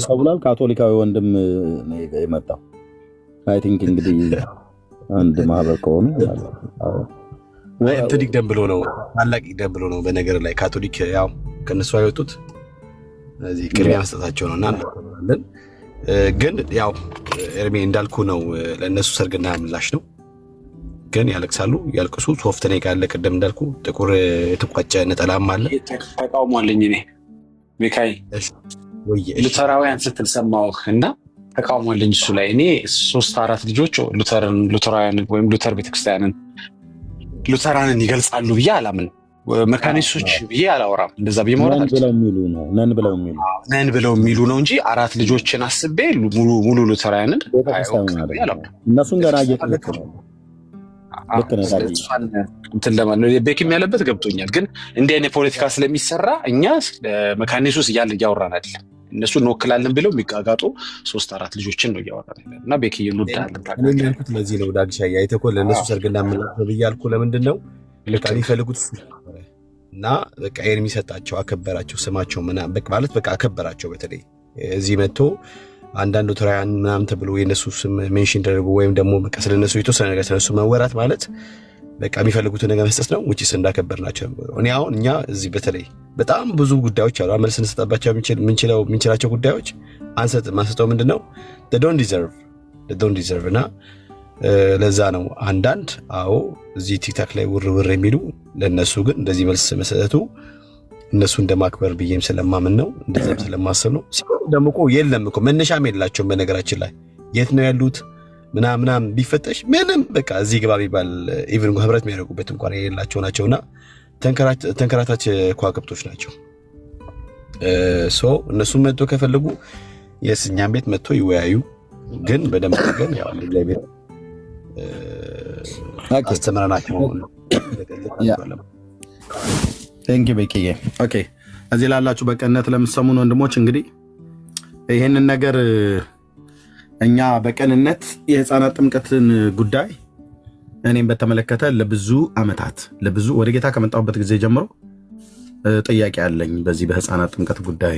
ተብሏል። ካቶሊካዊ ወንድም ነው የመጣው። አይ ቲንክ እንግዲህ አንድ ማህበር ከሆኑ እንትን ይቅደም ብሎ ነው ታላቅ ይቅደም ብሎ ነው። በነገር ላይ ካቶሊክ ያው ከነሱ አይወጡት እዚህ ቅድሚያ መስጠታቸው ነውና እናለን። ግን ያው ኤርሜ እንዳልኩ ነው ለነሱ ሰርግና ምላሽ ነው። ግን ያለቅሳሉ፣ ያልቅሱ። ሶፍት ነው ያለ ቅድም እንዳልኩ ጥቁር የተቋጨ ነጠላም አለ። ተቃውሞ አለኝ እኔ ሚካኤል ሉተራውያን ስትል ሰማሁህ እና ተቃውሞ አለኝ እሱ ላይ። እኔ 3-4 ልጆች ሉተራውያንን ወይም ሉተር ቤተክርስቲያንን ሉተራንን ይገልጻሉ ብዬ አላምንም። መካኒሶች ብዬ አላወራም። እንደዛ ብዬ ማውራት ነን ብለው የሚሉ ነው እንጂ 4 ልጆችን አስቤ ሙሉ ሉተራውያንን እነሱን ገና እየጠለቅ ነው። እንትን ለማለት ቤክም ያለበት ገብቶኛል። ግን እንዲህ አይነት ፖለቲካ ስለሚሰራ እኛ መካኒሱስ እያወራን አይደለም። እነሱ እንወክላለን ብለው የሚጋጋጡ 3-4 ልጆችን ነው እያወራን እና ቤክ ያልኩት ለዚህ ነው። ዳግሻ አይተኮል ለእነሱ ሰርግና ምላሽ ብያልኩ ለምንድን ነው የሚፈልጉት? እና በቃ ኤርሚ ሰጣቸው፣ አከበራቸው፣ ስማቸው ማለት በቃ አከበራቸው። በተለይ እዚህ መጥቶ አንዳንድ ሉተራውያን ምናምን ተብሎ የነሱ ስም ሜንሽን ተደርጎ ወይም ደግሞ በቃ ስለነሱ የተወሰነ ነገር ስለነሱ መወራት ማለት በቃ የሚፈልጉትን ነገር መስጠት ነው። ውጪስ እንዳከበርናቸው ነው። እኔ አሁን እኛ እዚህ በተለይ በጣም ብዙ ጉዳዮች አሉ መልስ እንሰጣባቸው የምንችላቸው ጉዳዮች አንሰጠው ምንድነው don't deserve እና ለዛ ነው አንዳንድ እዚህ ቲክታክ ላይ ውርውር የሚሉ ለነሱ ግን እንደዚህ መልስ መሰጠቱ እነሱ እንደማክበር ብዬም ስለማምን ነው። እንደዛም ስለማሰብ ነው። ደግሞ እኮ የለም እኮ መነሻም የላቸውም። በነገራችን ላይ የት ነው ያሉት ምናምን ቢፈተሽ ምንም በቃ እዚህ ግባ ቢባል ኢቭን ህብረት የሚያደርጉበት እንኳን የሌላቸው ናቸውና ተንከራታች ከዋክብቶች ናቸው። እነሱም መጥቶ ከፈለጉ የእኛም ቤት መጥቶ ይወያዩ። ግን በደንብ ግን ያው እግዚአብሔር አስተምረናቸው ቴንክ ዩ ቤኪዬ። ኦኬ እዚህ ላላችሁ በቅንነት ለምትሰሙን ወንድሞች እንግዲህ ይሄንን ነገር እኛ በቅንነት የህፃናት ጥምቀትን ጉዳይ እኔም በተመለከተ ለብዙ ዓመታት ወደ ጌታ ከመጣሁበት ጊዜ ጀምሮ ጥያቄ አለኝ በዚህ በህፃናት ጥምቀት ጉዳይ።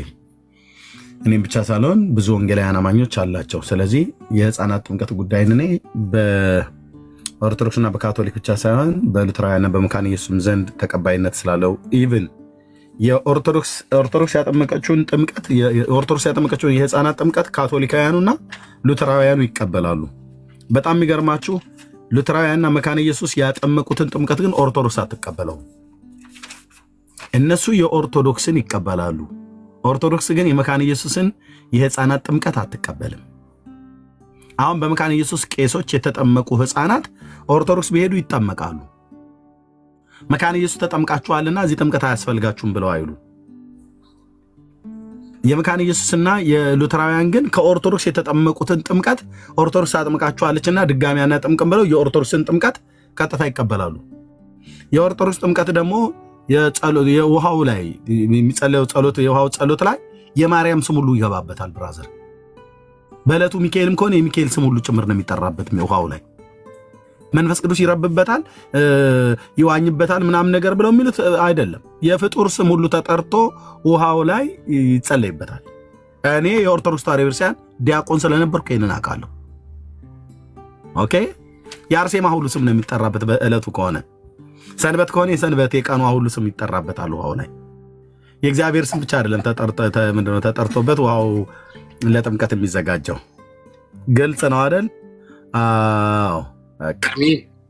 እኔም ብቻ ሳልሆን ብዙ ወንጌላውያን አማኞች አላቸው። ስለዚህ የህፃናት ጥምቀት ጉዳይን እኔ በኦርቶዶክስና በካቶሊክ ብቻ ሳይሆን በሉተራውያንና በመካነ ኢየሱስም ዘንድ ተቀባይነት ስላለው ኢቭን የኦርቶዶክስ ያጠመቀችውን የህፃናት ጥምቀት ካቶሊካውያኑና ሉተራውያኑ ይቀበላሉ። በጣም የሚገርማችሁ ሉተራውያንና መካነ ኢየሱስ ያጠመቁትን ጥምቀት ግን ኦርቶዶክስ አትቀበለውም። እነሱ የኦርቶዶክስን ይቀበላሉ። ኦርቶዶክስ ግን የመካነ ኢየሱስን የህፃናት ጥምቀት አትቀበልም። አሁን በመካነ ኢየሱስ ቄሶች የተጠመቁ ህፃናት ኦርቶዶክስ ቢሄዱ ይጠመቃሉ። መካነ ኢየሱስ ተጠምቃችኋልና እዚህ ጥምቀት አያስፈልጋችሁም ብለው አይሉ። የመካነ ኢየሱስና የሉተራውያን ግን ከኦርቶዶክስ የተጠመቁትን ጥምቀት ኦርቶዶክስ አጥምቃችኋለችና ድጋሚ አናጠምቅም ብለው የኦርቶዶክስን ጥምቀት ቀጥታ ይቀበላሉ። የኦርቶዶክስ ጥምቀት ደግሞ የውሃው ላይ የሚጸለየው ጸሎት የውሃው ጸሎት ላይ የማርያም ስም ሁሉ ይገባበታል። ብራዘር በዕለቱ ሚካኤልም ከሆነ የሚካኤል ስም ሁሉ ጭምር ነው የሚጠራበት። ውሃው ላይ መንፈስ ቅዱስ ይረብበታል፣ ይዋኝበታል ምናምን ነገር ብለው የሚሉት አይደለም። የፍጡር ስም ሁሉ ተጠርቶ ውሃው ላይ ይጸለይበታል። እኔ የኦርቶዶክስ ተዋሕዶ ቤተክርስቲያን ዲያቆን ስለነበርኩ ይሄንን አውቃለሁ። ኦኬ የአርሴማ ሁሉ ስም ነው የሚጠራበት በዕለቱ ከሆነ። ሰንበት ከሆነ የሰንበት የቀኗ ሁሉ ስም ይጠራበታል ውሃው ላይ። የእግዚአብሔር ስም ብቻ አይደለም ተጠርቶበት ውሃው ለጥምቀት የሚዘጋጀው። ግልጽ ነው አይደል? አዎ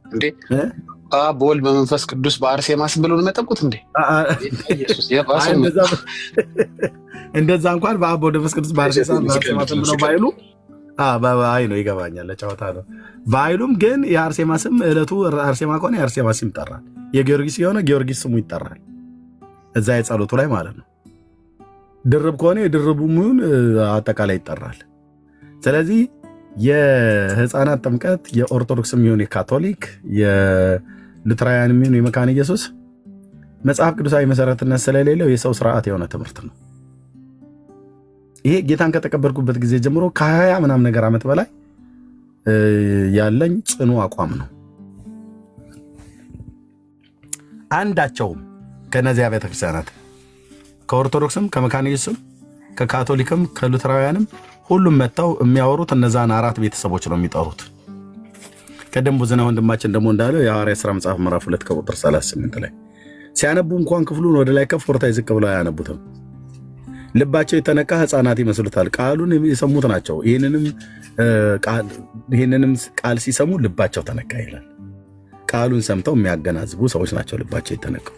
እንዴ በወልድ በመንፈስ ቅዱስ በአርሴማ ስም ብለው የሚጠምቁት እንዴ? እንደዛ እንኳን በአብ በወልድ በመንፈስ ቅዱስ በአርሴማ ስም ነው ባይሉ አይ ነው ይገባኛል፣ ለጨዋታ ነው ባይሉም፣ ግን የአርሴማ ስም ዕለቱ አርሴማ ከሆነ የአርሴማ ስም ይጠራል። የጊዮርጊስ የሆነ ጊዮርጊስ ስሙ ይጠራል እዛ የጸሎቱ ላይ ማለት ነው። ድርብ ከሆነ የድርቡ ሙን አጠቃላይ ይጠራል። ስለዚህ የህፃናት ጥምቀት የኦርቶዶክስም ይሁን የካቶሊክ የሉተራውያንም ይሁን የመካነ ኢየሱስ መጽሐፍ ቅዱሳዊ መሰረትነት ስለሌለው የሰው ስርዓት የሆነ ትምህርት ነው። ይሄ ጌታን ከተቀበልኩበት ጊዜ ጀምሮ ከ20 ምናምን ነገር ዓመት በላይ ያለኝ ጽኑ አቋም ነው። አንዳቸውም ከነዚያ ቤተክርስቲያናት ከኦርቶዶክስም ከመካነ ኢየሱስም ከካቶሊክም ከሉተራውያንም ሁሉም መጥተው የሚያወሩት እነዛን 4 ቤተሰቦች ነው የሚጠሩት። ቀደም ብዙና ወንድማችን ደግሞ እንዳለው የሐዋርያት ሥራ መጽሐፍ ምዕራፍ 2 ከቁጥር 38 ላይ ሲያነቡ እንኳን ክፍሉን ወደ ላይ ከፍ ወርታ ይዝቅ ብለው አያነቡትም። ልባቸው የተነካ ሕፃናት ይመስሉታል። ቃሉን የሰሙት ናቸው። ይህንንም ቃል ሲሰሙ ልባቸው ተነካ ይላል። ቃሉን ሰምተው የሚያገናዝቡ ሰዎች ናቸው ልባቸው የተነካው።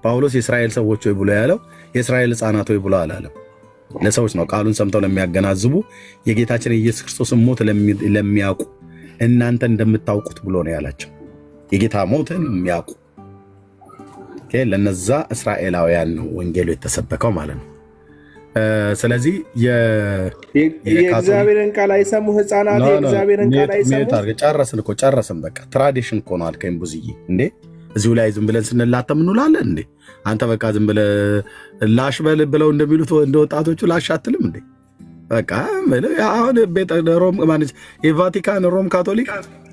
ጳውሎስ የእስራኤል ሰዎች ወይ ብሎ ያለው የእስራኤል ሕፃናት ወይ ብሎ አላለም። ለሰዎች ነው። ቃሉን ሰምተው ለሚያገናዝቡ የጌታችን የኢየሱስ ክርስቶስን ሞት ለሚያውቁ እናንተ እንደምታውቁት ብሎ ነው ያላቸው። የጌታ ሞትን የሚያውቁ ለነዛ እስራኤላውያን ነው ወንጌሉ የተሰበከው ማለት ነው። ስለዚህ የእግዚአብሔርን ቃል አይሰሙ ሕፃናት የእግዚአብሔርን ቃል አይሰሙ። ጨረስን። በቃ ትራዲሽን እኮ ነው አልከኝ ብዙዬ። እንዴ እዚሁ ላይ ዝም ብለን ስንላተም እንውላለን እንዴ? አንተ በቃ ዝም ብለህ ላሽ በል ብለው እንደሚሉት እንደ ወጣቶቹ ላሽ አትልም እንዴ? በቃ አሁን የቫቲካን ሮም ካቶሊክ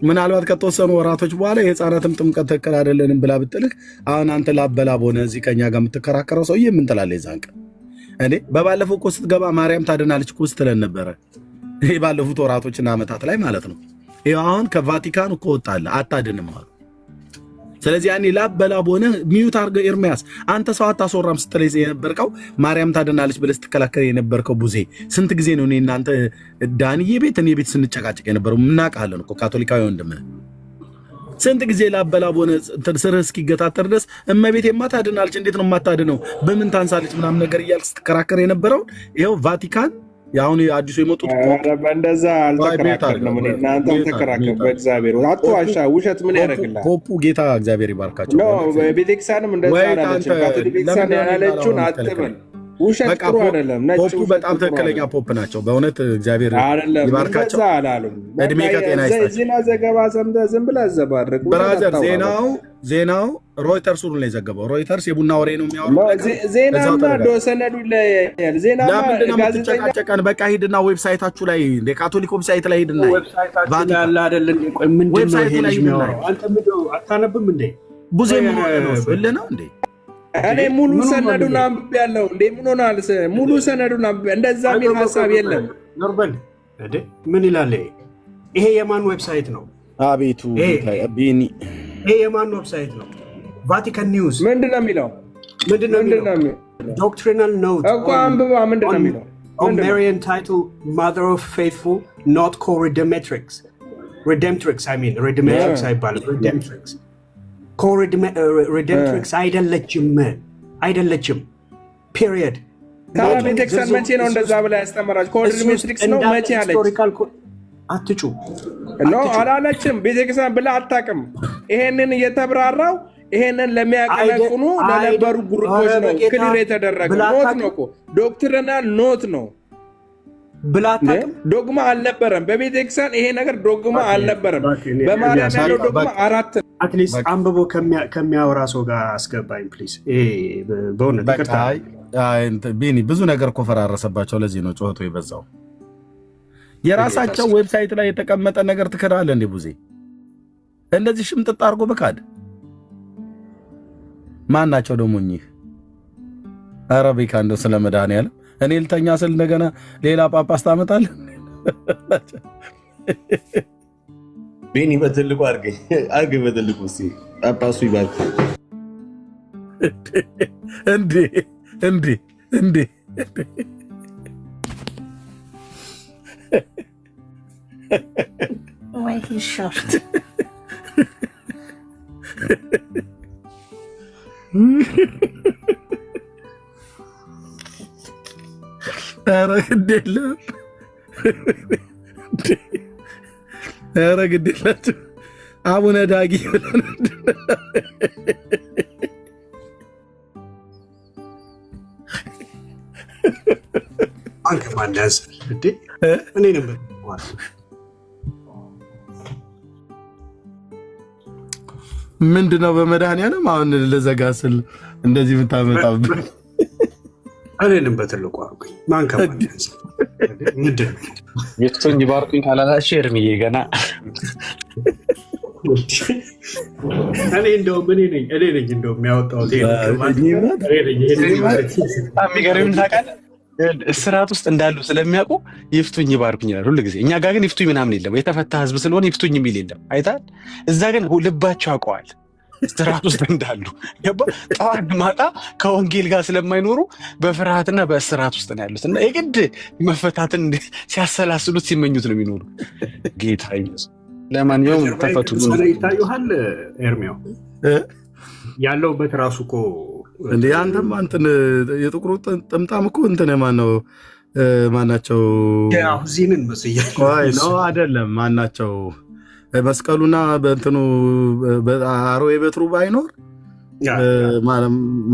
ምናልባት ከተወሰኑ ወራቶች በኋላ የህፃናትም ጥምቀት ትክክል አይደለንም ብላ ብጥልክ አሁን አንተ ላበላብ ሆነ እዚህ ከኛ ጋር የምትከራከረው ሰውዬ ምን ትላለህ? የዛን ቀን እንዴ በባለፈው እኮ ስትገባ ማርያም ታድናለች እኮ ስትለን ነበረ። ይህ ባለፉት ወራቶችና ዓመታት ላይ ማለት ነው። ይህ አሁን ከቫቲካን እኮ ወጣለ አታድንም አሉ። ስለዚህ ያኔ ላበላብ ሆነ ሚዩት አድርገህ ኤርሚያስ አንተ ሰው አታስወራም ስትለይ የነበርከው ማርያም ታድናለች ብለህ ስትከላከል የነበርከው ቡዜ ስንት ጊዜ ነው እኔ እናንተ ዳንዬ ቤት እኔ ቤት ስንጨቃጨቅ የነበረው? ምናውቃለን እኮ ካቶሊካዊ ወንድምህ ስንት ጊዜ ላበላብ ሆነ ስርህ እስኪገታተር ድረስ እመቤቴማ ታድናለች እንዴት ነው የማታድነው በምን ታንሳለች ምናምን ነገር እያልክ ስትከራከር የነበረውን ይኸው ቫቲካን አሁን አዲሱ የመጡት እንደዛ አልተከራከርንም። እናንተም ተከራከር። በእግዚአብሔር አትዋሻ። ውሸት ምን ያደርግልሃል? ፖፑ ጌታ እግዚአብሔር ይባርካቸው። ቤተክርስቲያንም እንደዛ አላለችም። ካቶሊክ ቤተክርስቲያን ያላለችውን አትበል። ውሸት ጥሩ አይደለም። ፖፑ በጣም ትክክለኛ ፖፕ ናቸው። በእውነት እግዚአብሔር ይባርካቸው። እድሜ ከጤና ይስጣቸው። ዜና ዘገባ ሰምተህ ዝም ብለህ አዘባርቅ። ብራዘር ዜናው ሮይተርስ ሁሉ ነው የዘገበው። ሮይተርስ የቡና ወሬ ነው የሚያወራው። ዜናማ ሰነዱ ይለያያል። ዜናማ ጋዜጠኛ በቃ ሂድና ዌብሳይታችሁ ላይ የካቶሊክ ዌብሳይት ላይ ሂድና ቫቲካን ያለ አይደል እንዴ? ቆይ ምንድን ነው ይሄ ልጅ የሚያወራው? አንተ ምንድን ነው አታነብም እንዴ? ቡዜ ምን ሆነ ነው እንዴ? እኔ ሙሉ ሰነዱን አንብቤያለሁ። እንዴ ምን ሆናል? ሙሉ ሰነዱን አንብቤ እንደዛ የሚል ሀሳብ የለም። ኖርበል እንዴ ምን ይላል? ይሄ የማን ዌብሳይት ነው? አቤቱ ቢኒ ይሄ የማን ዌብሳይት ነው? ቫቲካን ኒውስ ምንድን ነው የሚለው? ዶክትሪናል ኖት እኮ አንብባ። ምንድን ነው የሚለው? On Marian title Mother of Faithful not co-redemptrix. Redemptrix I mean redemptrix አይባልም redemptrix co-redemptrix አይደለችም ፔሪየድ። ታዲያ ቤተክርስቲያን መቼ ነው እንደዛ ብላ ያስተምራች? co-redemptrix ነው መቼ አለች? አትጩ ኖ አላለችም። ቤተክርስቲያን ብላ አታውቅም። ይሄንን እየተብራራው ይሄንን ለሚያቀነቅኑ ለነበሩ ግሩፖች ነው ክሊር የተደረገው። ኖት ነው እኮ ዶክትሪናል ኖት ነው ብላ አታውቅም። ዶግማ አልነበረም በቤተክርስቲያን። ይሄ ነገር ዶግማ አልነበረም። በማርያም ያለው ዶግማ 4 ነው። አትሊስት አንብቦ ከሚያወራ ሰው ጋር አስገባኝ ፕሊዝ። በእውነት ይቅርታ ቢኒ፣ ብዙ ነገር እኮ ፈራረሰባቸው። ለዚህ ነው ጩኸቱ የበዛው። የራሳቸው ዌብሳይት ላይ የተቀመጠ ነገር ትክዳለህ እንዴ ቡዜ? እንደዚህ ሽምጥጥ አድርጎ በካድ ማን ናቸው ደግሞ እኚህ? ኧረ ቤካ እንደው ስለ መድኃኒዓለም እኔ ልተኛ ስል እንደገና ሌላ ጳጳስ ታመጣለህ? ቤኒ በትልቁ አድርገኝ በትልቁ እስኪ ጳጳሱ ይባርክ። እንዴ ወይ ሻርት ኧረ ግድ የለም ኧረ ግድ የላችሁ አቡነ ዳጊ አንተ ማን ያዝ እንዴ? እኔ ነበር ምንድነው? በመድኃኒዓለም አሁን ልዘጋ ስል እንደዚህ የምታመጣብህ እኔንም በትልቁ አድርጉኝ። ማን ከማን ያዝ ምንድን ነው? ሚስቱን ይባርኩኝ ካላላችሁ ኤርሚዬ ገና እኔ እንደውም እኔ ነኝ እንደውም የሚያወጣሁት። የሚገርምህ ታውቃለህ እስራት ውስጥ እንዳሉ ስለሚያውቁ ይፍቱኝ ይባርኩኝ ይላል ሁሉ ጊዜ። እኛ ጋር ግን ይፍቱኝ ምናምን የለም። የተፈታ ህዝብ ስለሆነ ይፍቱኝ የሚል የለም። አይታል። እዛ ግን ልባቸው ያውቀዋል እስራት ውስጥ እንዳሉ። ጠዋት ማታ ከወንጌል ጋር ስለማይኖሩ በፍርሃትና በእስራት ውስጥ ነው ያሉት እና የግድ መፈታትን ሲያሰላስሉት ሲመኙት ነው የሚኖሩ። ጌታ ይመስገን። ለማንኛውም ተፈቱ። ይታዩሃል ኤርሚያው ያለውበት ራሱ እኮ እንደ አንተም አንተን የጥቁሩ ጥምጣም እኮ እንትን ማናቸው ዚንን መስያለሁ ነው አይደለም? ማናቸው መስቀሉና በእንትኑ አሮዌ በትሩ ባይኖር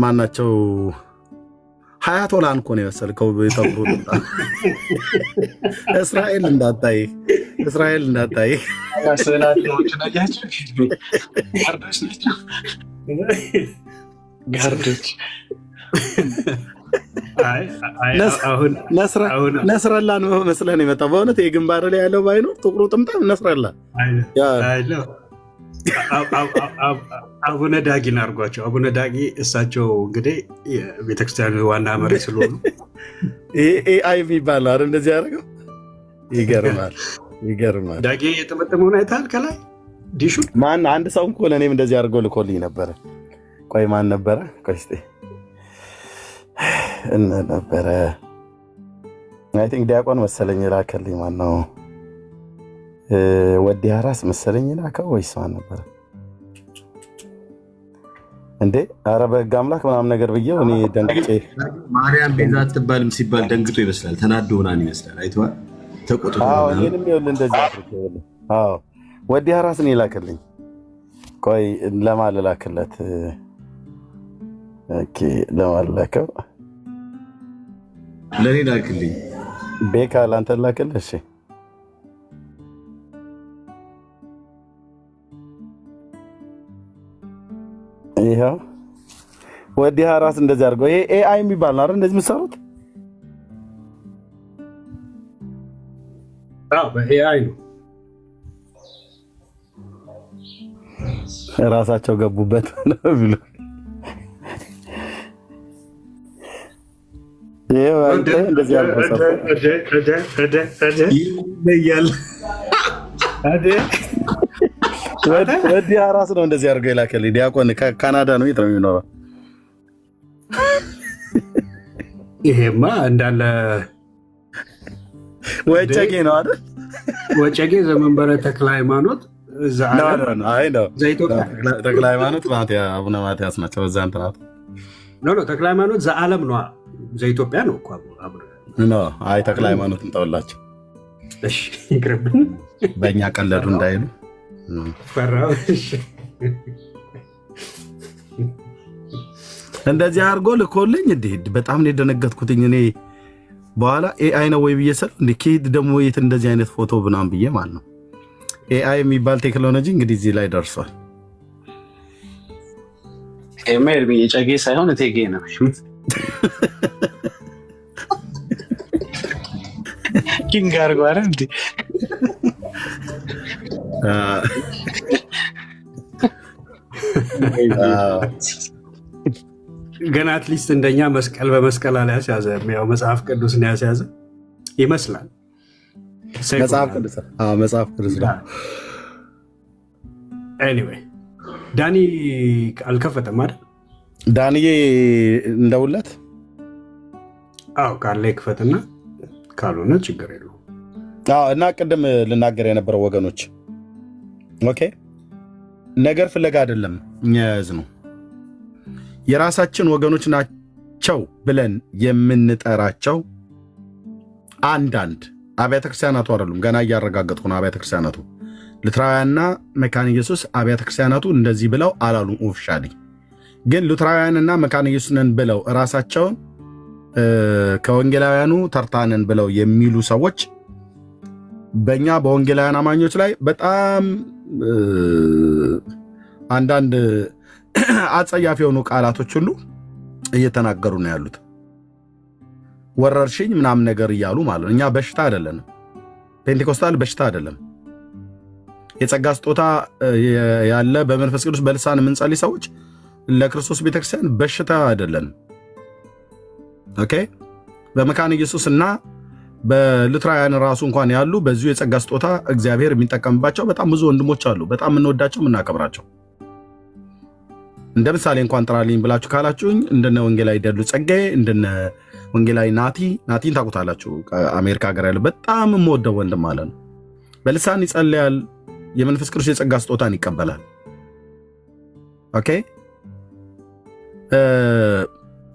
ማናቸው ሀያቶላን እኮ ነው የመሰልከው። የጠቁሩ ጥምጣም እስራኤል እንዳታይ ስላቸዎችን አያቸው ጋርዶች ነስረላ ነው መስለን የመጣ በእውነት የግንባር ላይ ያለው ባይኖር ጥቁሩ ጥምጣም ነስረላ አቡነ ዳጊን አድርጓቸው። አቡነ ዳጊ እሳቸው እንግዲህ ቤተክርስቲያኑ ዋና መሪ ስለሆኑ ኤአይ የሚባል ነው እንደዚህ ያደርገው። ይገርማል። ዳጊ የጠመጠመውን አይተሃል? ከላይ ዲሹ ማን አንድ ሰው እኮ ለእኔም እንደዚህ አድርገው ልኮልኝ ነበረ። ቆይ ማን ነበረ? ቆይ እስኪ ነበረ አይ ቲንክ ዲያቆን መሰለኝ ላከልኝ። ማነው ወዲ አራስ መሰለኝ ላከው ወይስ ማን ነበረ እንዴ? ኧረ በሕግ አምላክ ምናምን ነገር ብዬው እኔ ደንግጬ ማርያም ቤዛ አትባልም ሲባል ደንግጦ ይመስላል፣ ተናዶ ምናምን ይመስላል። አይተዋል ተቆጥቶ። እኔንም ይኸውልህ እንደዚህ አድርገው። ወዲ አራስ እኔ ላከልኝ። ቆይ ለማን ልላክለት? ኦኬ ለማን ላከው? ለኔ ላክልኝ። ቤካ ላንተ ላክልህ። እሺ ይሄው ወዲ አራስ እንደዚህ አድርገው። ይሄ ኤአይ የሚባል ነው አይደል? እንደዚህ የምትሰሩት በኤአይ ነው። ራሳቸው ገቡበት ነው ብሎ እንደዚህ ወዲ አራስ ነው እንደዚህ አድርገው የላከልኝ። ዲያቆን ከካናዳ ነው። የት ነው የሚኖረው? ይሄማ እንዳለ ወጨጌ ነው አይደል? ወጨጌ ዘመንበረ ተክለ ሃይማኖት ተክለ ሃይማኖት አቡነ ማትያስ ናቸው። በዛ እንትናት ተክለ ሃይማኖት ዘዓለም ነው ዘኢትዮጵያ ነው እኮ አይ ተክለ ሃይማኖት እንተውላቸው። እሺ ይቅርብን፣ በእኛ ቀለዱ እንዳይሉ ፈራው። እንደዚህ አድርጎ ልኮልኝ እንዲህ በጣም ነው የደነገጥኩትኝ እኔ። በኋላ ኤአይ ነው ወይ ብዬ ሰር እንደ ኬት ደግሞ የት እንደዚህ አይነት ፎቶ ብናም ብዬ ማለት ነው። ኤአይ የሚባል ቴክኖሎጂ እንግዲህ እዚህ ላይ ደርሷል። ኤርሚ የጨጌ ሳይሆን እቴጌ ነው። ኪንግ አድርጎ አይደል እንዴ? ገና አትሊስት እንደኛ መስቀል በመስቀል አልያዘ፣ ያው መጽሐፍ ቅዱስን ያስያዘ ይመስላል። መጽሐፍ ቅዱስ ነው። ኤኒዌይ ዳኒ አልከፈተም አይደል? ዳንዬ እንደውለት ካለ ይክፈትና ካልሆነ ችግር የለውም። እና ቅድም ልናገር የነበረው ወገኖች ኦኬ፣ ነገር ፍለጋ አይደለም እኛ የያዝነው የራሳችን ወገኖች ናቸው ብለን የምንጠራቸው አንዳንድ አብያተ ክርስቲያናቱ አይደሉም። ገና እያረጋገጥኩ ነው። አብያተ ክርስቲያናቱ ሉትራውያንና መካነ ኢየሱስ አብያተ ክርስቲያናቱ እንደዚህ ብለው አላሉም። ኦፊሻሊ ግን ሉትራውያንና መካነ ኢየሱስ ነን ብለው ራሳቸውን ከወንጌላውያኑ ተርታነን ብለው የሚሉ ሰዎች በእኛ በወንጌላውያን አማኞች ላይ በጣም አንዳንድ አጸያፊ የሆኑ ቃላቶች ሁሉ እየተናገሩ ነው ያሉት። ወረርሽኝ ምናምን ነገር እያሉ ማለት ነው። እኛ በሽታ አይደለንም። ፔንቴኮስታል በሽታ አይደለም። የጸጋ ስጦታ ያለ በመንፈስ ቅዱስ በልሳን የምንጸልይ ሰዎች ለክርስቶስ ቤተክርስቲያን በሽታ አይደለንም። ኦኬ። በመካነ ኢየሱስ እና በሉትራውያን ራሱ እንኳን ያሉ በዚሁ የጸጋ ስጦታ እግዚአብሔር የሚጠቀምባቸው በጣም ብዙ ወንድሞች አሉ። በጣም የምንወዳቸው የምናከብራቸው። እንደ ምሳሌ እንኳን ጥራልኝ ብላችሁ ካላችሁኝ እንደነ ወንጌላዊ ደሉ ጸጋዬ፣ እንደነ ወንጌላዊ ናቲን ታውቁታላችሁ። አሜሪካ ሀገር ያለ በጣም የምወደው ወንድም ማለት ነው። በልሳን ይጸልያል። የመንፈስ ቅዱስ የጸጋ ስጦታን ይቀበላል። ኦኬ።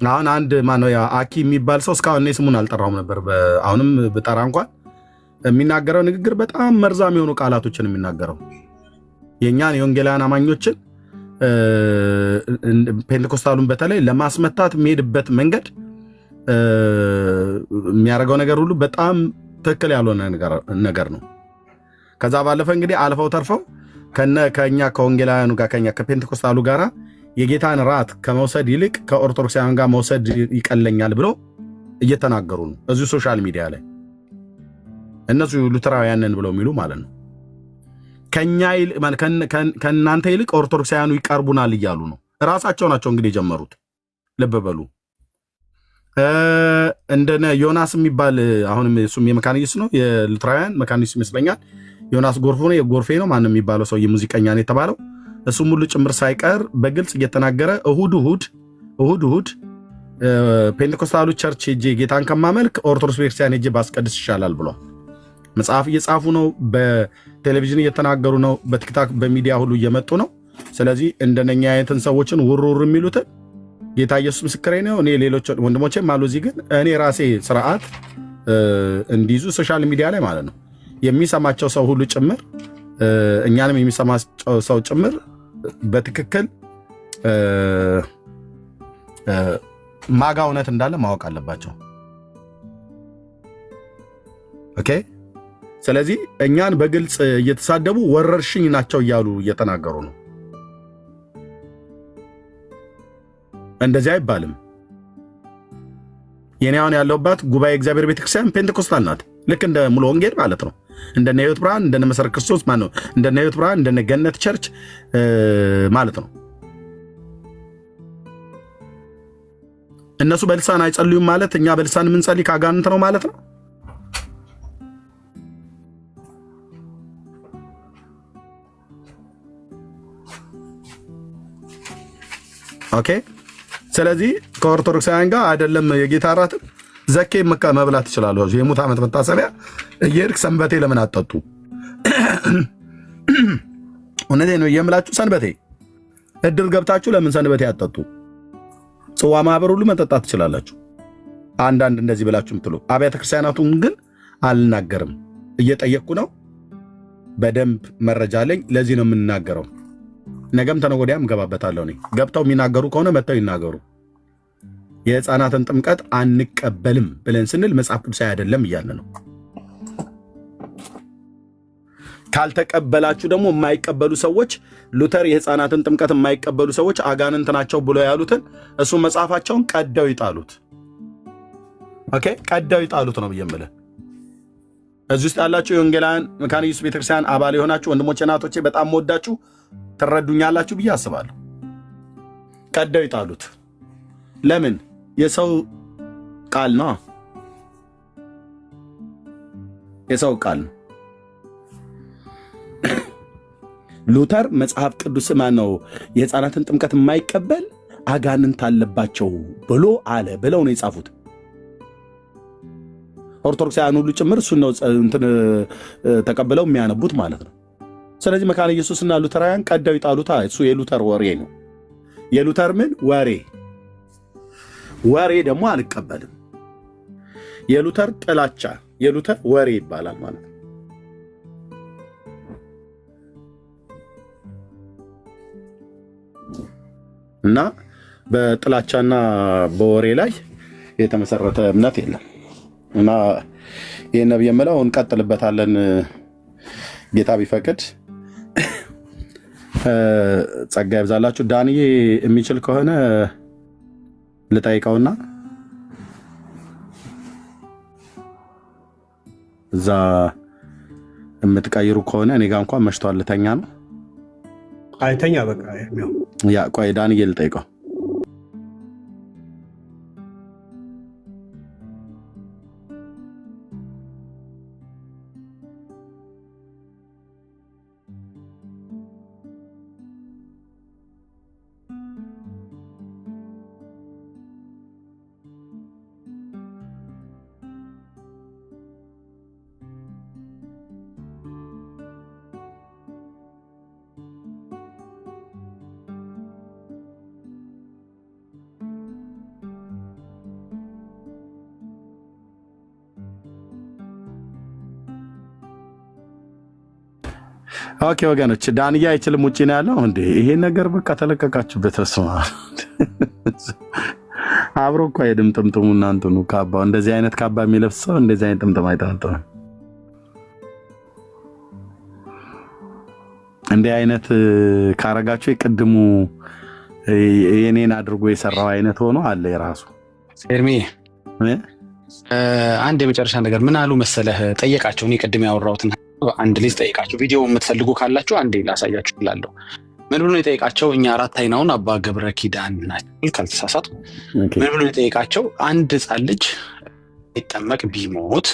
አሁን አንድ ማነው ያ አኪ የሚባል ሰው እስካሁን እኔ ስሙን አልጠራሁም ነበር። አሁንም ብጠራ እንኳን የሚናገረው ንግግር በጣም መርዛም የሆኑ ቃላቶችን የሚናገረው የእኛን የወንጌላውያን አማኞችን ፔንቴኮስታሉን በተለይ ለማስመታት የሚሄድበት መንገድ የሚያደርገው ነገር ሁሉ በጣም ትክክል ያልሆነ ነገር ነው። ከዛ ባለፈ እንግዲህ አልፈው ተርፈው ከኛ ከወንጌላውያኑ ጋር ከኛ ከፔንቴኮስታሉ ጋራ የጌታን ራት ከመውሰድ ይልቅ ከኦርቶዶክሳውያን ጋር መውሰድ ይቀለኛል ብለው እየተናገሩ ነው። እዚሁ ሶሻል ሚዲያ ላይ እነሱ ሉተራውያንን ብለው የሚሉ ማለት ነው። ከእናንተ ይልቅ ኦርቶዶክሳውያኑ ይቀርቡናል እያሉ ነው። ራሳቸው ናቸው እንግዲህ የጀመሩት። ልብ በሉ። እንደነ ዮናስ የሚባል አሁንም እሱም የመካነ ኢየሱስ ነው፣ የሉተራውያን መካነ ኢየሱስ ይመስለኛል። ዮናስ ጎርፌ ነው ማንም የሚባለው ሰው የሙዚቀኛ ነው የተባለው። እሱም ሁሉ ጭምር ሳይቀር በግልጽ እየተናገረ እሁድ ፔንቴኮስታሉ ቸርች ሄጄ ጌታን ከማመልክ ኦርቶዶክስ ቤተክርስቲያን ሄጄ ባስቀድስ ይሻላል ብሏል። መጽሐፍ እየጻፉ ነው፣ በቴሌቪዥን እየተናገሩ ነው፣ በቲክታክ በሚዲያ ሁሉ እየመጡ ነው። ስለዚህ እንደነኛ አይነትን ሰዎችን ውርውር የሚሉትን ጌታ ኢየሱስ ምስክሬ ነው። እኔ ሌሎች ወንድሞቼም አሉ እዚህ፣ ግን እኔ ራሴ ስርዓት እንዲይዙ ሶሻል ሚዲያ ላይ ማለት ነው የሚሰማቸው ሰው ሁሉ ጭምር እኛንም የሚሰማቸው ሰው ጭምር በትክክል ማጋ እውነት እንዳለ ማወቅ አለባቸው። ኦኬ። ስለዚህ እኛን በግልጽ እየተሳደቡ ወረርሽኝ ናቸው እያሉ እየተናገሩ ነው። እንደዚህ አይባልም። የኔ አሁን ያለሁባት ጉባኤ እግዚአብሔር ቤተክርስቲያን ፔንቴኮስታል ናት። ልክ እንደ ሙሉ ወንጌል ማለት ነው። እንደነ ሕይወት ብርሃን፣ እንደነ መሰረት ክርስቶስ ማለት ነው። እንደነ ሕይወት ብርሃን፣ እንደነ ገነት ቸርች ማለት ነው። እነሱ በልሳን አይጸልዩም ማለት እኛ በልሳን የምንጸልይ ከአጋንንት ነው ማለት ነው። ኦኬ። ስለዚህ ከኦርቶዶክሳውያን ጋር አይደለም የጌታ እራትን ዘኬ መብላት ይችላሉ። የሙት ዓመት መታሰቢያ እየሄድክ ሰንበቴ ለምን አጠጡ? እውነቴን ነው የምላችሁ። ሰንበቴ እድር ገብታችሁ ለምን ሰንበቴ አጠጡ? ጽዋ ማህበር ሁሉ መጠጣት ትችላላችሁ። አንዳንድ እንደዚህ ብላችሁ ምትሉ አብያተ ክርስቲያናቱን ግን አልናገርም። እየጠየቅኩ ነው። በደንብ መረጃ አለኝ። ለዚህ ነው የምናገረው። ነገም ተነገ ወዲያም እገባበታለሁ። እኔ ገብተው የሚናገሩ ከሆነ መጥተው ይናገሩ። የሕፃናትን ጥምቀት አንቀበልም ብለን ስንል መጽሐፍ ቅዱሳዊ አይደለም እያለ ነው። ካልተቀበላችሁ ደግሞ የማይቀበሉ ሰዎች ሉተር የሕፃናትን ጥምቀት የማይቀበሉ ሰዎች አጋንንት ናቸው ብሎ ያሉትን እሱ መጽሐፋቸውን ቀደው ይጣሉት። ኦኬ፣ ቀደው ይጣሉት ነው ብዬ የምልህ። እዚህ ውስጥ ያላችሁ የወንጌላውያን መካነ ኢየሱስ ቤተክርስቲያን አባል የሆናችሁ ወንድሞቼ እናቶቼ በጣም መወዳችሁ ትረዱኛላችሁ ብዬ አስባለሁ። ቀደው ይጣሉት። ለምን? የሰው ቃል ነው። የሰው ቃል ነው። ሉተር መጽሐፍ ቅዱስ ማነው የሕፃናትን ጥምቀት የማይቀበል አጋንንት አለባቸው ብሎ አለ ብለው ነው የጻፉት። ኦርቶዶክሳውያን ሁሉ ጭምር እሱን ነው ተቀብለው የሚያነቡት ማለት ነው። ስለዚህ መካነ ኢየሱስና ሉተራውያን ቀደው ይጣሉታ። እሱ የሉተር ወሬ ነው። የሉተር ምን ወሬ ደግሞ አልቀበልም። የሉተር ጥላቻ፣ የሉተር ወሬ ይባላል ማለት ነው። እና በጥላቻና በወሬ ላይ የተመሰረተ እምነት የለም። እና ይህን ነብይ የምለው እንቀጥልበታለን ጌታ ቢፈቅድ። ጸጋ ይብዛላችሁ። ዳንዬ የሚችል ከሆነ ልጠይቀውና እዛ የምትቀይሩ ከሆነ እኔ ጋ እንኳን መሽቷል፣ ልተኛ ነው። አይተኛ በቃ ያ ቆይ ዳንዬ ልጠይቀው። ኦኬ ወገኖች፣ ዳንያ አይችልም ውጪ ነው ያለው እንዴ? ይሄ ነገር በቃ ተለቀቃችሁበት። በስመ አብ አብሮ እኮ አይሄድም ጥምጥሙ እና እንትኑ ካባው። እንደዚህ አይነት ካባ የሚለብስ ሰው እንደዚህ አይነት ጥምጥም አይጠመጥምም። እንዲህ አይነት ካረጋችሁ የቅድሙ የኔን አድርጎ የሰራው አይነት ሆኖ አለ የራሱ። ኤርሚ አንድ የመጨረሻ ነገር ምን አሉ መሰለህ? ጠየቃቸው። እኔ ቅድም ያወራሁትን አንድ ልጅ ጠይቃቸው። ቪዲዮ የምትፈልጉ ካላችሁ አንዴ ላሳያችሁ እላለሁ። ምን ብሎ የጠየቃቸው? እኛ አራት አይናውን አባ ገብረ ኪዳን ናቸው ካልተሳሳቱ። ምን ብሎ የጠየቃቸው? አንድ ሕፃን ልጅ ይጠመቅ ቢሞት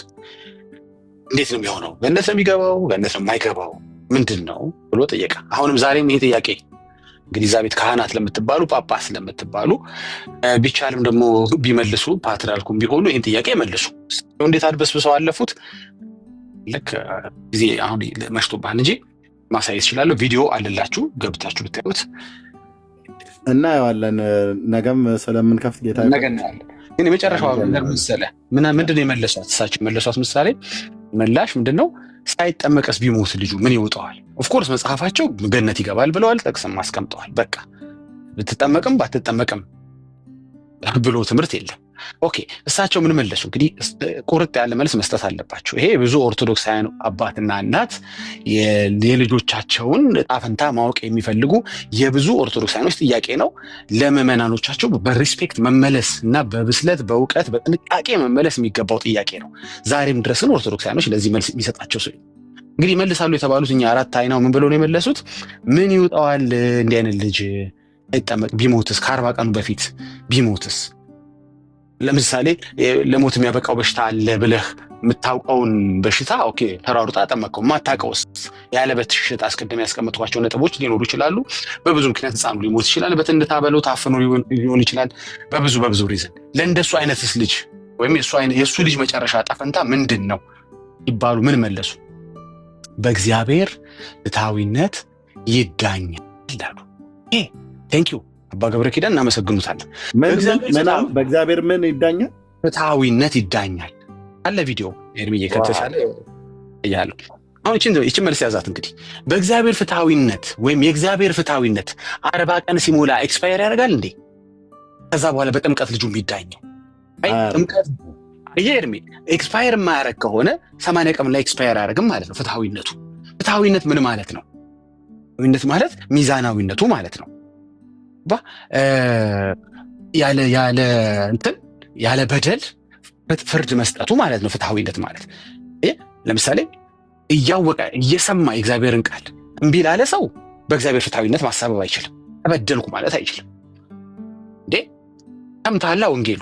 እንዴት ነው የሚሆነው? ገነት ነው የሚገባው? ገነት ነው የማይገባው? ምንድን ነው ብሎ ጠየቃ። አሁንም ዛሬም ይሄ ጥያቄ እንግዲህ እዛ ቤት ካህናት ለምትባሉ ጳጳስ ለምትባሉ ቢቻልም ደግሞ ቢመልሱ ፓትርያርኩም ቢሆኑ ይህን ጥያቄ መልሱ። እንዴት አድበስብሰው አለፉት። ልክ ጊዜ አሁን መሽቶብሃል እንጂ ማሳየት ይችላለሁ። ቪዲዮ አለላችሁ ገብታችሁ ብታዩት እናየዋለን። ነገም ስለምንከፍት ጌታ ነገ እናያለን። ግን የመጨረሻው ነገር መሰለህ ምንድን ነው የመለሷት? እሳቸው የመለሷት ምሳሌ ምላሽ ምንድን ነው? ሳይጠመቀስ ቢሞት ልጁ ምን ይውጠዋል? ኦፍኮርስ መጽሐፋቸው ገነት ይገባል ብለዋል፣ ጠቅስም አስቀምጠዋል። በቃ ብትጠመቅም ባትጠመቅም ብሎ ትምህርት የለም። ኦኬ እሳቸው ምን መለሱ? እንግዲህ ቁርጥ ያለ መልስ መስጠት አለባቸው። ይሄ ብዙ ኦርቶዶክሳውያን አባትና እናት የልጆቻቸውን ዕጣ ፈንታ ማወቅ የሚፈልጉ የብዙ ኦርቶዶክሳውያኖች ጥያቄ ነው። ለምዕመናኖቻቸው በሪስፔክት መመለስ እና በብስለት በእውቀት በጥንቃቄ መመለስ የሚገባው ጥያቄ ነው። ዛሬም ድረስን ኦርቶዶክሳውያኖች ለዚህ መልስ የሚሰጣቸው ሰው እንግዲህ መልሳሉ የተባሉት እኛ አራት አይናው ምን ብለው ነው የመለሱት? ምን ይውጣዋል እንዲህ አይነት ልጅ አይጠመቅ ቢሞትስ? ከ40 ቀኑ በፊት ቢሞትስ? ለምሳሌ ለሞት የሚያበቃው በሽታ አለ ብለህ የምታውቀውን በሽታ ኦኬ ተራሩጣ ጠመቀው። ማታውቀውስ? ያለ በሽታ አስቀድም ያስቀመጥኳቸው ነጥቦች ሊኖሩ ይችላሉ። በብዙ ምክንያት ሕፃኑ ሊሞት ይችላል። በትንታ በለው ታፍኖ ሊሆን ይችላል። በብዙ ሪዝን ለእንደሱ አይነትስ ልጅ ወይም የእሱ ልጅ መጨረሻ ዕጣ ፈንታ ምንድን ነው ይባሉ ምን መለሱ? በእግዚአብሔር ፍትሐዊነት ይዳኛል ይላሉ። ቴንኪዩ አባ ገብረ ኪዳን እናመሰግኑታለን። በእግዚአብሔር ምን ይዳኛል? ፍትሐዊነት ይዳኛል አለ ቪዲዮ ኤርሚዬ ከተሻለ ያለው አሁን ይችን መልስ ያዛት። እንግዲህ በእግዚአብሔር ፍትሐዊነት ወይም የእግዚአብሔር ፍትሐዊነት 40 ቀን ሲሞላ ኤክስፓየር ያደርጋል እንዴ? ከዛ በኋላ በጥምቀት ልጁ የሚዳኘው ጥምቀት ኤርሚ ኤክስፓየር የማያደርግ ከሆነ 80 ቀን ላይ ኤክስፓየር አያደርግም ማለት ነው። ፍትሐዊነት ምን ማለት ነው? ፍትሐዊነት ማለት ሚዛናዊነቱ ማለት ነው። ያለ በደል ፍርድ መስጠቱ ማለት ነው ፍትሐዊነት ማለት። ለምሳሌ እያወቀ እየሰማ የእግዚአብሔርን ቃል እምቢ ላለ ሰው በእግዚአብሔር ፍትሐዊነት ማሳበብ አይችልም። ተበደልኩ ማለት አይችልም። እንዴ ሰምተሃል ወንጌሉ?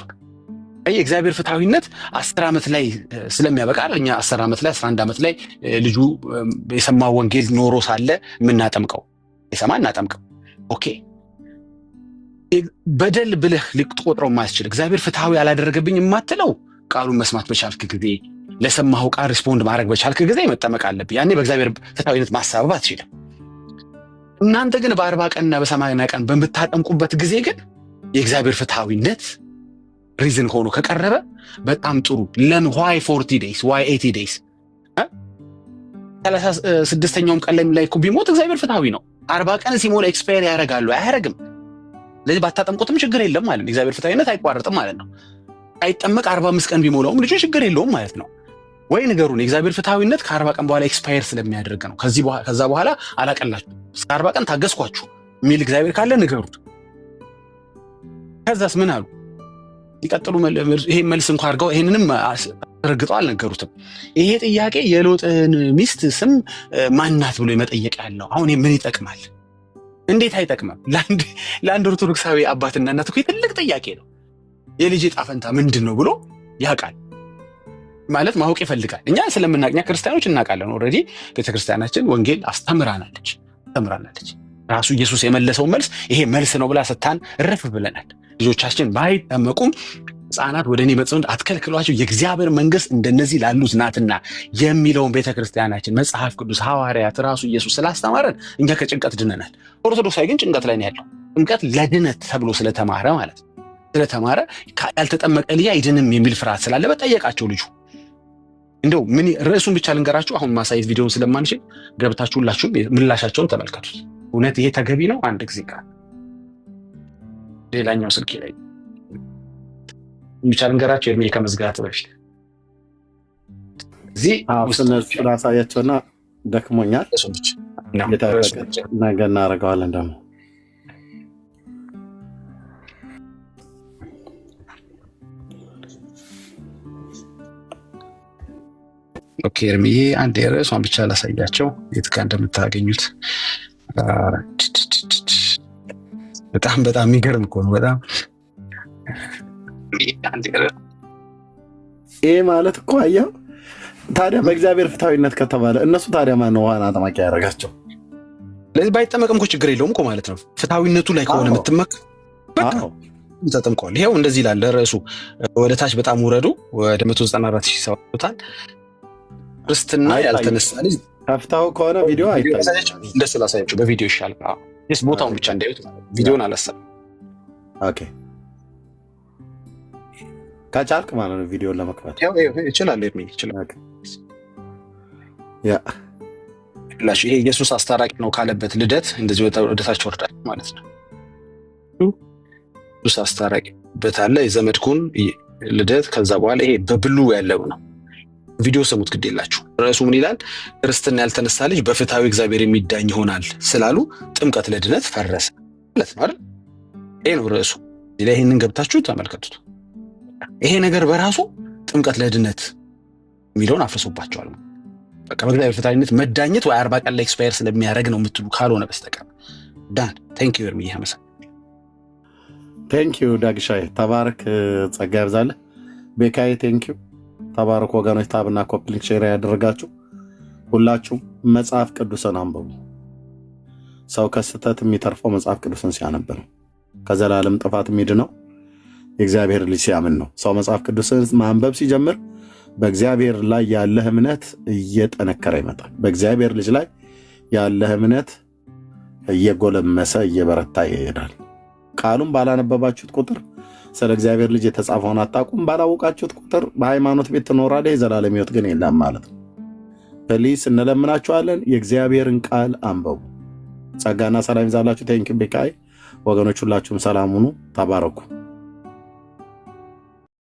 የእግዚአብሔር ፍትሐዊነት 10 ዓመት ላይ ስለሚያበቃ እኛ 10 ዓመት ላይ 11 ዓመት ላይ ልጁ የሰማው ወንጌል ኖሮ ሳለ የምናጠምቀው የሰማ እናጠምቀው። ኦኬ በደል ብለህ ልትቆጥረው ማስችል እግዚአብሔር ፍትሐዊ ያላደረገብኝ የማትለው ቃሉን መስማት በቻልክ ጊዜ ለሰማኸው ቃል ሪስፖንድ ማድረግ በቻልክ ጊዜ መጠመቅ አለብህ። ያኔ በእግዚአብሔር ፍትሐዊነት ማሳበብ አትችልም። እናንተ ግን በ40 ቀንና በ80 ቀን በምታጠምቁበት ጊዜ ግን የእግዚአብሔር ፍትሐዊነት ሪዝን ሆኖ ከቀረበ በጣም ጥሩ። ዋይ 40 days ዋይ 80 days 36ኛውም ቀን ላይ እኮ ቢሞት እግዚአብሔር ፍትሐዊ ነው። 40 ቀን ሲሞላ ኤክስፓየር ያደርጋሉ አያደርግም? ለዚህ ባታጠምቁትም ችግር የለም ማለት ነው። እግዚአብሔር ፍትሐዊነት አይቋረጥም ማለት ነው። አይጠመቅ 45 ቀን ቢሞላውም ልጁ ችግር የለውም ማለት ነው። ወይ ንገሩን፣ የእግዚአብሔር ፍትሐዊነት ከ40 ቀን በኋላ ኤክስፓየር ስለሚያደርግ ነው። ከዛ በኋላ አላቀላችሁ እስከ 40 ቀን ታገስኳችሁ የሚል እግዚአብሔር ካለ ንገሩት። ከዛስ ምን አሉ? ይቀጥሉ። ይሄን መልስ እንኳን አድርገው ይሄንንም ረግጠው አልነገሩትም። ይሄ ጥያቄ የሎጥን ሚስት ስም ማናት ብሎ የመጠየቅ ያለው አሁን ምን ይጠቅማል? እንዴት አይጠቅምም? ለአንድ ኦርቶዶክሳዊ አባትና እናት እኮ ትልቅ ጥያቄ ነው። የልጅ ዕጣ ፈንታ ምንድን ነው ብሎ ያውቃል ማለት ማወቅ ይፈልጋል። እኛ ስለምናቅኛ ክርስቲያኖች እናውቃለን። ኦልሬዲ ቤተክርስቲያናችን ወንጌል አስተምራናለች። ራሱ ኢየሱስ የመለሰው መልስ ይሄ መልስ ነው ብላ ሰታን እረፍ ብለናል። ልጆቻችን ባይጠመቁም ሕፃናት ወደ እኔ መጥተው አትከልክሏቸው የእግዚአብሔር መንግሥት እንደነዚህ ላሉት ናትና የሚለውን ቤተክርስቲያናችን መጽሐፍ ቅዱስ ሐዋርያት ራሱ ኢየሱስ ስላስተማረን እኛ ከጭንቀት ድነናል። ኦርቶዶክሳዊ ግን ጭንቀት ላይ ነው ያለው። ጥምቀት ለድነት ተብሎ ስለተማረ ማለት ነው። ስለተማረ ያልተጠመቀ ልጅ አይድንም የሚል ፍርሃት ስላለ በጠየቃቸው ልጁ እንደው ምን ርዕሱን ብቻ ልንገራችሁ። አሁን ማሳየት ቪዲዮውን ስለማንችል ገብታችሁ ሁላችሁም ምላሻቸውን ተመልከቱት። እውነት ይሄ ተገቢ ነው? አንድ ጊዜ ጋር ሌላኛው ስልክ ላይ ብቻ ልንገራችሁ። ኤርሚ ከመዝጋት በፊት እዚህ እነሱ ላሳያቸውና ደክሞኛል። ነገ እናደርገዋለን ደግሞ ኦኬ። ኤርሚዬ አንድ ርዕሷን ብቻ ላሳያቸው የት ጋር እንደምታገኙት። በጣም የሚገርም እኮ ነው። በጣም ይሄ ማለት እኮ አየው። ታዲያ በእግዚአብሔር ፍትሐዊነት ከተባለ እነሱ ታዲያ ማነው ዋና አጥማቂ ያደረጋቸው? ለዚህ ባይጠመቅም እኮ ችግር የለውም እኮ ማለት ነው። ፍትሐዊነቱ ላይ ከሆነ የምትመክ በቃ ተጠምቀዋል። ይኸው እንደዚህ ይላል ርዕሱ። ወደ ታች በጣም ውረዱ። ወደ 194,000 ሰው ታል ክርስትና ያልተነሳ ልጅ ከፍታው ከሆነ ቪዲዮ አይታይም። እንደሱ ላሳያችሁ በቪዲዮ ይሻላል። እስ ቦታውን ብቻ እንዳዩት ቪዲዮን አላሰብም። ኦኬ ከቻልክ ማለት ነው ቪዲዮን ለመክፈት ይችላል። ይችላል። ይሄ ኢየሱስ አስታራቂ ነው ካለበት ልደት እንደዚህ ወደታች ወርዳል ማለት ነው። ኢየሱስ አስታራቂ በታለ የዘመድኩን ልደት ከዛ በኋላ ይሄ በብሉ ያለው ነው። ቪዲዮ ሰሙት ግድ የላችሁ። ርዕሱ ምን ይላል? ክርስትና ያልተነሳ ልጅ በፍትሐዊ እግዚአብሔር የሚዳኝ ይሆናል ስላሉ ጥምቀት ለድነት ፈረሰ ማለት ነው አይደል? ይሄ ነው ርዕሱ። ይሄንን ገብታችሁ ተመልከቱት። ይሄ ነገር በራሱ ጥምቀት ለድነት የሚለውን አፍርሶባቸዋል። በቃ በእግዚአብሔር ፍትሐዊነት መዳኘት ወይ 40 ቀን ላይ ኤክስፓየር ስለሚያደርግ ነው የምትሉ ካልሆነ በስተቀር ዳን ቴንክ ዩ ኤርሚ ያመሰ ቴንክ ዩ ዳግሻይ ተባረክ። ጸጋ ያብዛልህ። ቤካዬ ቴንክ ዩ ተባረክ። ወገኖች ታብና ኮፕሊንግ ሼር ያደረጋችሁ ሁላችሁም መጽሐፍ ቅዱስን አንብቡ። ሰው ከስህተት የሚተርፈው መጽሐፍ ቅዱስን ሲያነብ ነው። ከዘላለም ጥፋት የሚድነው የእግዚአብሔር ልጅ ሲያምን ነው። ሰው መጽሐፍ ቅዱስን ማንበብ ሲጀምር በእግዚአብሔር ላይ ያለህ እምነት እየጠነከረ ይመጣል። በእግዚአብሔር ልጅ ላይ ያለህ እምነት እየጎለመሰ እየበረታ ይሄዳል። ቃሉን ባላነበባችሁት ቁጥር ስለ እግዚአብሔር ልጅ የተጻፈውን አታውቁም። ባላወቃችሁት ቁጥር በሃይማኖት ቤት ትኖራለህ፣ የዘላለም ሕይወት ግን የለም ማለት ነው። ፕሊስ እንለምናችኋለን፣ የእግዚአብሔርን ቃል አንበቡ። ጸጋና ሰላም ይዛላችሁ። ቴንኪው ቤካይ። ወገኖች ሁላችሁም ሰላም ሁኑ። ተባረኩ።